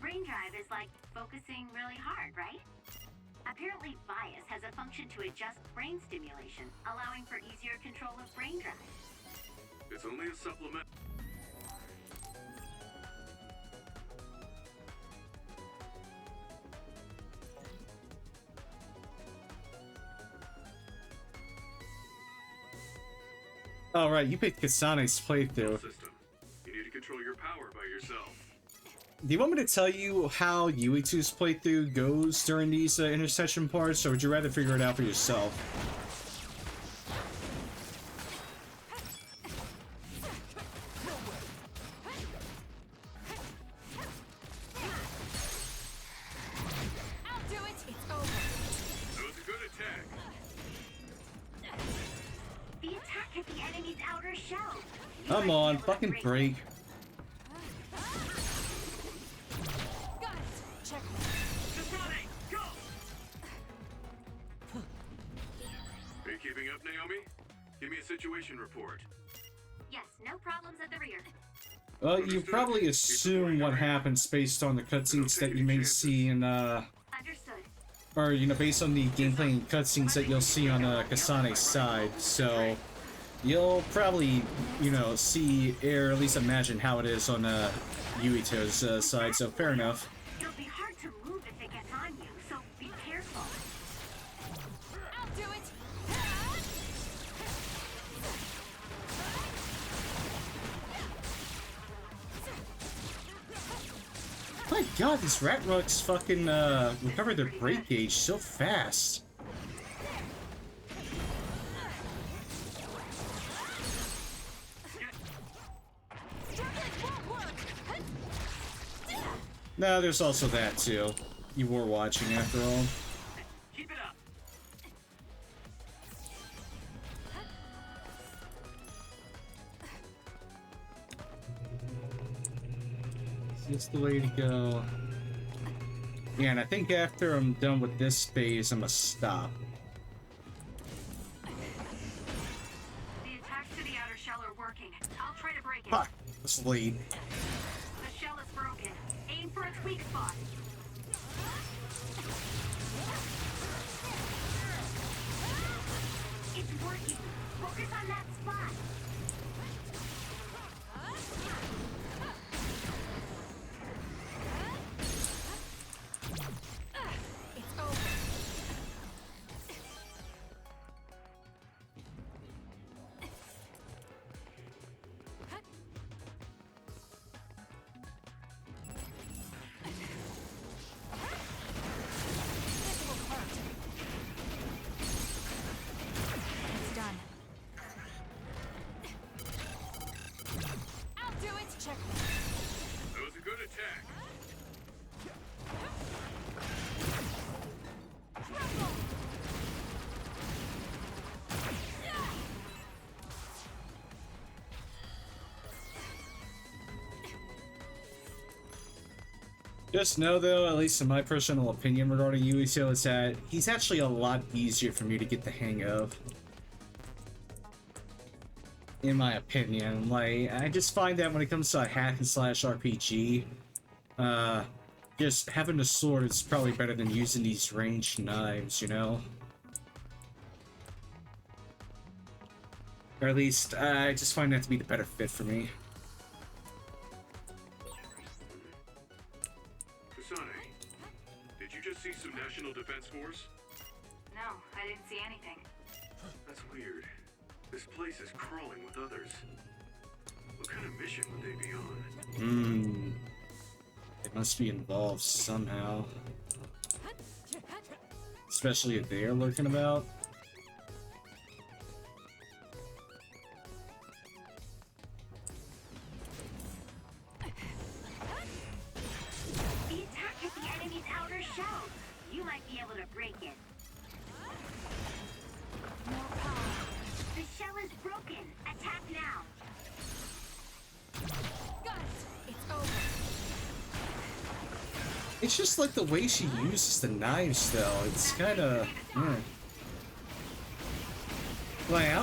Brain drive is like focusing really hard, right? Apparently, bias has a function to adjust brain stimulation, allowing for easier control of brain drive. It's only a supplement. Oh, right, you picked Kasane's playthrough. System. You need to control your power by yourself. Do you want me to tell you how Yuitu's playthrough goes during these intersection parts, or would you rather figure it out for yourself? I'll do it. It's over. That was a good attack. The attack hit the enemy's outer shell. Come on, fucking break. Got it. Check. Kasane, go! Are you keeping up, Naomi? Give me a situation report. Yes, no problems at the rear. Well, you probably assume what happens based on the cutscenes that you may see in, Understood. or, you know, based on the gameplay and cutscenes that you'll see on Kasane's side, so you'll probably, you know, see, or at least imagine how it is on Yuito's side, so fair enough. It'll be hard to move if it gets on you, so be careful. I'll do it. My god, these rat rugs fucking recover their break gauge so fast. No, there's also that too. You were watching after all. Keep it up. It's the way to go. Yeah, and I think after I'm done with this phase, I'm gonna stop. The attacks to the outer shell are working. I'll try to break it. Fuck, this lead. The shell is broken. Aim for its weak spot. It's working. Focus on that spot. It's over. It's done. I'll do it. Check. That was a good attack. Just know though, at least in my personal opinion regarding Yuito, is that he's actually a lot easier for me to get the hang of. In my opinion, like, I just find that when it comes to a hack and slash RPG, just having a sword is probably better than using these ranged knives, you know? Or at least, I just find that to be the better fit for me. Kasane, did you just see some National Defense Force? No, I didn't see anything. That's weird. This place is crawling with others. What kind of mission would they be on? It must be involved somehow. Especially if they're lurking about. The attack hit the enemy's outer shell. You might be able to break it. More power. The shell is broken. Attack now. Got it. It's over. It's just like the way she uses the knives, though. It's kind of, like,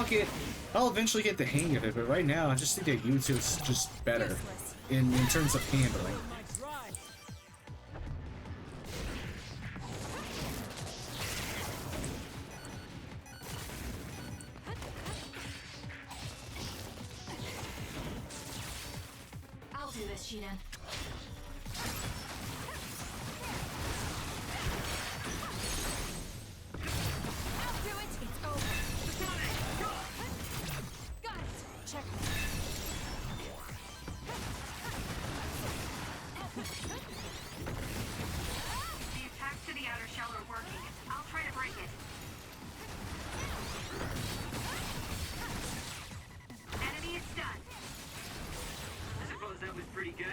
I'll eventually get the hang of it, but right now I just think that YouTube is just better in terms of handling. I'll do this, Shidan. I'll do it. It's over. Got it. Check. The attacks to the outer shell are working. I'll try to break it. Enemy is stunned. I suppose that was pretty good.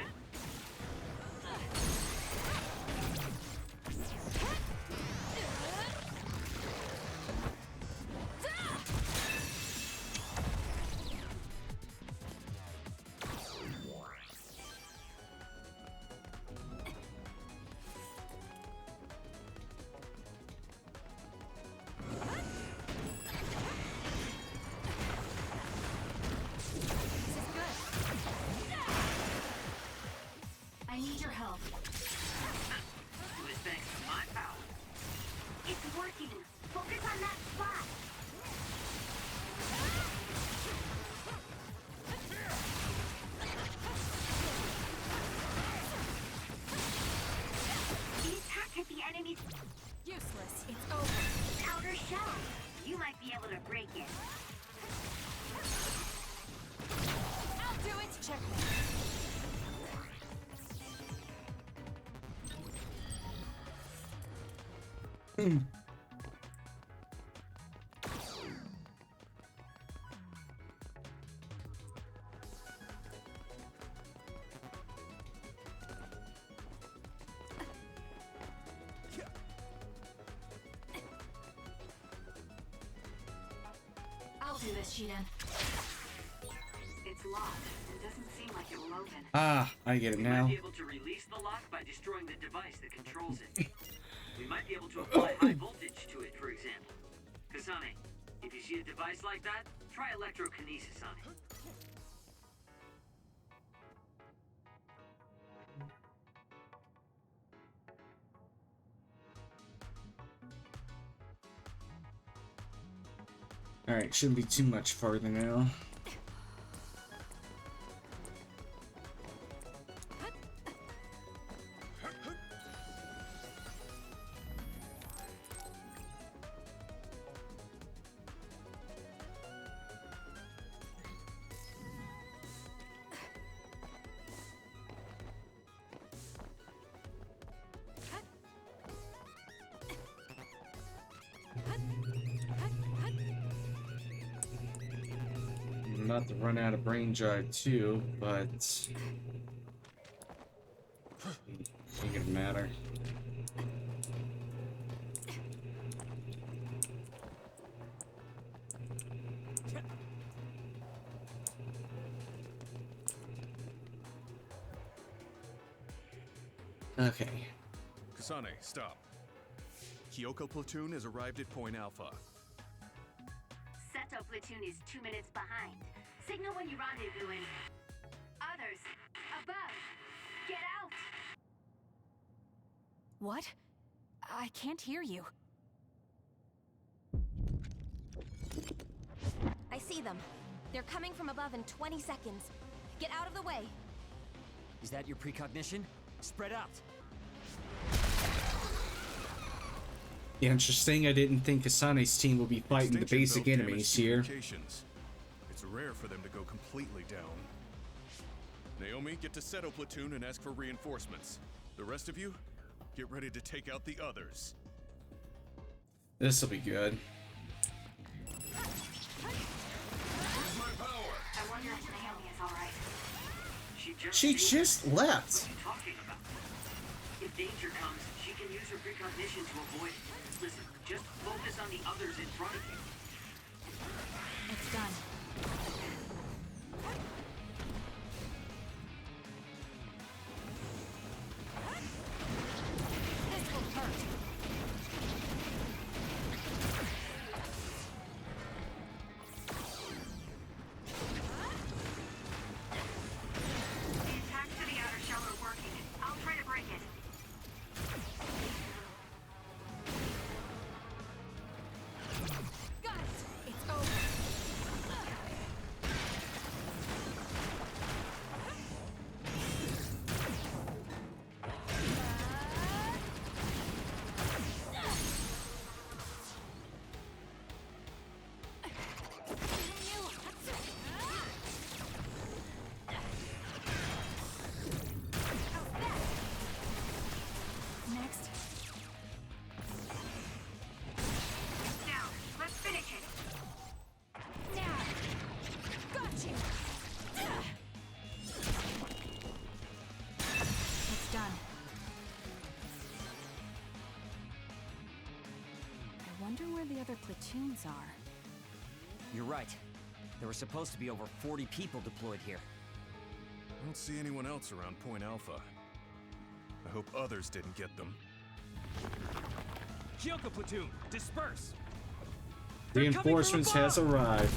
I need your help. It was thanks to my power. It's working. Focus on that spot. The attack hit the enemy's Useless. It's over. outer shell. You might be able to break it. I'll do it. Check. I'll do this, Shidan. It's locked. It doesn't seem like it will open. Ah, I get it We now. might be able to release the lock by destroying the device that controls it. We might be able to apply high voltage to it, for example. Kasane, if you see a device like that, try electrokinesis on it. Alright, shouldn't be too much farther now. Not to run out of brain drive too, but ain't gonna matter. Okay. Kasane, stop. Kyoko platoon has arrived at Point Alpha. Seto platoon is 2 minutes behind. Signal when you rendezvous in. Others, above. Get out! What? I can't hear you. I see them. They're coming from above in 20 seconds. Get out of the way. Is that your precognition? Spread out. Yeah, interesting. I didn't think Kasane's team would be fighting the Extinction basic belt enemies damaged here. communications. It's rare for them to go completely down. Naomi, get to Seto platoon and ask for reinforcements. The rest of you, get ready to take out the others. This'll be good. I wonder if Naomi is alright. She just left. What are you talking about? If danger comes, she can use her precognition to avoid it. Listen, just focus on the others in front of you. It's done. This will hurt. The attack to the outer shell are working. I'll try to break it. Got it. It's over. Next. Now, let's finish it. Now. Got you. It's done. I wonder where the other platoons are. You're right. There were supposed to be over 40 people deployed here. I don't see anyone else around Point Alpha. I hope others didn't get them. Kyoko platoon, disperse! Reinforcements has arrived.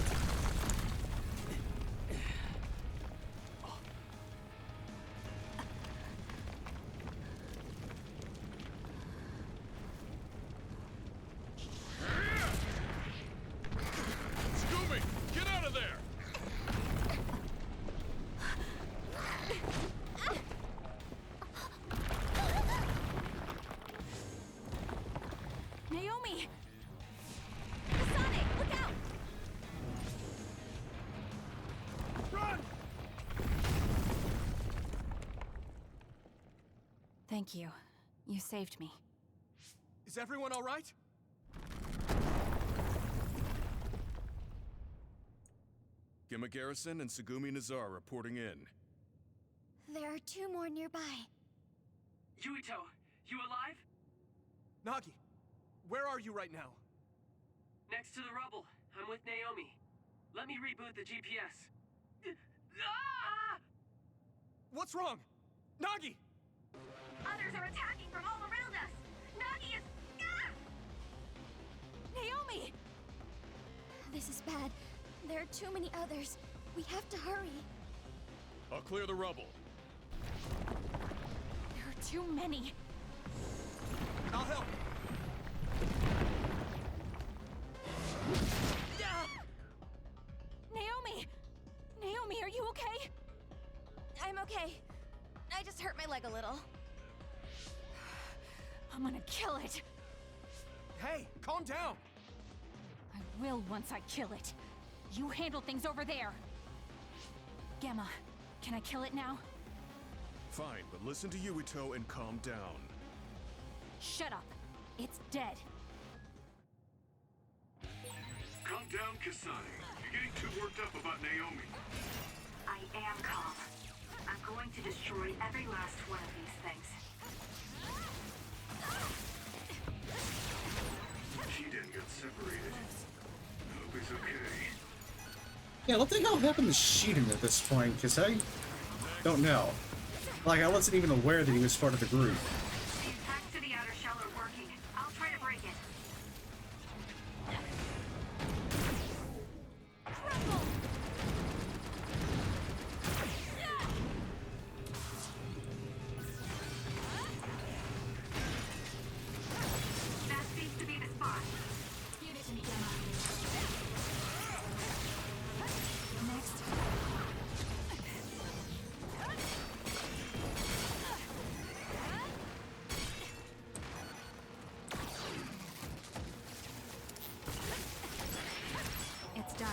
Scooby, get out of there! Naomi! Kasane, look out! Run! Thank you. You saved me. Is everyone all right? Gima Garrison and Sugumi Nazar reporting in. There are 2 more nearby. Yuito, you alive? Nagi, where are you right now? Next to the rubble. I'm with Naomi. Let me reboot the GPS. Ah! What's wrong? Nagi! Others are attacking from all around us. Nagi is... Ah! Naomi! This is bad. There are too many others. We have to hurry. I'll clear the rubble. There are too many. I'll help. okay. I just hurt my leg a little. I'm gonna kill it. Hey, calm down. I will once I kill it. You handle things over there. Gemma, can I kill it now? Fine, but listen to Yuito and calm down. Shut up. It's dead. Calm down, Kasane. You're getting too worked up about Naomi. I am calm. I'm going to destroy every last one of these things. Shiden got separated. I hope he's okay. Yeah, what the hell happened to Shiden at this point? Because I don't know. Like, I wasn't even aware that he was part of the group. The attacks to the outer shell are working. I'll try to break it. That seems to be the spot. Give it to me, Gemma. Next. It's done.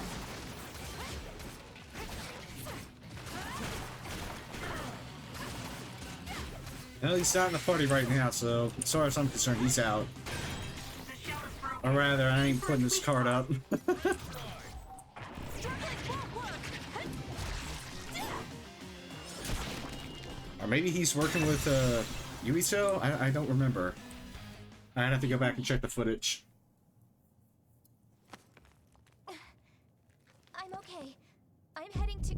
Well, he's not in the party right now, so as far as I'm concerned, he's out. Or rather, I ain't putting this card up. Or maybe he's working with Yuito? I don't remember. I'd have to go back and check the footage. I'm okay. I'm heading to...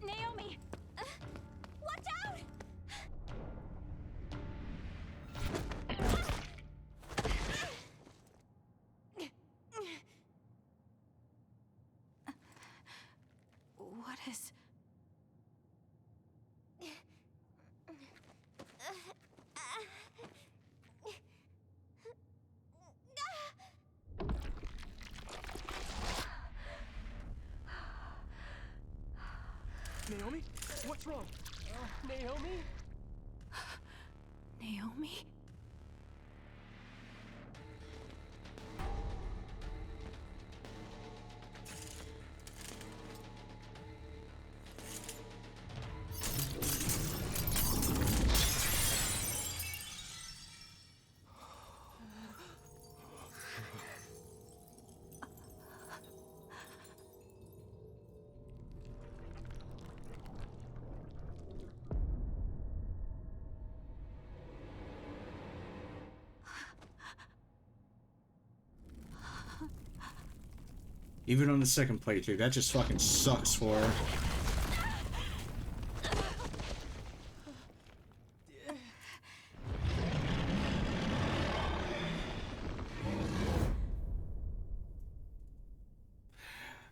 Naomi! Watch out! What is... Naomi? What's wrong? Naomi? Naomi? Even on the second playthrough, that just fucking sucks for her.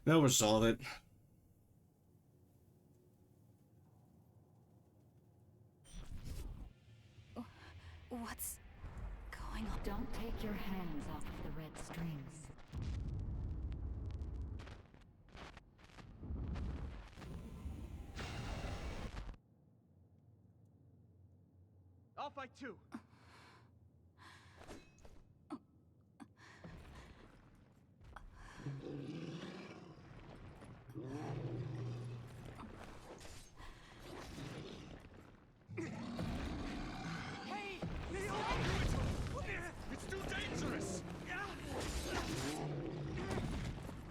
They'll resolve it. What's going on? Don't take your hands off of the red strings. I'll fight too. Hey! It's too dangerous!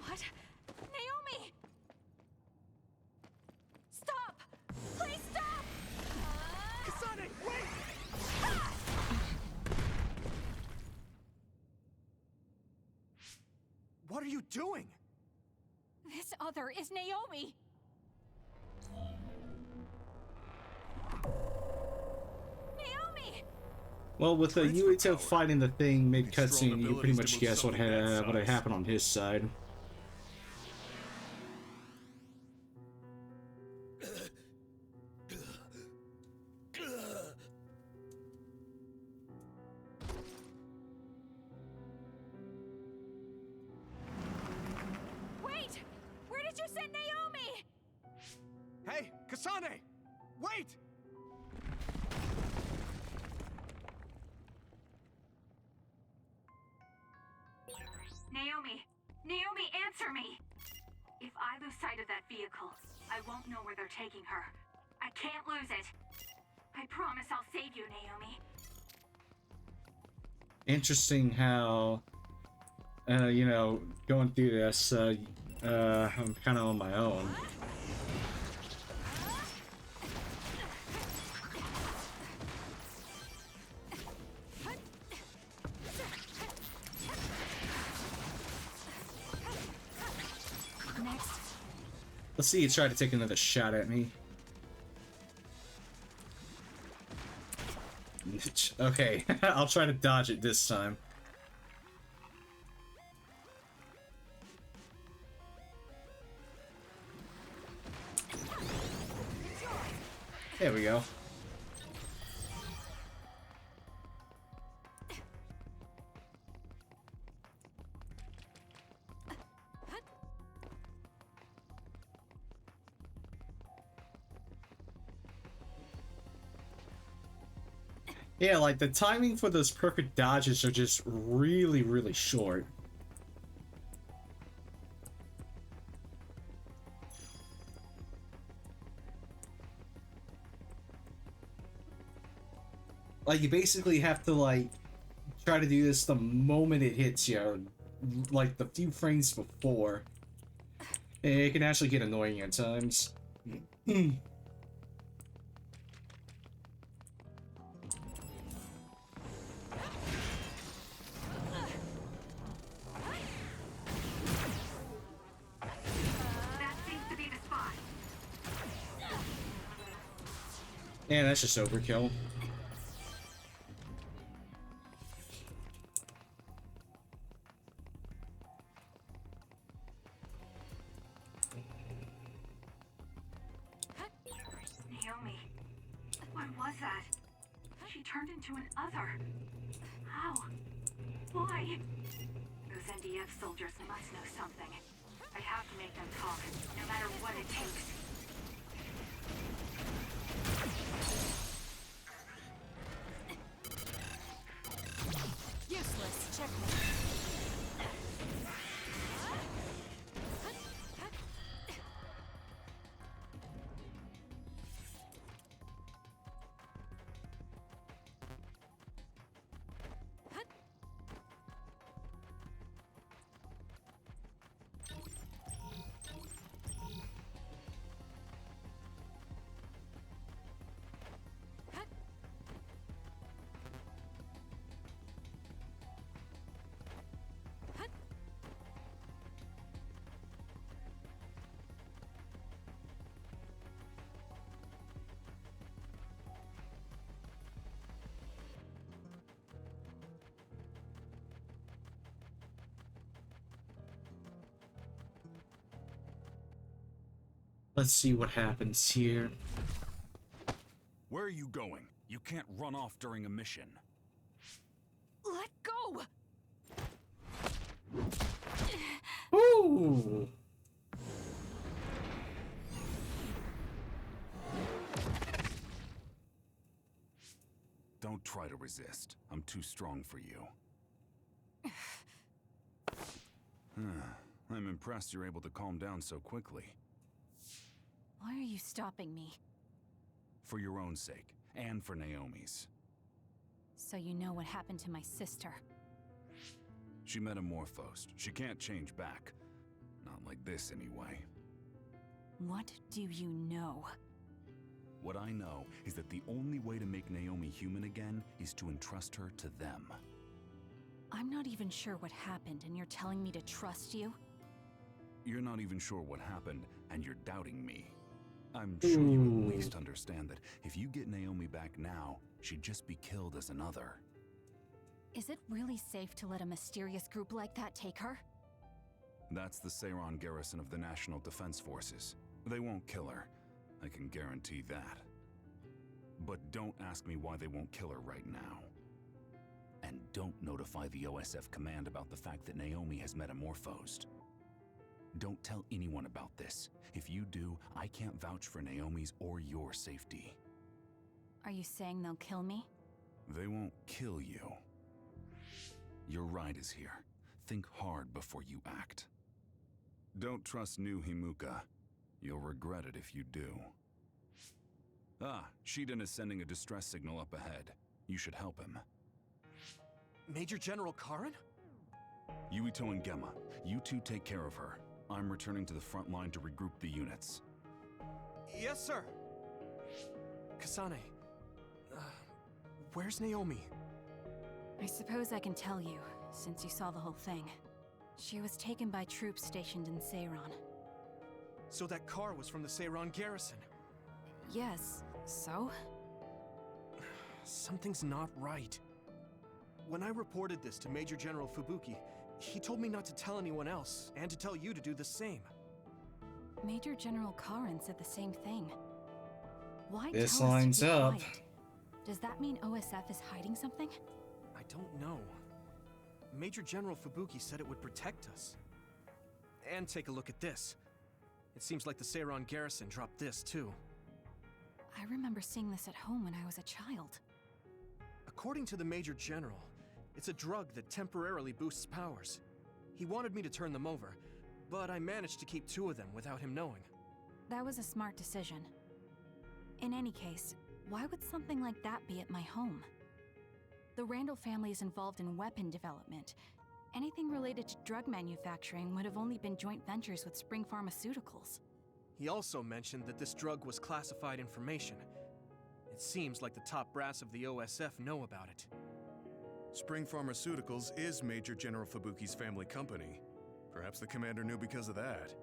What? Naomi! Stop! Please stop! Kasane, wait! What are you doing? This other is Naomi! Naomi! Well, with the Yuito fighting the thing mid-cutscene, you pretty much guess what had happened on his side. Kasane! Wait! Naomi! Naomi, answer me! If I lose sight of that vehicle, I won't know where they're taking her. I can't lose it. I promise I'll save you, Naomi. Interesting how, you know, going through this, I'm kind of on my own. Let's see you try to take another shot at me. Okay, I'll try to dodge it this time. There we go. Yeah, like the timing for those perfect dodges are just really, really short. Like you basically have to like try to do this the moment it hits you, like the few frames before. It can actually get annoying at times. Yeah, that's just overkill. Naomi, what was that? She turned into an other. How? Why? Those NDF soldiers must know something. I have to make them talk, no matter what it takes. Useless. Checkmate. Let's see what happens here. Where are you going? You can't run off during a mission. Let go! Ooh! Don't try to resist. I'm too strong for you. I'm impressed you're able to calm down so quickly. Why are you stopping me? For your own sake, and for Naomi's. So you know what happened to my sister. She metamorphosed. She can't change back. Not like this, anyway. What do you know? What I know is that the only way to make Naomi human again is to entrust her to them. I'm not even sure what happened, and you're telling me to trust you? You're not even sure what happened, and you're doubting me. I'm sure you at least understand that if you get Naomi back now, she'd just be killed as another. Is it really safe to let a mysterious group like that take her? That's the Seiran garrison of the National Defense Forces. They won't kill her. I can guarantee that. But don't ask me why they won't kill her right now. And don't notify the OSF command about the fact that Naomi has metamorphosed. Don't tell anyone about this. If you do, I can't vouch for Naomi's or your safety. Are you saying they'll kill me? They won't kill you. Your ride is here. Think hard before you act. Don't trust new Himuka. You'll regret it if you do. Ah, Shiden is sending a distress signal up ahead. You should help him. Major General Karin? Yuito and Gemma, you two take care of her. I'm returning to the front line to regroup the units. Yes, sir. Kasane, where's Naomi? I suppose I can tell you, since you saw the whole thing. She was taken by troops stationed in Seiron. So that car was from the Seiron garrison? Yes, so? Something's not right. When I reported this to Major General Fubuki, he told me not to tell anyone else, and to tell you to do the same. Major General Karin said the same thing. Why This tell us to lines be up. quiet? Does that mean OSF is hiding something? I don't know. Major General Fubuki said it would protect us. And take a look at this. It seems like the Seiron garrison dropped this, too. I remember seeing this at home when I was a child. According to the Major General, it's a drug that temporarily boosts powers. He wanted me to turn them over, but I managed to keep 2 of them without him knowing. That was a smart decision. In any case, why would something like that be at my home? The Randall family is involved in weapon development. Anything related to drug manufacturing would have only been joint ventures with Spring Pharmaceuticals. He also mentioned that this drug was classified information. It seems like the top brass of the OSF know about it. Spring Pharmaceuticals is Major General Fubuki's family company. Perhaps the commander knew because of that.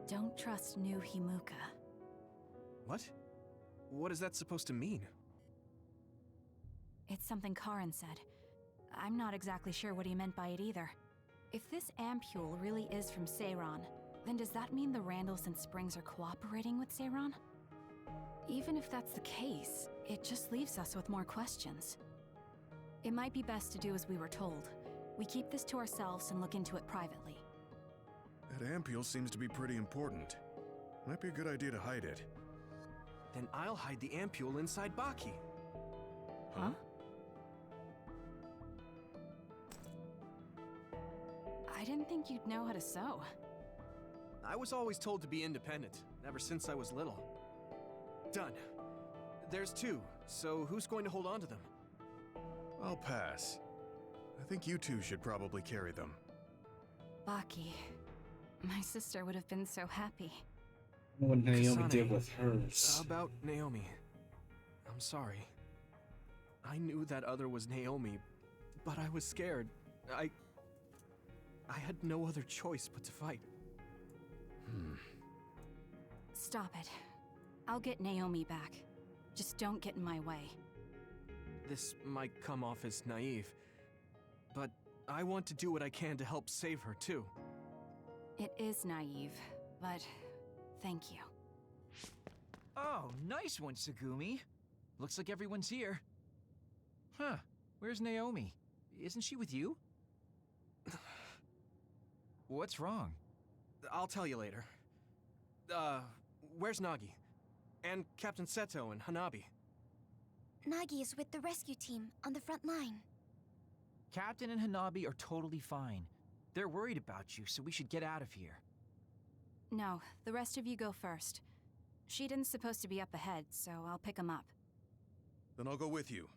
Don't trust new Himuka. What? What is that supposed to mean? It's something Karin said. I'm not exactly sure what he meant by it either. If this ampule really is from Seiron, then does that mean the Randalls and Springs are cooperating with Seiron? Even if that's the case, it just leaves us with more questions. It might be best to do as we were told. We keep this to ourselves and look into it privately. That ampule seems to be pretty important. Might be a good idea to hide it. Then I'll hide the ampule inside Baki. Huh? I didn't think you'd know how to sew. I was always told to be independent, ever since I was little. Done. There's 2, so who's going to hold on to them? I'll pass. I think you two should probably carry them. Baki. My sister would have been so happy. What Naomi Kasane, did with hers. About Naomi. I'm sorry. I knew that other was Naomi, but I was scared. I had no other choice but to fight. Stop it. I'll get Naomi back. Just don't get in my way. This might come off as naive, but I want to do what I can to help save her, too. It is naive, but thank you. Oh, nice one, Tsugumi. Looks like everyone's here. Huh, where's Naomi? Isn't she with you? What's wrong? I'll tell you later. Where's Nagi? And Captain Seto and Hanabi? Nagi is with the rescue team on the front line. Captain and Hanabi are totally fine. They're worried about you, so we should get out of here. No, the rest of you go first. Shiden's supposed to be up ahead, so I'll pick him up. Then I'll go with you.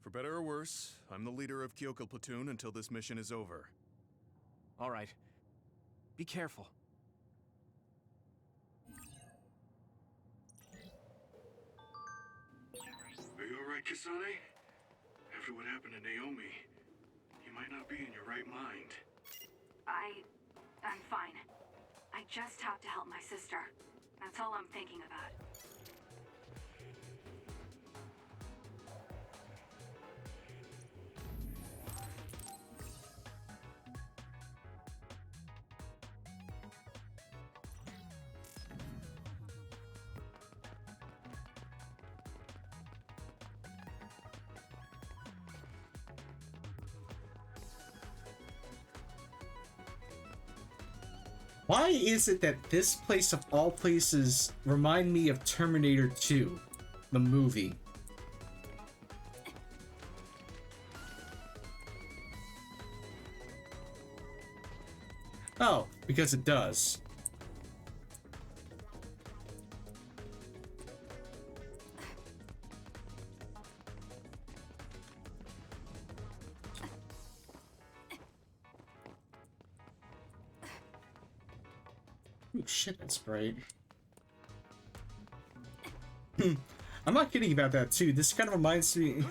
For better or worse, I'm the leader of Kyoka Platoon until this mission is over. All right. Be careful. Are you alright, Kasane? After what happened to Naomi, you might not be in your right mind. I'm fine. I just have to help my sister. That's all I'm thinking about. Why is it that this place of all places remind me of Terminator 2, the movie? Oh, because it does. Ooh, shit, that's bright. I'm not kidding about that, too. This kind of reminds me...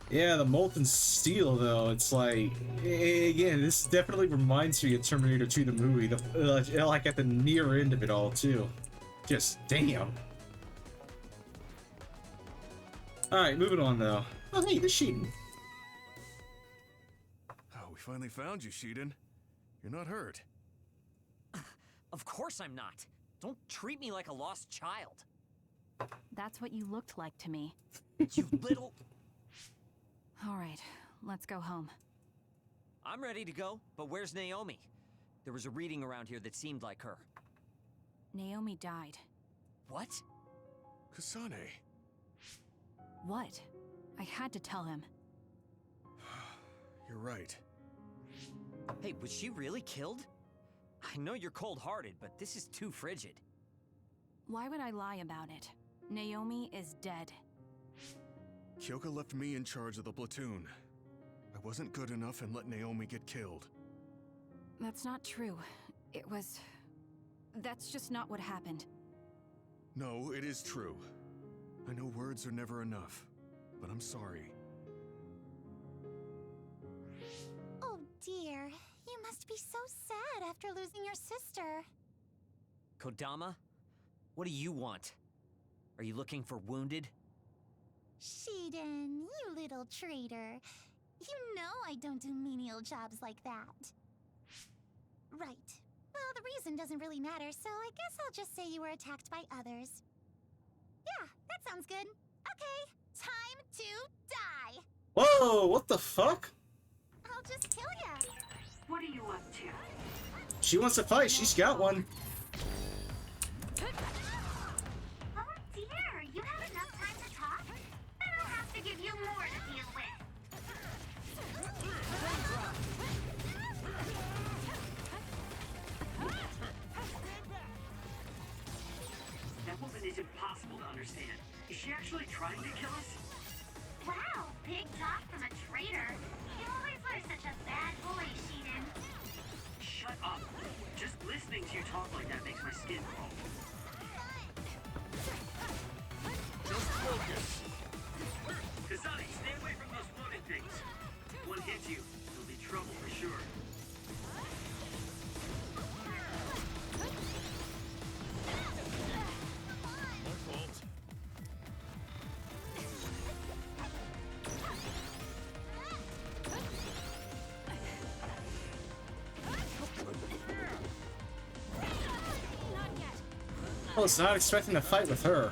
Yeah, the molten steel, though, it's like... Again, this definitely reminds me of Terminator 2, the movie. The, like, at the near end of it all, too. Just, damn. Alright, moving on, though. Oh, hey, the Sheetan. Oh, we finally found you, Sheetan. You're not hurt. Of course I'm not. Don't treat me like a lost child. That's what you looked like to me. You little... All right, let's go home. I'm ready to go, but where's Naomi? There was a reading around here that seemed like her. Naomi died. What? Kasane. What? I had to tell him. You're right. Hey, was she really killed? I know you're cold-hearted, but this is too frigid. Why would I lie about it? Naomi is dead. Kyoka left me in charge of the platoon. I wasn't good enough and let Naomi get killed. That's not true. It was... That's just not what happened. No, it is true. I know words are never enough, but I'm sorry. Oh dear, you must be so sad after losing your sister. Kodama? What do you want? Are you looking for wounded? Sheedan, you little traitor. You know I don't do menial jobs like that. Right. Well, the reason doesn't really matter, so I guess I'll just say you were attacked by others. Yeah, that sounds good. Okay, time to die. Whoa, what the fuck? I'll just kill ya. What are you up to? She wants to fight, she's got one. Oh dear, you have enough time to talk? Then I'll have to give you more to deal with. That woman is impossible to understand. Is she actually trying to kill us? Wow, big talk from a traitor. You always were such a bad boy, Sheedan. Shut up. Just listening to you talk like that makes my skin crawl. Just focus. Kasane, stay away from those floating things. If one hits you, there'll be trouble for sure. My fault. I was not expecting to fight with her.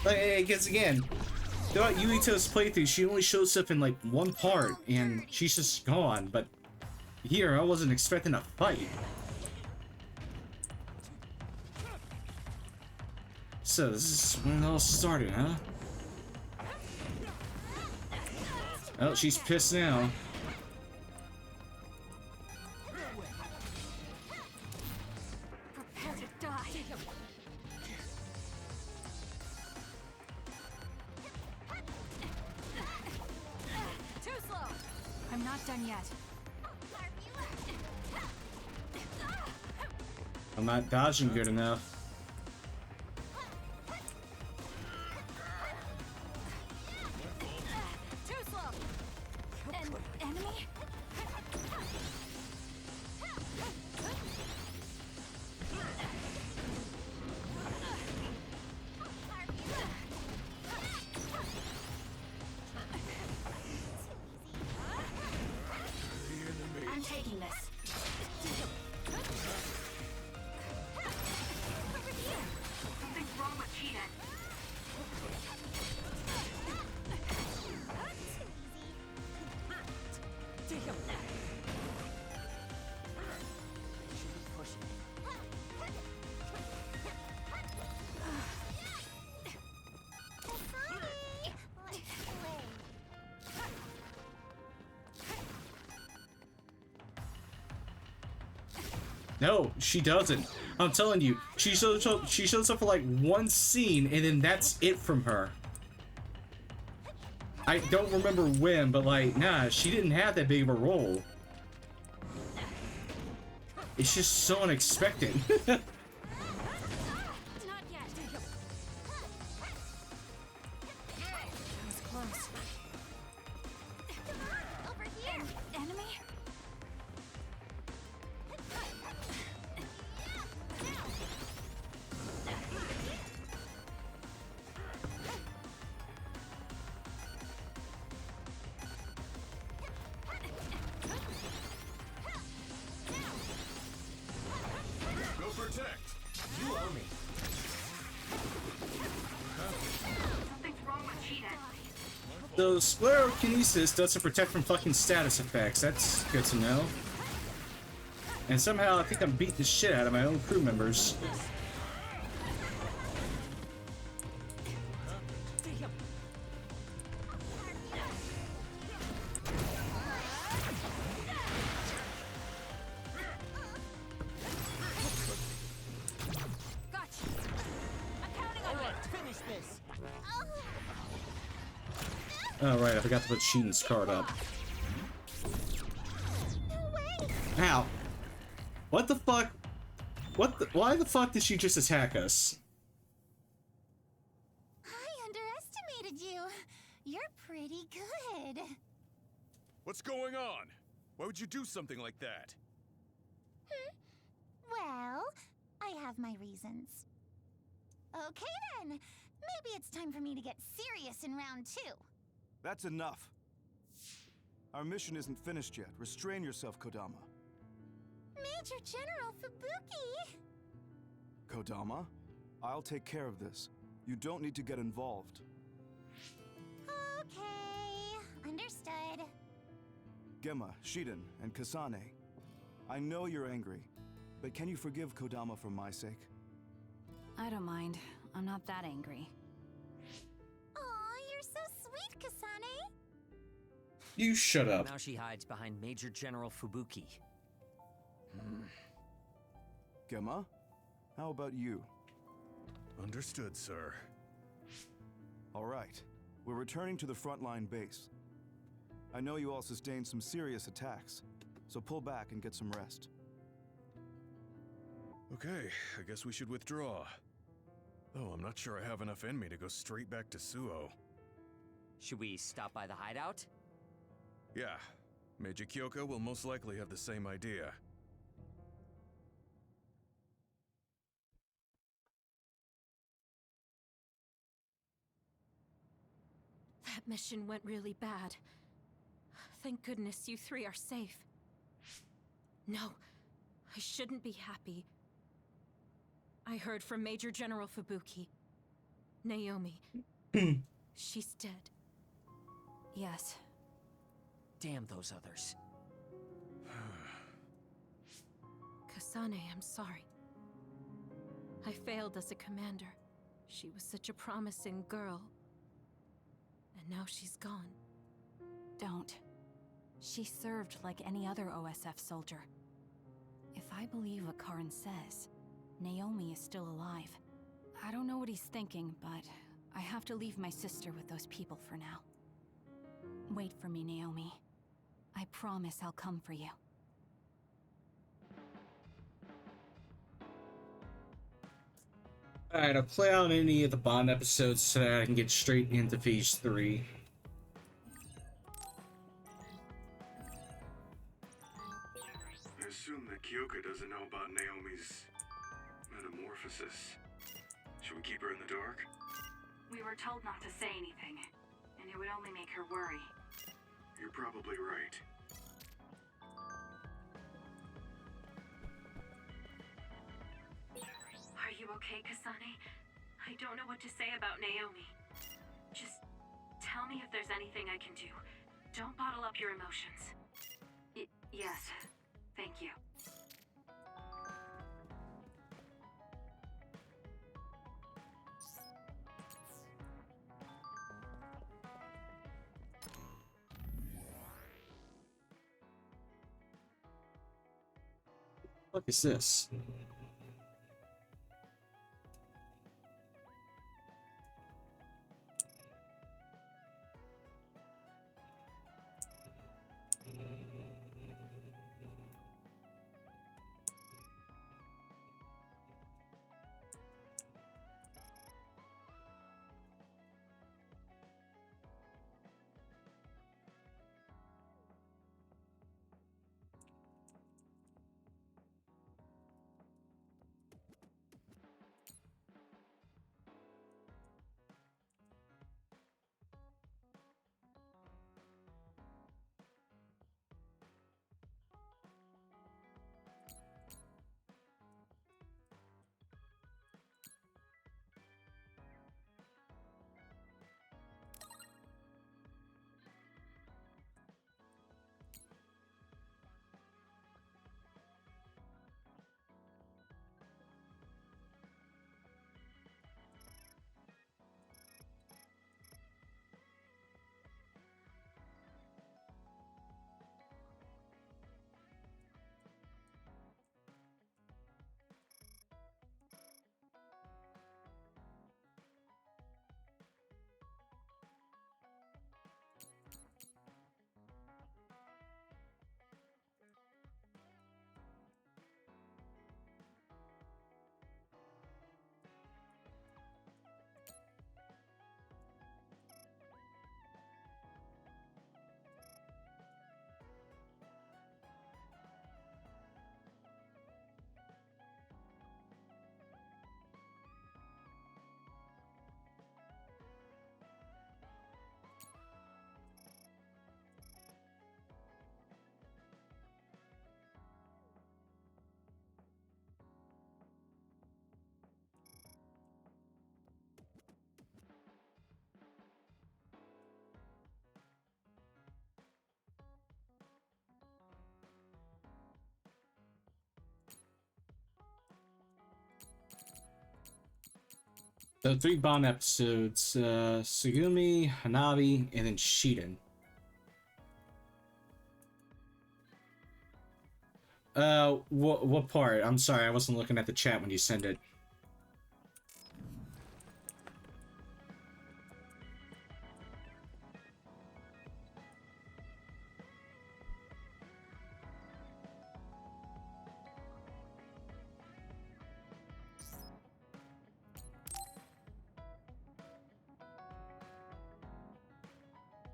Because again, throughout Yuito's playthrough, she only shows up in like one part, and she's just gone. But here, I wasn't expecting a fight. So this is when it all started, huh? Oh, she's pissed now. Prepare to die. Too slow. I'm not done yet. I'm not dodging good enough. Too slow. An enemy? I'm taking this. Something No, she doesn't. I'm telling you, she shows up for like one scene, and then that's it from her. I don't remember when, but like, nah, she didn't have that big of a role. It's just so unexpected. So sclerokinesis doesn't protect from fucking status effects. That's good to know. And somehow I think I'm beating the shit out of my own crew members. Oh right, I forgot to put Sheetan's card up. Ow. What the fuck? Why the fuck did she just attack us? I underestimated you. You're pretty good. What's going on? Why would you do something like that? Well, I have my reasons. Okay then. Maybe it's time for me to get serious in round 2. That's enough. Our mission isn't finished yet. Restrain yourself, Kodama. Major General Fubuki! Kodama, I'll take care of this. You don't need to get involved. Okay, understood. Gemma, Shiden, and Kasane. I know you're angry, but can you forgive Kodama for my sake? I don't mind. I'm not that angry. Aw, you're so sweet, Kasane. You shut up. Now she hides behind Major General Fubuki. Gemma, how about you? Understood, sir. All right. We're returning to the frontline base. I know you all sustained some serious attacks, so pull back and get some rest. Okay, I guess we should withdraw. Though I'm not sure I have enough in me to go straight back to Suo. Should we stop by the hideout? Yeah, Major Kyoka will most likely have the same idea. That mission went really bad. Thank goodness you 3 are safe. No, I shouldn't be happy. I heard from Major General Fubuki. Naomi. She's dead. Yes. Damn those others. Kasane, I'm sorry. I failed as a commander. She was such a promising girl. And now she's gone. Don't. She served like any other OSF soldier. If I believe what Karin says, Naomi is still alive. I don't know what he's thinking, but I have to leave my sister with those people for now. Wait for me, Naomi. I promise I'll come for you. Alright, I'll play out any of the Bond episodes so that I can get straight into Phase 3. I assume that Kyoka doesn't know about Naomi's metamorphosis. Should we keep her in the dark? We were told not to say anything, and it would only make her worry. You're probably right. Are you okay, Kasane? I don't know what to say about Naomi. Just tell me if there's anything I can do. Don't bottle up your emotions. Yes, thank you. What is this? So 3 Bond episodes, Sugumi, Hanabi, and then Shiden. What part? I'm sorry, I wasn't looking at the chat when you sent it.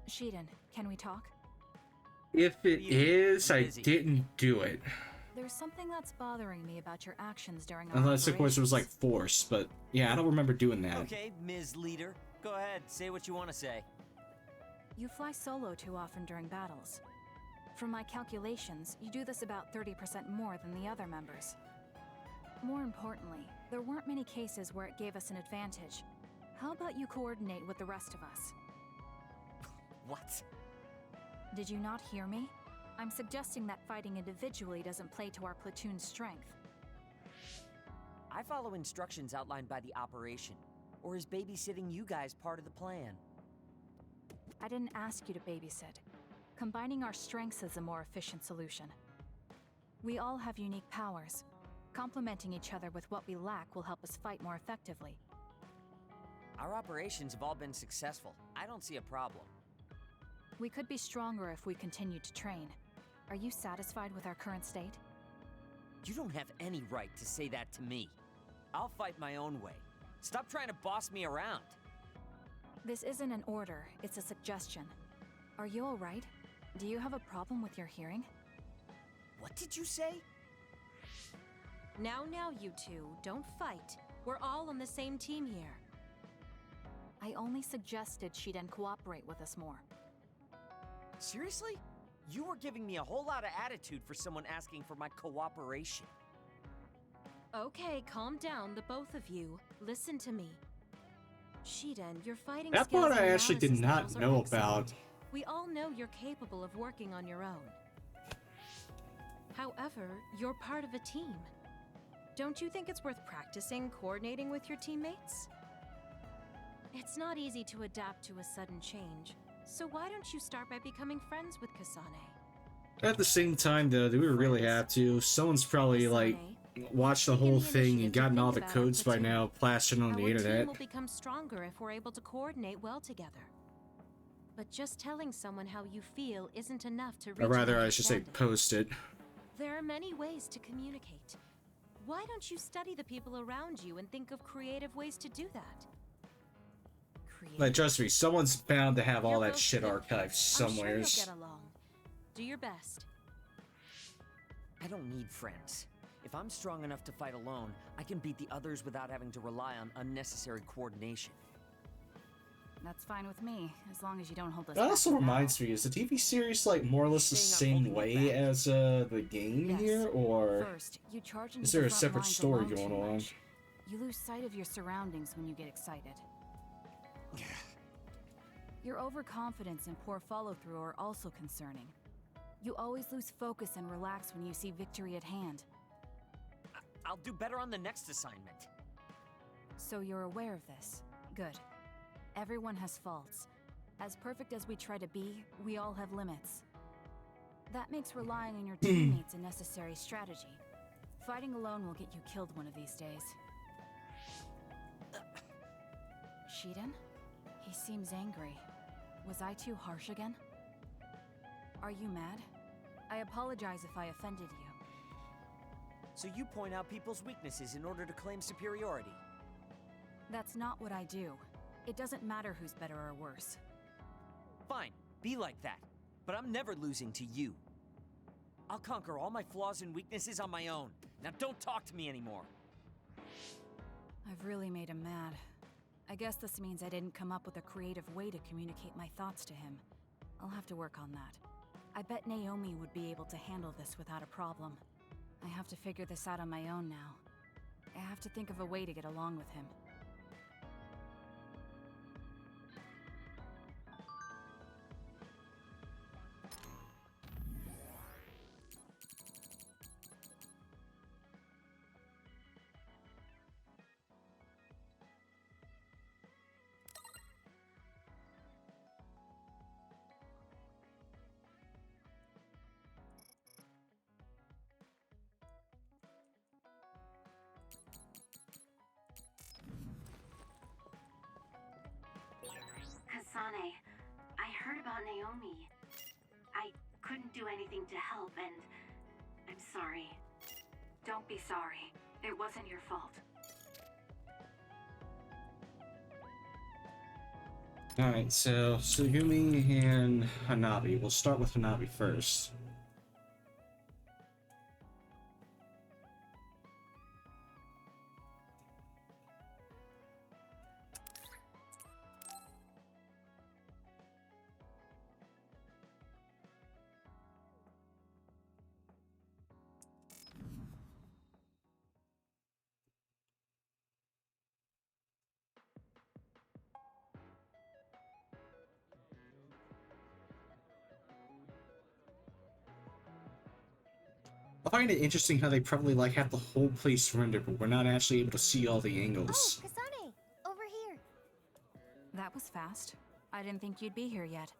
Shiden, can we talk? If it is, I didn't do it. There's something that's bothering me about your actions during our Unless, of course, it was like operations. forced, but yeah, I don't remember doing that. Okay, Ms. Leader. Go ahead, say what you want to say. You fly solo too often during battles. From my calculations, you do this about 30% more than the other members. More importantly, there weren't many cases where it gave us an advantage. How about you coordinate with the rest of us? What? Did you not hear me? I'm suggesting that fighting individually doesn't play to our platoon's strength. I follow instructions outlined by the operation. Or is babysitting you guys part of the plan? I didn't ask you to babysit. Combining our strengths is a more efficient solution. We all have unique powers. Complementing each other with what we lack will help us fight more effectively. Our operations have all been successful. I don't see a problem. We could be stronger if we continued to train. Are you satisfied with our current state? You don't have any right to say that to me. I'll fight my own way. Stop trying to boss me around. This isn't an order, it's a suggestion. Are you alright? Do you have a problem with your hearing? What did you say? Now, you two, don't fight. We're all on the same team here. I only suggested Shiden cooperate with us more. Seriously? You were giving me a whole lot of attitude for someone asking for my cooperation. Okay, calm down, the both of you. Listen to me. Shiden, your fighting That skills part and I actually did analysis not skills are know excellent. about. We all know you're capable of working on your own. However, you're part of a team. Don't you think it's worth practicing coordinating with your teammates? It's not easy to adapt to a sudden change, so why don't you start by becoming friends with Kasane? At the same time, though, do we really have to? Someone's probably, like, watched the whole thing and gotten all the codes by now, plastered on the Our internet. team will become stronger if we're able to coordinate well together. But just telling someone how you feel isn't enough to reach Or rather, an I should say understanding. post it. There are many ways to communicate. Why don't you study the people around you and think of creative ways to do that? Like, trust me, someone's bound to have all You're that both shit good. archived I'm sure somewheres. you'll get along. Do your best. I don't need friends. If I'm strong enough to fight alone, I can beat the others without having to rely on unnecessary coordination. That's fine with me, as long as you don't hold us That back also with reminds me, is the TV series like more or less the same way as the game Yes. here, or First, you charge into is there the a front separate lines story alone going too on? much. You lose sight of your surroundings when you get excited. Your overconfidence and poor follow-through are also concerning. You always lose focus and relax when you see victory at hand. I'll do better on the next assignment. So you're aware of this. Good. Everyone has faults. As perfect as we try to be, we all have limits. That makes relying on your teammates a necessary strategy. Fighting alone will get you killed one of these days. Shiden? He seems angry. Was I too harsh again? Are you mad? I apologize if I offended you. So you point out people's weaknesses in order to claim superiority. That's not what I do. It doesn't matter who's better or worse. Fine, be like that. But I'm never losing to you. I'll conquer all my flaws and weaknesses on my own. Now don't talk to me anymore. I've really made him mad. I guess this means I didn't come up with a creative way to communicate my thoughts to him. I'll have to work on that. I bet Naomi would be able to handle this without a problem. I have to figure this out on my own now. I have to think of a way to get along with him. Kasane, I heard about Naomi. I couldn't do anything to help, and I'm sorry. Don't be sorry. It wasn't your fault. Alright, so Tsugumi and Hanabi. We'll start with Hanabi first. I find it interesting how they probably like have the whole place rendered, but we're not actually able to see all the angles. Oh, Kasane! Over here! That was fast. I didn't think you'd be here yet.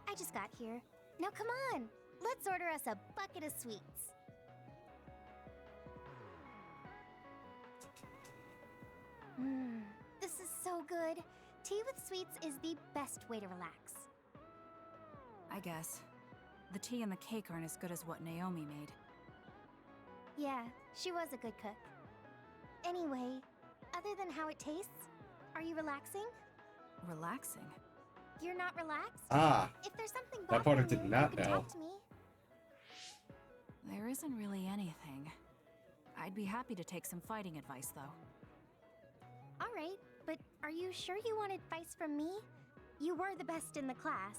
I just got here. Now come on! Let's order us a bucket of sweets. This is so good. Tea with sweets is the best way to relax. I guess. The tea and the cake aren't as good as what Naomi made. Yeah, she was a good cook. Anyway, other than how it tastes, are you relaxing? Relaxing? You're not relaxed? Ah, if there's something that part I bothering did you, not you can know. talk to me. There isn't really anything. I'd be happy to take some fighting advice, though. Alright, but are you sure you want advice from me? You were the best in the class.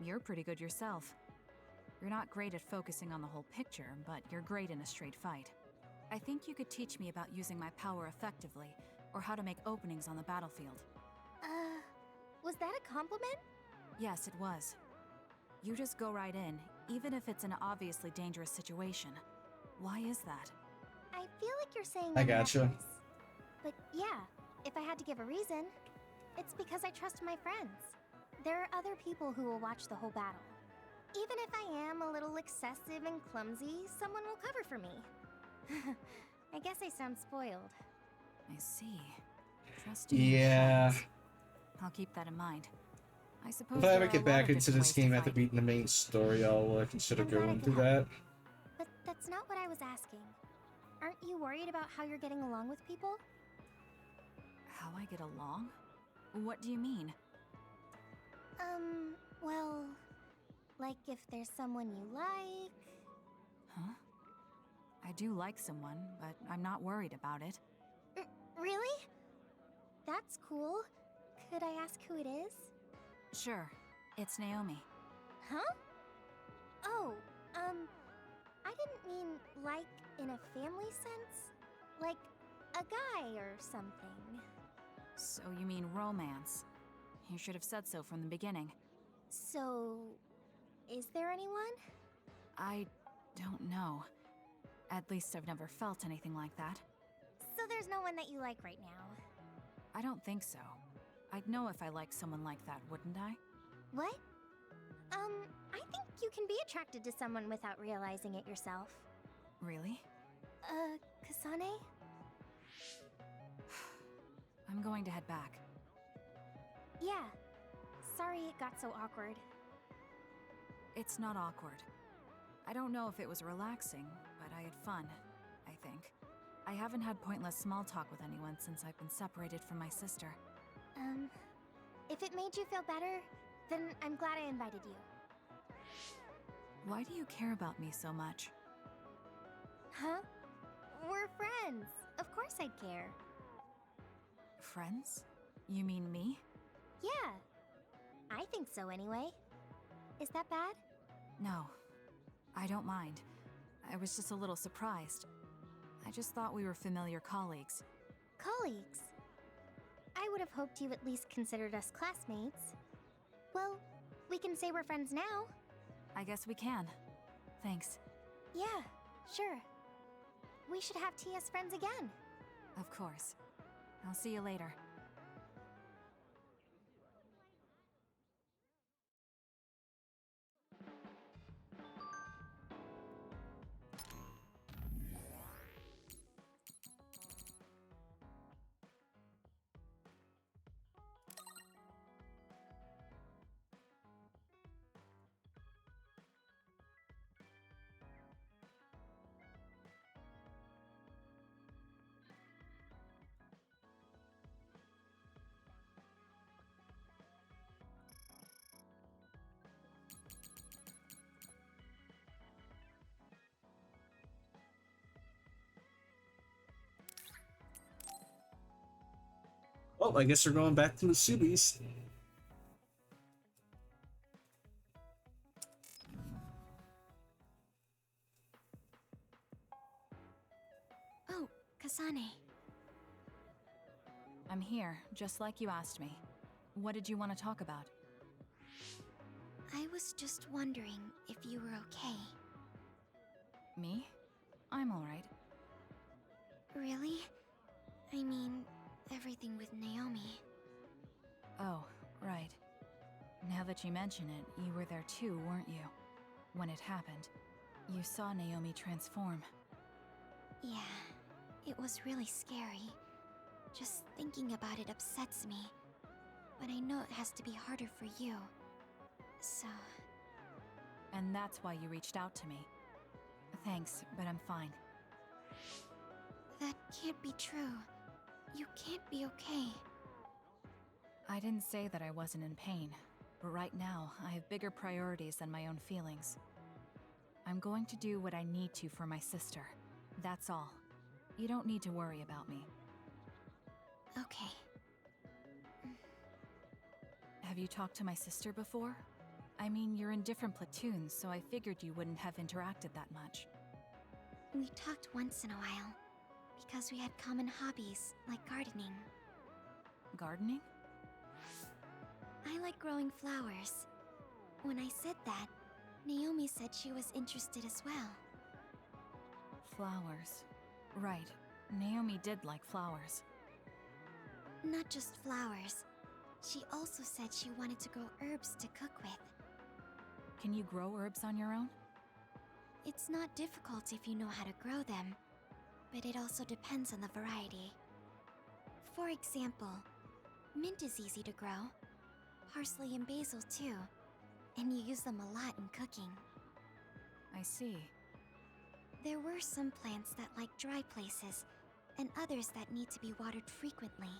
You're pretty good yourself. You're not great at focusing on the whole picture, but you're great in a straight fight. I think you could teach me about using my power effectively, or how to make openings on the battlefield. Was that a compliment? Yes, it was. You just go right in, even if it's an obviously dangerous situation. Why is that? I feel like you're saying I I'm gotcha. reckless. But yeah, if I had to give a reason, it's because I trust my friends. There are other people who will watch the whole battle. Even if I am a little excessive and clumsy, someone will cover for me. I guess I sound spoiled. I see. Trusting Yeah. your friends. I'll keep that in mind. I suppose If I ever there are get a lot back of into different this ways to game after fight. beating the main story, I'll consider I'm glad I going could through that. But that's not what I was asking. Aren't you worried about how you're getting along with people? How I get along? What do you mean? Well, like if there's someone you like... Huh? I do like someone, but I'm not worried about it. Really? That's cool. Could I ask who it is? Sure. It's Naomi. Huh? Oh, I didn't mean like in a family sense. Like a guy or something. So you mean romance? You should have said so from the beginning. So, is there anyone? I don't know. At least I've never felt anything like that. So there's no one that you like right now? I don't think so. I'd know if I liked someone like that, wouldn't I? What? I think you can be attracted to someone without realizing it yourself. Really? Kasane? I'm going to head back. Yeah. Sorry it got so awkward. It's not awkward. I don't know if it was relaxing, but I had fun, I think. I haven't had pointless small talk with anyone since I've been separated from my sister. If it made you feel better, then I'm glad I invited you. Why do you care about me so much? Huh? We're friends. Of course I'd care. Friends? You mean me? Yeah. I think so anyway. Is that bad? No. I don't mind. I was just a little surprised. I just thought we were familiar colleagues. Colleagues? I would have hoped you at least considered us classmates. Well, we can say we're friends now. I guess we can. Thanks. Yeah, sure. We should have tea as friends again. Of course. I'll see you later. Oh, I guess we're going back to the Subies. Oh, Kasane. I'm here, just like you asked me. What did you want to talk about? I was just wondering if you were okay. Me? I'm alright. Really? I mean, everything with Naomi. Oh, right. Now that you mention it, you were there too, weren't you? When it happened. You saw Naomi transform. Yeah, it was really scary. Just thinking about it upsets me. But I know it has to be harder for you. So... And that's why you reached out to me. Thanks, but I'm fine. That can't be true. You can't be okay. I didn't say that I wasn't in pain, but right now, I have bigger priorities than my own feelings. I'm going to do what I need to for my sister. That's all. You don't need to worry about me. Okay. Have you talked to my sister before? I mean, you're in different platoons, so I figured you wouldn't have interacted that much. We talked once in a while. Because we had common hobbies, like gardening. Gardening? I like growing flowers. When I said that, Naomi said she was interested as well. Flowers. Right. Naomi did like flowers. Not just flowers. She also said she wanted to grow herbs to cook with. Can you grow herbs on your own? It's not difficult if you know how to grow them, but it also depends on the variety. For example, mint is easy to grow. Parsley and basil too. And you use them a lot in cooking. I see. There were some plants that like dry places, and others that need to be watered frequently.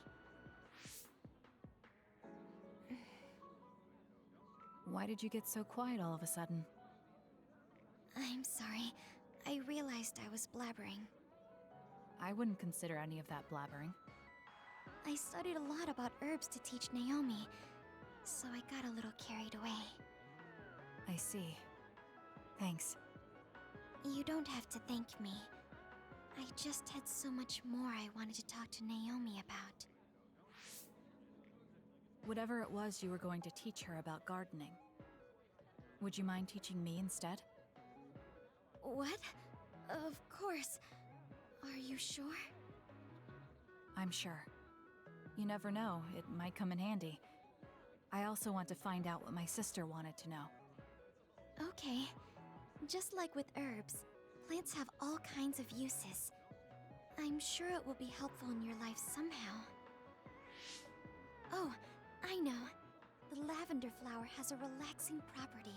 Why did you get so quiet all of a sudden? I'm sorry. I realized I was blabbering. I wouldn't consider any of that blabbering. I studied a lot about herbs to teach Naomi, so I got a little carried away. I see. Thanks. You don't have to thank me. I just had so much more I wanted to talk to Naomi about. Whatever it was you were going to teach her about gardening. Would you mind teaching me instead? What? Of course. Are you sure? I'm sure. You never know, it might come in handy. I also want to find out what my sister wanted to know. Okay. Just like with herbs, plants have all kinds of uses. I'm sure it will be helpful in your life somehow. Oh, I know. The lavender flower has a relaxing property.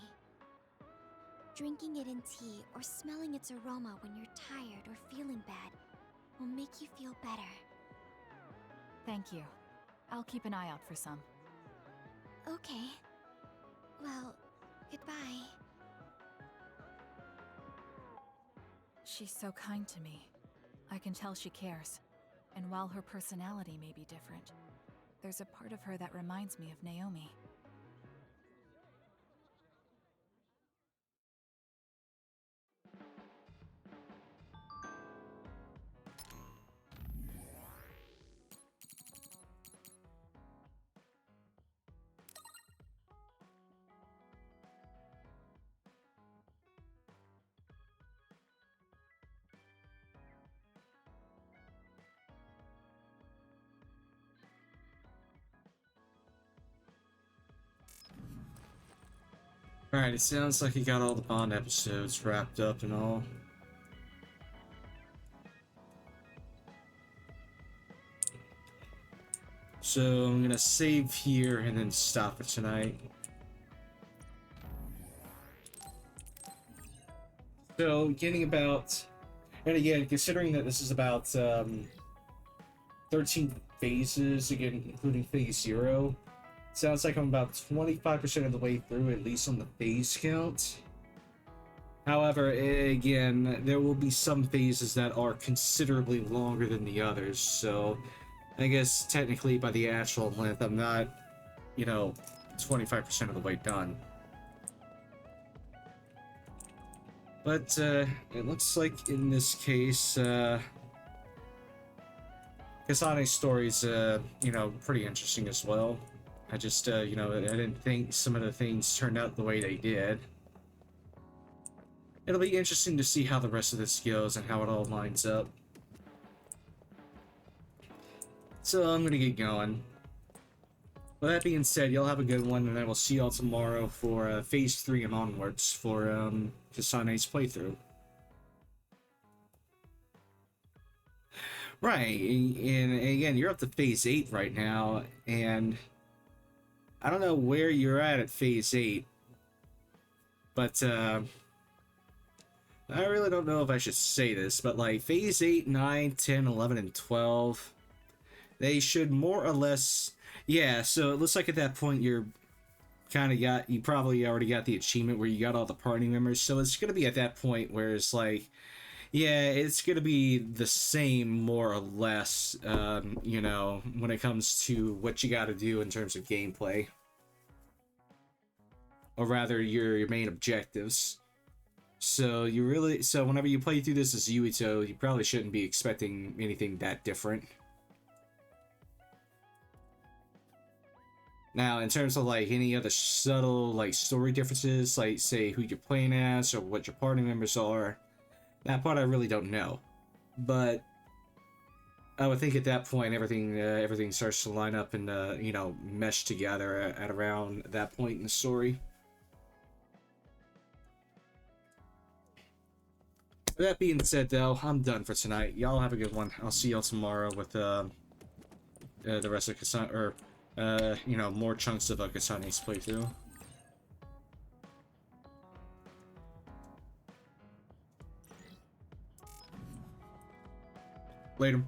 Drinking it in tea or smelling its aroma when you're tired or feeling bad will make you feel better. Thank you. I'll keep an eye out for some. Okay. Well, goodbye. She's so kind to me. I can tell she cares. And while her personality may be different, there's a part of her that reminds me of Naomi. Alright, it sounds like you got all the Bond episodes wrapped up and all. So I'm gonna save here and then stop it tonight. So getting about, and again, considering that this is about 13 phases, again including phase 0, sounds like I'm about 25% of the way through, at least on the phase count. However, again, there will be some phases that are considerably longer than the others, so I guess technically by the actual length, I'm not, 25% of the way done. But it looks like in this case, Kasane's story's, pretty interesting as well. I just, I didn't think some of the things turned out the way they did. It'll be interesting to see how the rest of this goes and how it all lines up. So I'm gonna get going. With that being said, y'all have a good one, and I will see y'all tomorrow for Phase 3 and onwards for Kasane's playthrough. Right, and again, you're up to Phase 8 right now, and I don't know where you're at Phase 8, but I really don't know if I should say this, but like Phase 8, 9, 10, 11, and 12, they should more or less... Yeah, so it looks like at that point you probably already got the achievement where you got all the party members, so it's going to be at that point where it's like, yeah, it's going to be the same more or less, when it comes to what you got to do in terms of gameplay. Or rather, your main objectives. So whenever you play through this as Yuito, you probably shouldn't be expecting anything that different. Now, in terms of like any other subtle like story differences, like say who you're playing as or what your party members are, that part I really don't know. But I would think at that point everything starts to line up and mesh together at around that point in the story. With that being said, though, I'm done for tonight. Y'all have a good one. I'll see y'all tomorrow with the rest of Kasane, or you know, more chunks of Kasane's playthrough. Later.